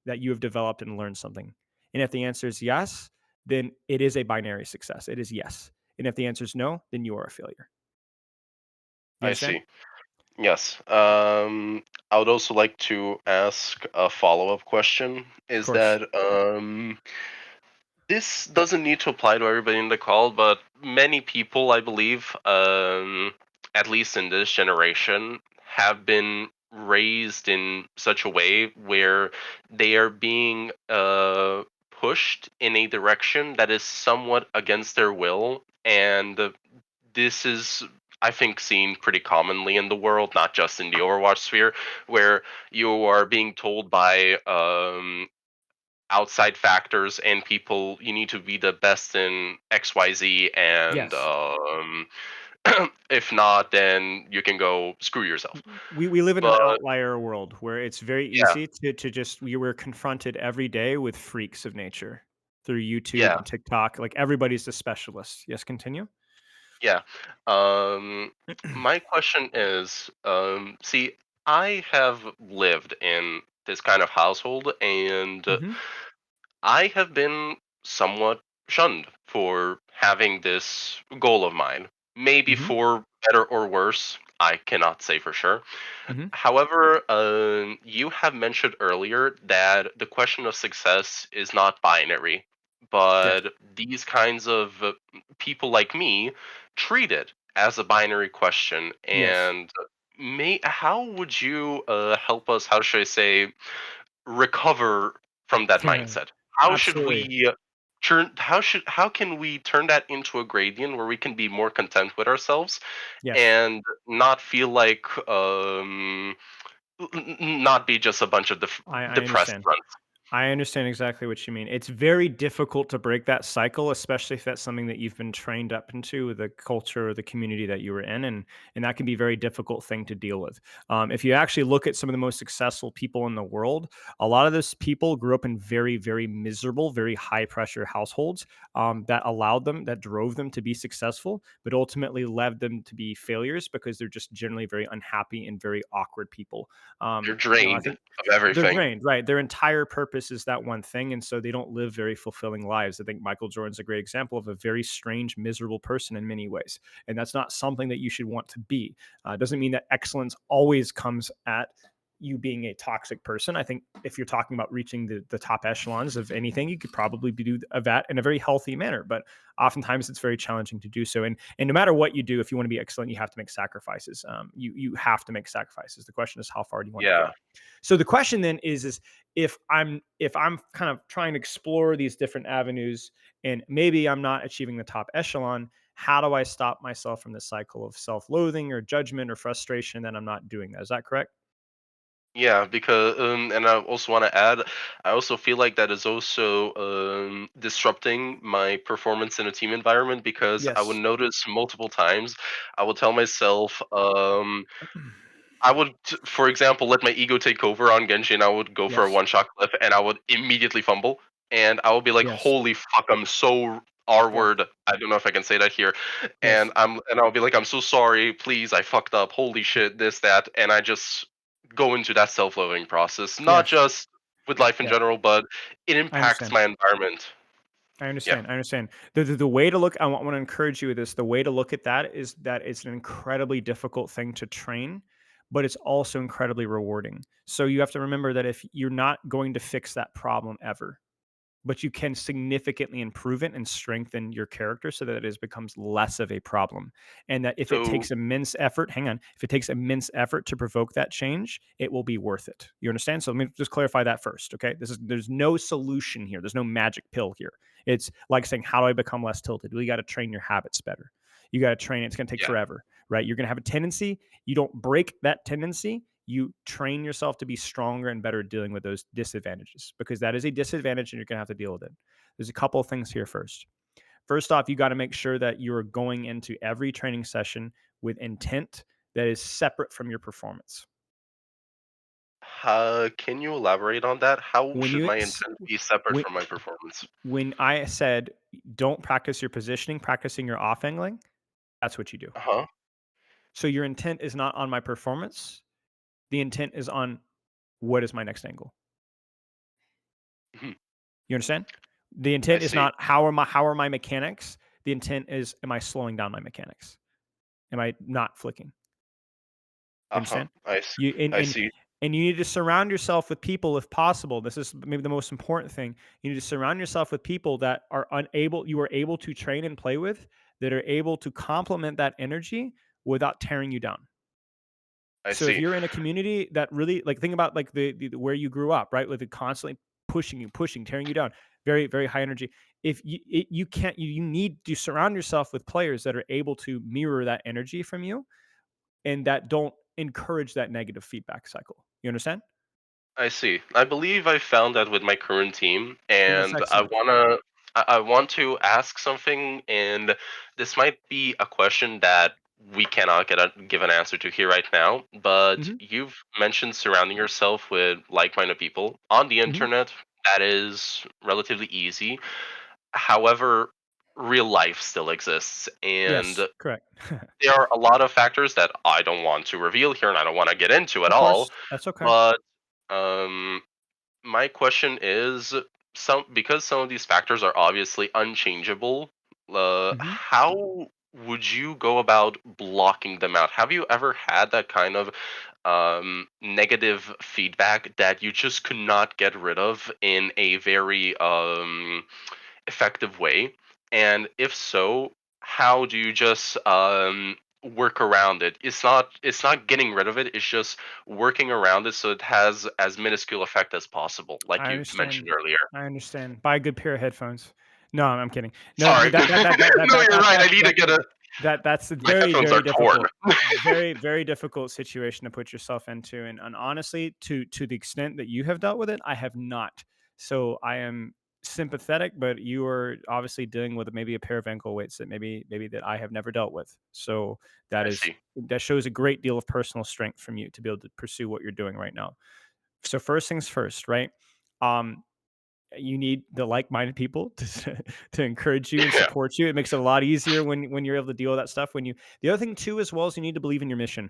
that you have developed and learned something? And if the answer is yes, then it is a binary success. It is yes. And if the answer is no, then you are a failure. You I understand? see. Yes. I would also like to ask a follow-up question. Of Is course. that this doesn't need to apply to everybody in the call, but many people, I believe, at least in this generation, have been raised in such a way where they are being pushed in a direction that is somewhat against their will, and this is, I think, seen pretty commonly in the world, not just in the Overwatch sphere, where you are being told by outside factors and people you need to be the best in XYZ, and Yes. if not, then you can go screw yourself. We live in an But outlier world where it's very yeah, easy to just we were confronted every day with freaks of nature through YouTube yeah, and TikTok. Like everybody's a specialist. Yes, continue. yeah. Um, my question is, see, I have lived in this kind of household, and Mm-hmm. I have been somewhat shunned for having this goal of mine. Maybe Mm-hmm. for better or worse, I cannot say for sure. Mm-hmm. However, you have mentioned earlier that the question of success is not binary, Yes. but these kinds of people like me treat it as a binary question. Yes. And how would you help us? How should I say? Recover from that mindset? How should Absolutely. we how can we turn that into a gradient where we can be more content with ourselves Yes. and not feel like not be just a bunch of I depressed understand. grunts. I understand exactly what you mean. It's very difficult to break that cycle, especially if that's something that you've been trained up into the culture or the community that you were in, and that can be a very difficult thing to deal with. If you actually look at some of the most successful people in the world, a lot of those people grew up in very, very miserable, very high pressure households that drove them to be successful, but ultimately led them to be failures because they're just generally very unhappy and very awkward people. You're I drained think of they're everything. drained, right? Their entire purpose is that one thing, and so they don't live very fulfilling lives. I think Michael Jordan's a great example of a very strange, miserable person in many ways, and that's not something that you should want to be. Doesn't mean that excellence always comes at you being a toxic person. I think if you're talking about reaching the top echelons of anything, you could probably do that in a very healthy manner. But oftentimes, it's very challenging to do so. And no matter what you do, if you want to be excellent, you have to make sacrifices. You have to make sacrifices. The question is, how far do you want to Yeah. go? So the question then is if I'm kind of trying to explore these different avenues and maybe I'm not achieving the top echelon, how do I stop myself from the cycle of self-loathing or judgment or frustration that I'm not doing that? Is that correct? Yeah, because and I also want to add, I also feel like that is also disrupting my performance in a team environment because I would Yes. notice multiple times, I would tell myself, I would, for example, let my ego take over on Genji, and I would go for a Yes. one-shot clip, and I would immediately fumble, and I would be like, Yes. "Holy fuck, I'm so R Yes. word." I don't know if I can say that here, Yes. and I'll be like, "I'm so sorry, please, I fucked up. Holy shit, this that," and I just go into that self-loathing process, not Yes. just with life in Yes. general, but it I impacts understand. my environment. I Yeah, understand. I understand. The way to look, I want to encourage you with this. The way to look at that is that it's an incredibly difficult thing to train, but it's also incredibly rewarding. So you have to remember that if you're not going to fix that problem ever, but you can significantly improve it and strengthen your character so that it becomes less of a problem. And that if it so takes immense effort, hang on, if it takes immense effort to provoke that change, it will be worth it. You understand? So let me just clarify that first. Okay. There's no solution here. There's no magic pill here. It's like saying, how do I become less tilted? Well, you got to train your habits better. You got to train it. It's going to take yeah, forever, right? You're going to have a tendency. You don't break that tendency. You train yourself to be stronger and better at dealing with those disadvantages because that is a disadvantage and you're going to have to deal with it. There's a couple of things here first. First off, you got to make sure that you're going into every training session with intent that is separate from your performance. can you elaborate on that? How When should you my intent be separate when from my performance? when I said don't practice your positioning, practicing your off angling, that's what you do. Uh-huh. So your intent is not on my performance. The intent is on what is my next angle. Mhm. You understand? The I intent is see. not how are my mechanics. The intent is, am I slowing down my mechanics? Am I not flicking? You Uh-huh. understand? I see. You I see. and you need to surround yourself with people if possible. This is maybe the most important thing. You need to surround yourself with people that you are able to train and play with, that are able to complement that energy without tearing you down. I So if see. you're in a community that really like think about like the where you grew up, right? With it constantly pushing you, pushing, tearing you down, very, very high energy. If you can't you need to surround yourself with players that are able to mirror that energy from you and that don't encourage that negative feedback cycle. You understand? I see. I believe I found that with my current team, And that's and excellent. I want to ask something, and this might be a question that we cannot give an answer to here right now. But Hmm. you've mentioned surrounding yourself with like-minded people on the Hmm. internet. That is relatively easy. However, real life still exists, and Yes, correct. there are a lot of factors that I don't want to reveal here, and I don't want to get into at Of all. course, that's okay. But um, my question is, some of these factors are obviously unchangeable. Hmm. How would you go about blocking them out? Have you ever had that kind of negative feedback that you just could not get rid of in a very effective way? And if so, how do you just work around it? It's not getting rid of it. It's just working around it so it has as minuscule effect as possible, like I you understand. mentioned earlier. I understand. Buy a good pair of headphones. No, I'm kidding. No, Sorry. that that that that that No, that you're that right. I that need to that get a. that's a My very, headphones very are torn. difficult, very, very difficult situation to put yourself into. And honestly, to the extent that you have dealt with it, I have not. So I am sympathetic, but you are obviously dealing with maybe a pair of ankle weights that maybe that I have never dealt with. So I see. that shows a great deal of personal strength from you to be able to pursue what you're doing right now. So first things first, right? Um, you need the like-minded people to encourage you and Yeah. support you. It makes it a lot easier when you're able to deal with that stuff. When you the other thing too, as well, is you need to believe in your mission.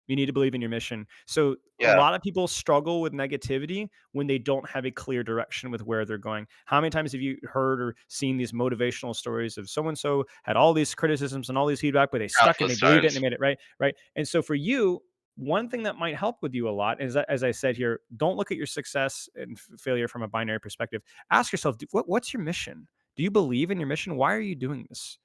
You need to believe in your mission. So a Yeah. lot of people struggle with negativity when they don't have a clear direction with where they're going. How many times have you heard or seen these motivational stories of so and so had all these criticisms and all these feedback, but they stuck and they Countless believed it and they times. made it right, right? And so for you, one thing that might help with you a lot is that, as I said here, don't look at your success and failure from a binary perspective. Ask yourself, what's your mission? Do you believe in your mission? Why are you doing this?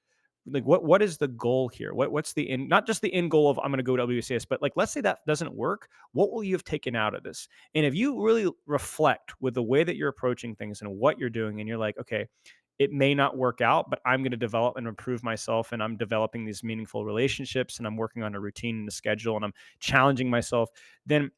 Like what is the goal here? What's the end, not just the end goal of I'm going to go WCS, but like let's say that doesn't work. What will you have taken out of this? And if you really reflect with the way that you're approaching things and what you're doing, and you're like, okay, it may not work out, but I'm going to develop and improve myself, and I'm developing these meaningful relationships, and I'm working on a routine and a schedule, and I'm challenging myself, then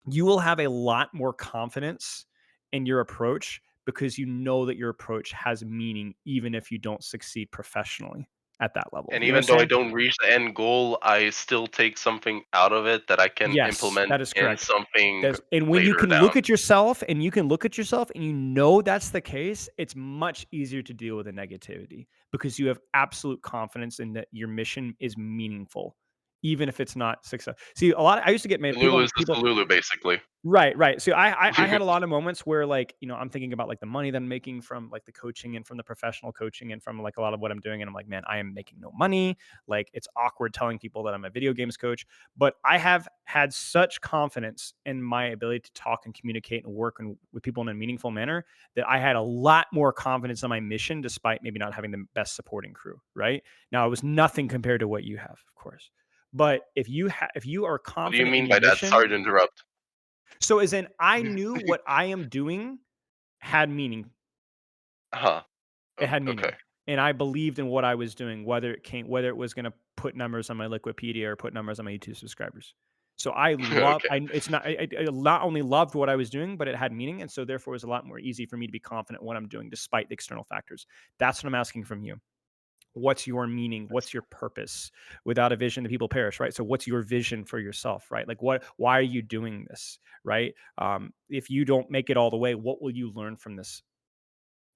you will have a lot more confidence in your approach because you know that your approach has meaning, even if you don't succeed professionally at that level. And You even though I understand? don't reach the end goal, I still take something out of it that I can Yes, implement that is in correct. something And when you later can down. look at yourself and you can look at yourself and you know that's the case, it's much easier to deal with the negativity because you have absolute confidence in that your mission is meaningful, even if it's not success. See, I used to get mad Lulu is the people. Lulu, basically. Right, right. So I had a lot of moments where like, I'm thinking about like the money that I'm making from like the coaching and from the professional coaching and from like a lot of what I'm doing. And I'm like, man, I am making no money. Like it's awkward telling people that I'm a video games coach. But I have had such confidence in my ability to talk and communicate and work with people in a meaningful manner that I had a lot more confidence in my mission, despite maybe not having the best supporting crew. Right now, it was nothing compared to what you have, of course. But if you are What do you confident in mean your by that? mission, Sorry to interrupt. so as in I knew what I am doing had meaning. Huh. It had Okay. meaning. And I believed in what I was doing, whether it was going to put numbers on my Liquipedia or put numbers on my YouTube subscribers. So Okay. I not only loved what I was doing, but it had meaning. And so therefore it was a lot more easy for me to be confident in what I'm doing despite the external factors. That's what I'm asking from you. What's your meaning? What's your purpose? Without a vision, the people perish, right? So what's your vision for yourself, right? Like why are you doing this, right? If you don't make it all the way, what will you learn from this,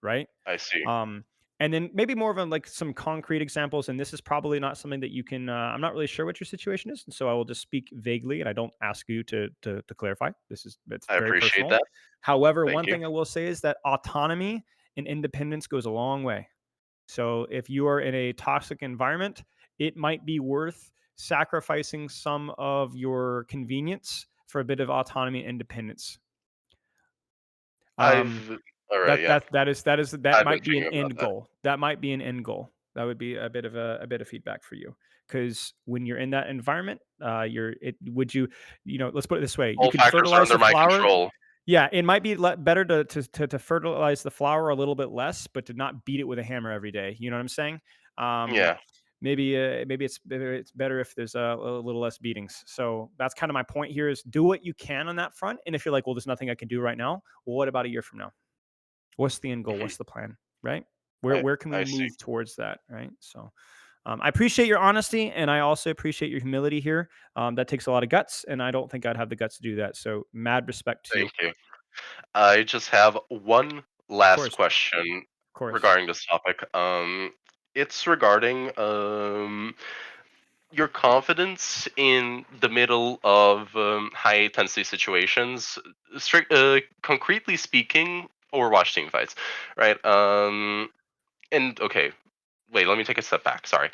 right? I see. Um, And then maybe more of like some concrete examples. And this is probably not something that you can. I'm not really sure what your situation is, and so I will just speak vaguely, and I don't ask you to clarify. It's I very appreciate personal. that. However, Thank one you. thing I will say is that autonomy and independence goes a long way. So if you are in a toxic environment, it might be worth sacrificing some of your convenience for a bit of autonomy and independence. Um, I've all right, yeah. that I've been might be an thinking about end that. goal. That might be an end goal. That would be a bit of feedback for you, because when you're in that environment, would you, let's put it this way: you All can factors are fertilize under the my flower. control. Yeah, it might be better to fertilize the flower a little bit less, but to not beat it with a hammer every day. You know what I'm saying? Um, Yeah. maybe it's better if there's a little less beatings. So that's kind of my point here: is do what you can on that front. And if you're like, well, there's nothing I can do right now, well, what about a year from now? What's the end goal? Mhm. What's the plan? Right? Where can we I see. move towards that? Right? So I appreciate your honesty, and I also appreciate your humility here. That takes a lot of guts, and I don't think I'd have the guts to do that. So mad respect to you. Thank you. I just have one Of last course, question of course. regarding this topic. It's regarding your confidence in the middle of high intensity situations. Concretely speaking, Overwatch team fights, right? And okay, wait, let me take a step back. Sorry.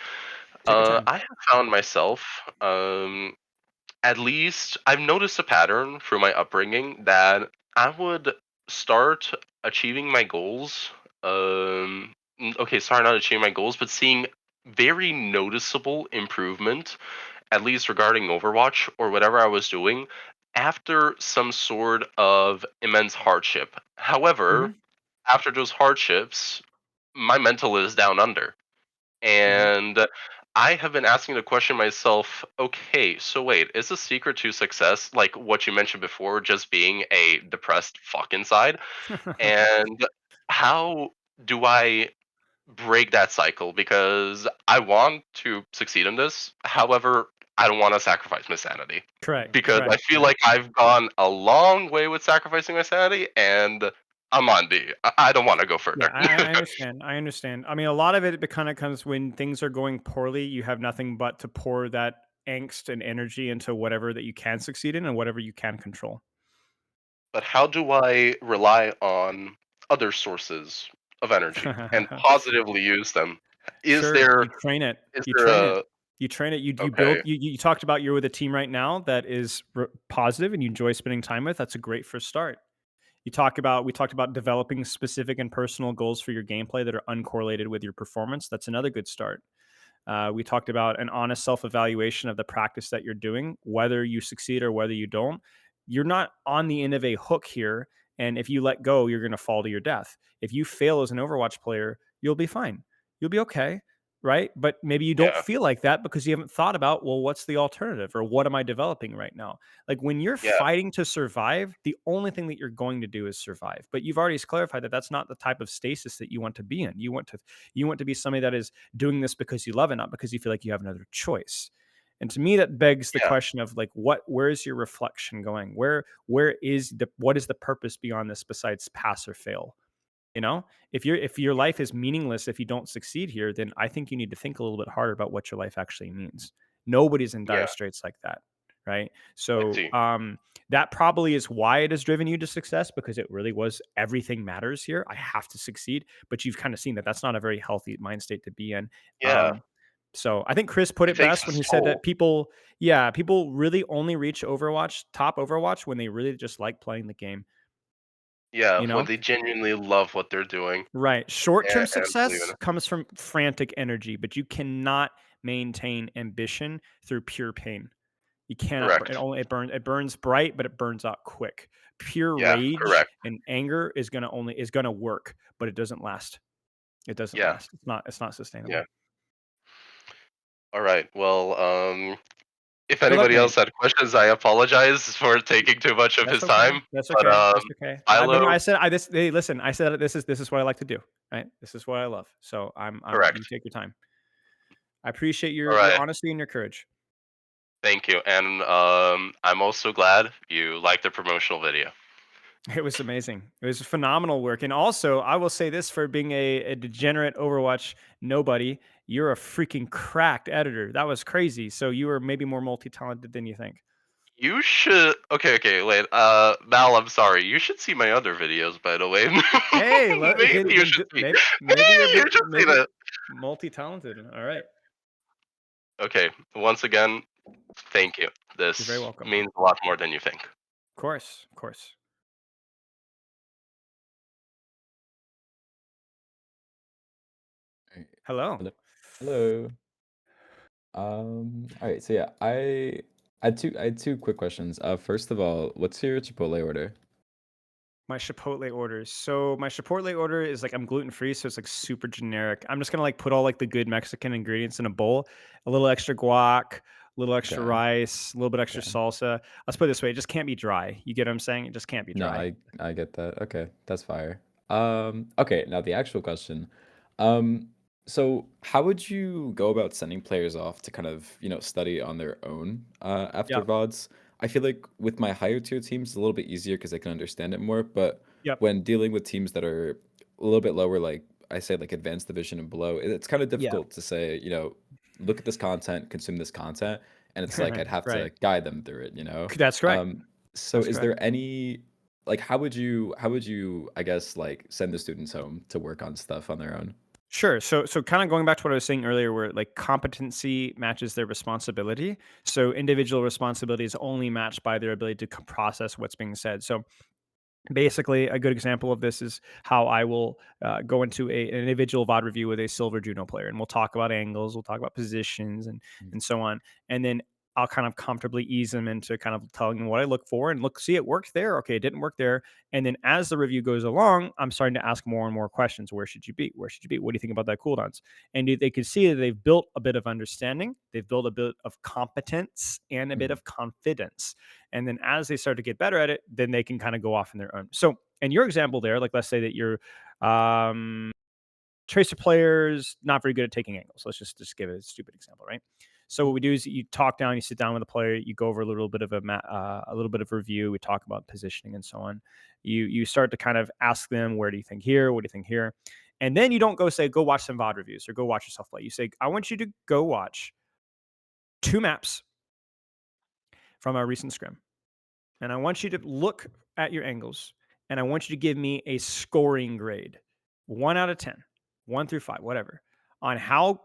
Take your time. I have found myself, at least I've noticed a pattern through my upbringing that I would start achieving my goals. Okay, sorry, not achieving my goals, but seeing very noticeable improvement, at least regarding Overwatch or whatever I was doing, after some sort of immense hardship. However, Hmm. after those hardships, my mental is down under. Hmm. And I have been asking the question myself, okay, so wait, is the secret to success, like what you mentioned before, just being a depressed fuck inside? And how do I break that cycle? Because I want to succeed in this. However, I don't want to sacrifice my sanity. Correct. Because I Correct. feel Correct. like I've gone a long way with sacrificing my sanity, and I'm on D. I don't want to go Yeah, further. I understand. I understand. I mean, a lot of it kind of comes when things are going poorly. You have nothing but to pour that angst and energy into whatever that you can succeed in and whatever you can control. But how do I rely on other sources of energy and positively use them? Is Sure, there you train it. is You there train it. a You train it. You build. okay? You talked about you're with a team right now that is positive and you enjoy spending time with. That's a great first start. We talked about developing specific and personal goals for your gameplay that are uncorrelated with your performance. That's another good start. We talked about an honest self evaluation of the practice that you're doing, whether you succeed or whether you don't. You're not on the end of a hook here. And if you let go, you're going to fall to your death. If you fail as an Overwatch player, you'll be fine. You'll be okay. Right. But maybe you don't Yeah, feel like that because you haven't thought about, well, what's the alternative or what am I developing right now? Like when you're yeah, fighting to survive, the only thing that you're going to do is survive. But you've already clarified that that's not the type of stasis that you want to be in. You want to be somebody that is doing this because you love it, not because you feel like you have another choice. And to me, that begs the yeah, question of like, where's your reflection going? What is the purpose beyond this besides pass or fail? If your life is meaningless if you don't succeed here, then I think you need to think a little bit harder about what your life actually means. Nobody's in dire yeah. straits like that, right? I So see. that probably is why it has driven you to success, because it really was everything matters here. I have to succeed, but you've kind of seen that that's not a very healthy mind state to be in. Yeah, So I think Chris put it it takes best when its he said that toll. people really only reach top Overwatch when they really just like playing the game. Yeah, You when know, they genuinely love what they're doing right. Short-term and believe in success it. comes from frantic energy, but you cannot maintain ambition through pure pain. You cannot burn it. Correct. It burns bright, but it burns out quick. Pure Yeah, rage correct. and anger is gonna work, but it doesn't last. It doesn't Yeah, last. It's not yeah. sustainable. All right. Well, if Good luck, anybody mate. else had questions, I apologize for taking too much of That's his okay. time. That's But okay. That's okay. Philo, I said I this hey, listen, I said this is what I like to do, right? This is what I love. So I'm you correct. take your time. I appreciate All your right. honesty and your courage. Thank you. And I'm also glad you liked the promotional video. It was amazing. It was phenomenal work. And also, I will say this for being a degenerate Overwatch nobody, you're a freaking cracked editor. That was crazy. So you were maybe more multi-talented than you think. You should. Okay, wait. Mal, I'm sorry. You should see my other videos, by the way. Hey, Maybe you should see. maybe you're You should see that. multi-talented. All right. Okay. Once again, thank you. You're This very welcome. means a lot more than you think. Of course, of course. Alright. Hello. Hello. All right. So yeah, I had two quick questions. First of all, what's your Chipotle order? My Chipotle orders. So my Chipotle order is like I'm gluten free, so it's like super generic. I'm just gonna like put all like the good Mexican ingredients in a bowl, a little extra guac, a little extra Okay. rice, a little bit extra Okay. salsa. Let's put it this way: it just can't be dry. You get what I'm saying? It just can't be No, dry. I get that. Okay, that's fire. Okay, now the actual question. So how would you go about sending players off to kind of, study on their own after Yep. VODs? I feel like with my higher tier teams, it's a little bit easier because I can understand it more. But Yep. when dealing with teams that are a little bit lower, like I say, like advanced division and below, it's kind of Yeah. difficult to say, look at this content, consume this content, and it's like I'd have to Right. guide them through it. That's correct. So That's is correct. there any like how would you I guess like send the students home to work on stuff on their own? Sure. So kind of going back to what I was saying earlier, where like competency matches their responsibility. So individual responsibility is only matched by their ability to process what's being said. So basically, a good example of this is how I will go into an individual VOD review with a silver Juno player, and we'll talk about angles, we'll talk about positions, and so on, and then I'll kind of comfortably ease them into kind of telling them what I look for, and look, see, it worked there, okay, it didn't work there, and then as the review goes along, I'm starting to ask more and more questions. Where should you be? Where should you be? What do you think about that cooldowns? And they can see that they've built a bit of understanding, they've built a bit of competence, and a bit Mhm. of confidence. And then as they start to get better at it, then they can kind of go off on their own. So in your example there, like let's say that you're tracer players not very good at taking angles. Let's just give it a stupid example, right? So what we do is you talk down, you sit down with a player, you go over a little bit of a little bit of review. We talk about positioning and so on. You start to kind of ask them, where do you think here? What do you think here? And then you don't go say, go watch some VOD reviews or go watch yourself play. You say, I want you to go watch 2 maps from our recent scrim. And I want you to look at your angles, and I want you to give me a scoring grade, 1 out of 10, 1 through 5, whatever, on how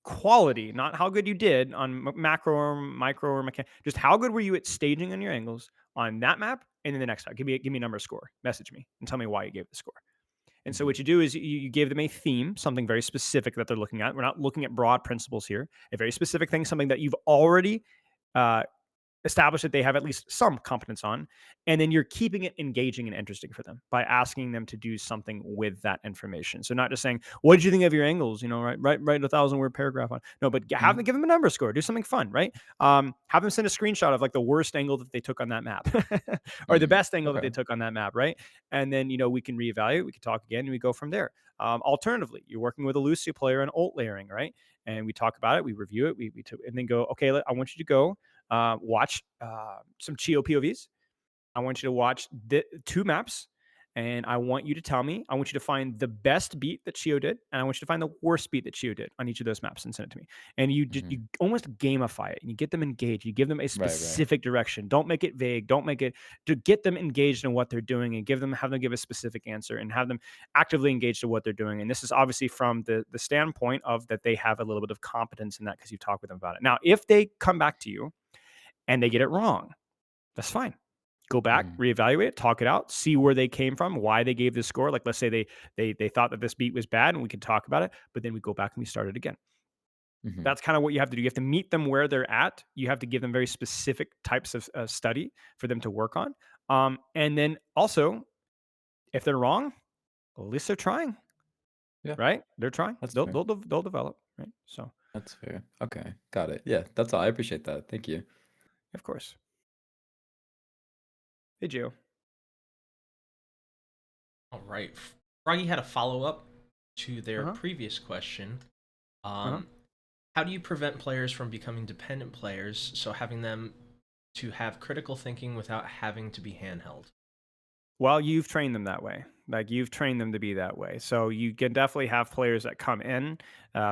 quality, not how good you did on macro or micro or mechanic, just how good were you at staging on your angles on that map and then the next map. Give me a number score. Message me and tell me why you gave the score. And so Mhm. what you do is you give them a theme, something very specific that they're looking at. We're not looking at broad principles here. A very specific thing, something that you've already uh, establish that they have at least some competence on, and then you're keeping it engaging and interesting for them by asking them to do something with that information. So not just saying, what did you think of your angles, write a 1,000-word paragraph on, no, but have them, Mhm. give them a number score, do something fun, right? Have them send a screenshot of like the worst angle that they took on that map or the Mhm. best angle that they Okay. took on that map, right? And then we can reevaluate, we can talk again, and we go from there. Alternatively, you're working with a Lucio player on ult layering, right? And we talk about it, we review it, and then go, okay, I want you to go watch some Chio POVs. I want you to watch the 2 maps, and I want you to tell me. I want you to find the best beat that Chio did, and I want you to find the worst beat that Chio did on each of those maps and send it to me. And you Mhm. you almost gamify it, and you get them engaged. You give them a Right, right. specific direction. Don't make it vague. Don't make it to get them engaged in what they're doing, and have them give a specific answer, and have them actively engaged in what they're doing. And this is obviously from the standpoint of that they have a little bit of competence in that because you talk with them about it. Now, if they come back to you and they get it wrong, that's fine. Go back, Mhm. reevaluate it, talk it out, see where they came from, why they gave this score. Like let's say they thought that this beat was bad, and we can talk about it, but then we go back and we start it again. Mhm. That's kind of what you have to do. You have to meet them where they're at. You have to give them very specific types of study for them to work on. And then also, if they're wrong, at least they're trying, Yeah, right? They're trying. that's They'll fair. they'll develop, right? So That's fair. Okay, got it. Yeah, that's all. I appreciate that. Thank you. of course. Hey, Joe. All right. Froggy had a follow up to their Uh-huh. previous question. Uh-huh. How do you prevent players from becoming dependent players, so having them to have critical thinking without having to be handheld? Well, you've trained them that way. Like you've trained them to be that way. So you can definitely have players that come in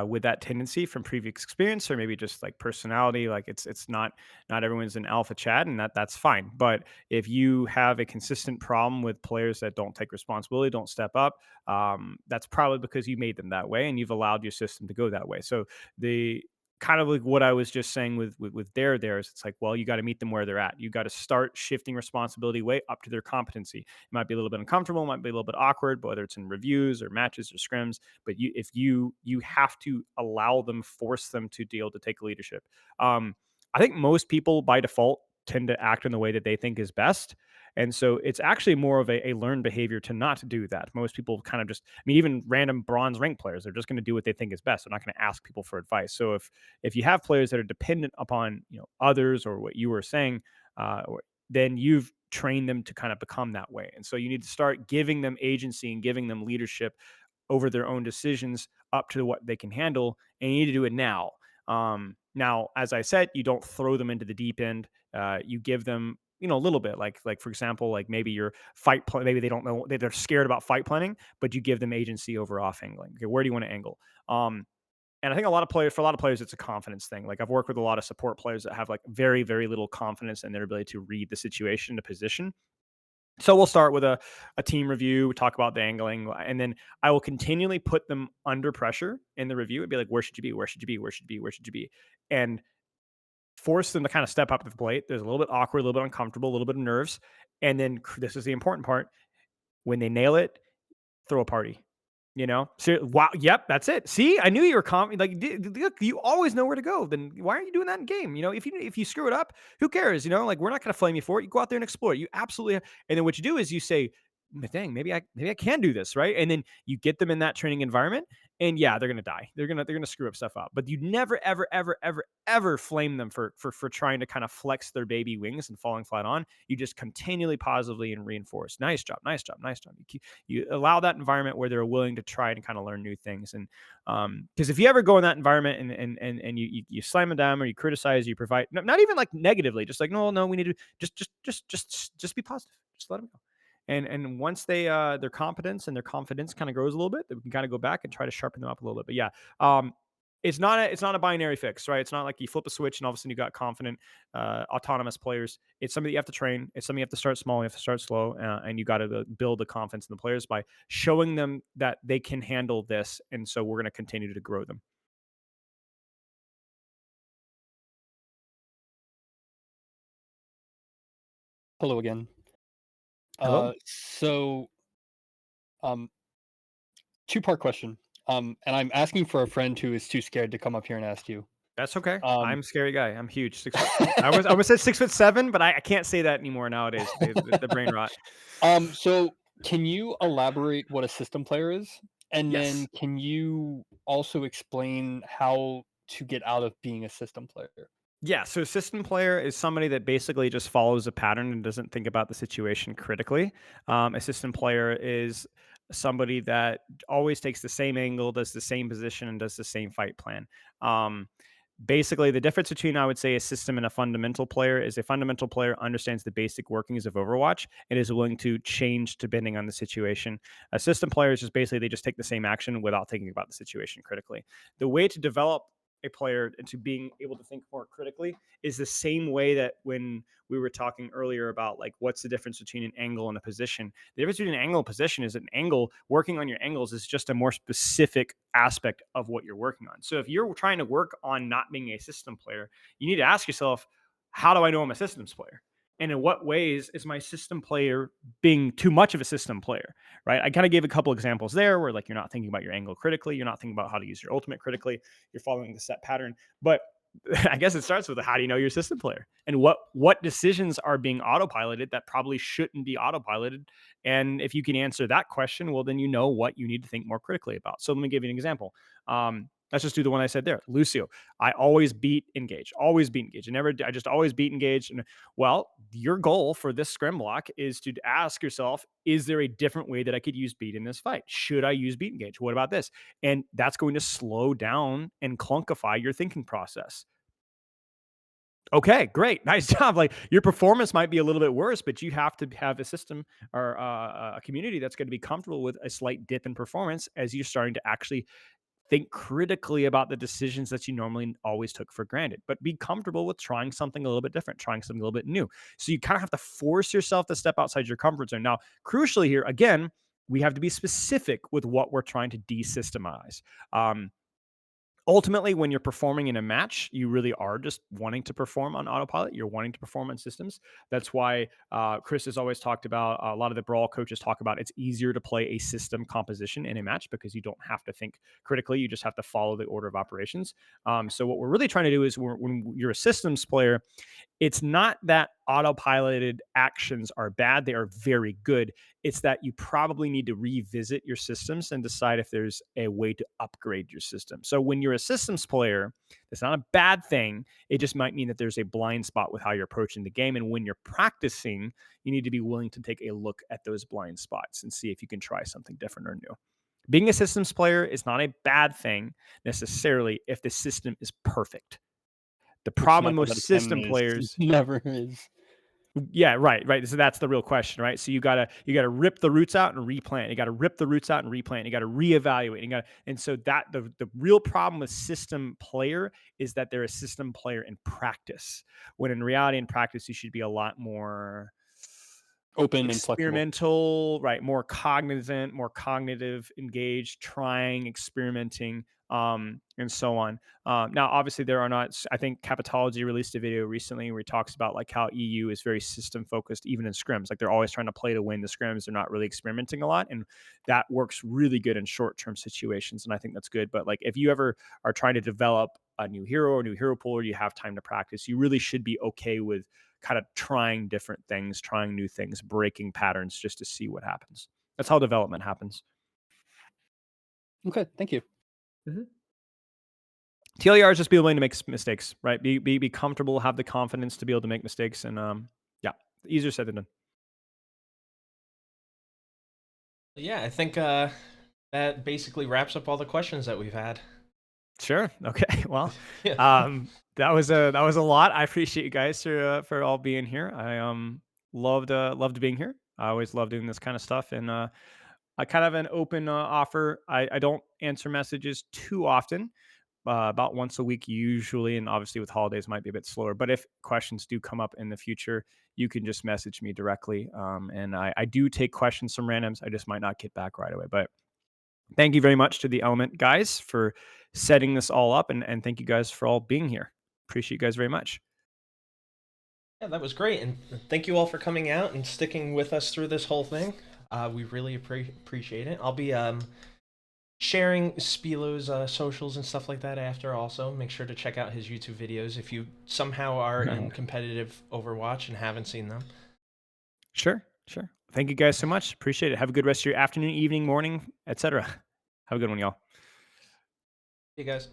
with that tendency from previous experience, or maybe just like personality. Like it's not everyone's an alpha Chad, and that's fine. But if you have a consistent problem with players that don't take responsibility, don't step up, that's probably because you made them that way, and you've allowed your system to go that way. So the kind of like what I was just saying with there is it's like, well, you got to meet them where they're at. You got to start shifting responsibility way up to their competency. It might be a little bit uncomfortable, might be a little bit awkward, but whether it's in reviews or matches or scrims, but if you have to allow them, force them to deal to take leadership. I think most people by default tend to act in the way that they think is best. And so it's actually more of a learned behavior to not do that. Most people kind of just, I mean, even random bronze rank players, they're just going to do what they think is best. They're not going to ask people for advice. So if you have players that are dependent upon others or what you were saying, then you've trained them to kind of become that way. And so you need to start giving them agency and giving them leadership over their own decisions up to what they can handle, and you need to do it now. Now, as I said, you don't throw them into the deep end. You give them, a little bit, like for example, like maybe your fight plan. Maybe they don't know, they're scared about fight planning, but you give them agency over off angling. Okay, where do you want to angle? And I think for a lot of players, it's a confidence thing. Like I've worked with a lot of support players that have like very, very little confidence in their ability to read the situation, the position. So we'll start with a team review, talk about the angling, and then I will continually put them under pressure in the review. It'd be like, where should you be? Where should you be? Where should you be? Where should you be? And force them to kind of step up to the plate. There's a little bit awkward, a little bit uncomfortable, a little bit of nerves. And then this is the important part. When they nail it, throw a party. So wow, yep, that's it. See, I knew you were confident. Like, look, you always know where to go. Then why aren't you doing that in game? If you screw it up, who cares? Like we're not going to flame you for it. You go out there and explore it. You absolutely. And then what you do is you say, dang, maybe I can do this, right? And then you get them in that training environment, and yeah, they're gonna die. They're gonna screw up stuff up. But you never, ever, ever, ever, ever flame them for trying to kind of flex their baby wings and falling flat on. You just continually positively and reinforce. Nice job, nice job, nice job. You allow that environment where they're willing to try and kind of learn new things. And because if you ever go in that environment and you slam them down or you criticize, you provide not even like negatively, just like no, we need to just be positive. Just let them go. And once their competence and their confidence kind of grows a little bit, we can kind of go back and try to sharpen them up a little bit. But yeah, it's not a binary fix, right? It's not like you flip a switch and all of a sudden you got confident, autonomous players. It's something you have to train. It's something you have to start small. You have to start slow, and you got to build the confidence in the players by showing them that they can handle this. And so we're going to continue to grow them. Hello again. Hello? So, two-part question. And I'm asking for a friend who is too scared to come up here and ask you. That's okay. I'm a scary guy. I'm huge. I almost said 6'7", but I can't say that anymore nowadays. The brain rot. So can you elaborate what a system player is? And Yes. then can you also explain how to get out of being a system player? Yeah, so a system player is somebody that basically just follows a pattern and doesn't think about the situation critically. A system player is somebody that always takes the same angle, does the same position, and does the same fight plan. Um, Basically, the difference between, I would say, a system and a fundamental player is a fundamental player understands the basic workings of Overwatch and is willing to change depending on the situation. A system player is just basically they just take the same action without thinking about the situation critically. The way to develop a player into being able to think more critically is the same way that when we were talking earlier about like what's the difference between an angle and a position. The difference between an angle and position is an angle, working on your angles is just a more specific aspect of what you're working on. So if you're trying to work on not being a system player, you need to ask yourself, how do I know I'm a systems player? And in what ways is my system player being too much of a system player, right? I kind of gave a couple examples there where like you're not thinking about your angle critically, you're not thinking about how to use your ultimate critically, you're following the set pattern. But I guess it starts with how do you know your system player and what decisions are being autopiloted that probably shouldn't be autopiloted. And if you can answer that question, well, then you know what you need to think more critically about. So let me give you an example. Let's just do the one I said there, Lucio. I always beat engage, always beat engage. I just always beat engage. And well, your goal for this scrim block is to ask yourself, is there a different way that I could use beat in this fight? Should I use beat engage? What about this? And that's going to slow down and clunkify your thinking process. Okay, great. Nice job. Like your performance might be a little bit worse, but you have to have a system or a community that's going to be comfortable with a slight dip in performance as you're starting to actually think critically about the decisions that you normally always took for granted, but be comfortable with trying something a little bit different, trying something a little bit new. So you kind of have to force yourself to step outside your comfort zone. Now, crucially here, again, we have to be specific with what we're trying to desystemize. Ultimately, when you're performing in a match, you really are just wanting to perform on autopilot. You're wanting to perform on systems. That's why Chris has always talked about, a lot of the Brawl coaches talk about, it's easier to play a system composition in a match because you don't have to think critically. You just have to follow the order of operations. So what we're really trying to do is when you're a systems player, it's not that autopiloted actions are bad. They are very good. It's that you probably need to revisit your systems and decide if there's a way to upgrade your system. So when you're a systems player, it's not a bad thing. It just might mean that there's a blind spot with how you're approaching the game. And when you're practicing, you need to be willing to take a look at those blind spots and see if you can try something different or new. Being a systems player is not a bad thing necessarily if the system is perfect. The problem with most system players, never is. yeah, right. So that's the real question, right? So you gotta rip the roots out and replant. You gotta rip the roots out and replant. You gotta reevaluate. And so that the real problem with system player is that they're a system player in practice. When in reality, in practice, you should be a lot more Open and flexible. experimental, right? More cognizant, more cognitive, engaged, trying, experimenting, and so on. Now, obviously, there are not. I think Capitology released a video recently where he talks about like how EU is very system focused, even in scrims. Like they're always trying to play to win the scrims. They're not really experimenting a lot, and that works really good in short term situations. And I think that's good. But like if you ever are trying to develop a new hero or new hero pool, or you have time to practice, you really should be okay with kind of trying different things, trying new things, breaking patterns just to see what happens. That's how development happens. Okay, thank you. TLER is just be willing to make mistakes, right? Be comfortable, have the confidence to be able to make mistakes, and yeah, easier said than done. Yeah, I think that basically wraps up all the questions that we've had. Sure. Okay. Well, Yeah. that was a lot. I appreciate you guys for all being here. I loved being here. I always love doing this kind of stuff, and I kind of an open offer. I don't answer messages too often. About once a week usually, and obviously with holidays might be a bit slower, but if questions do come up in the future, you can just message me directly, and I do take questions from randoms. I just might not get back right away, but thank you very much to the Element guys for setting this all up, and thank you guys for all being here. Appreciate you guys very much. Yeah, that was great, and thank you all for coming out and sticking with us through this whole thing. We really appreciate it. I'll be sharing Spilo's socials and stuff like that after. Also, make sure to check out his YouTube videos if you somehow are in competitive Overwatch and haven't seen them. Sure. Thank you guys so much. Appreciate it. Have a good rest of your afternoon, evening, morning, etc. Have a good one, y'all. See you guys.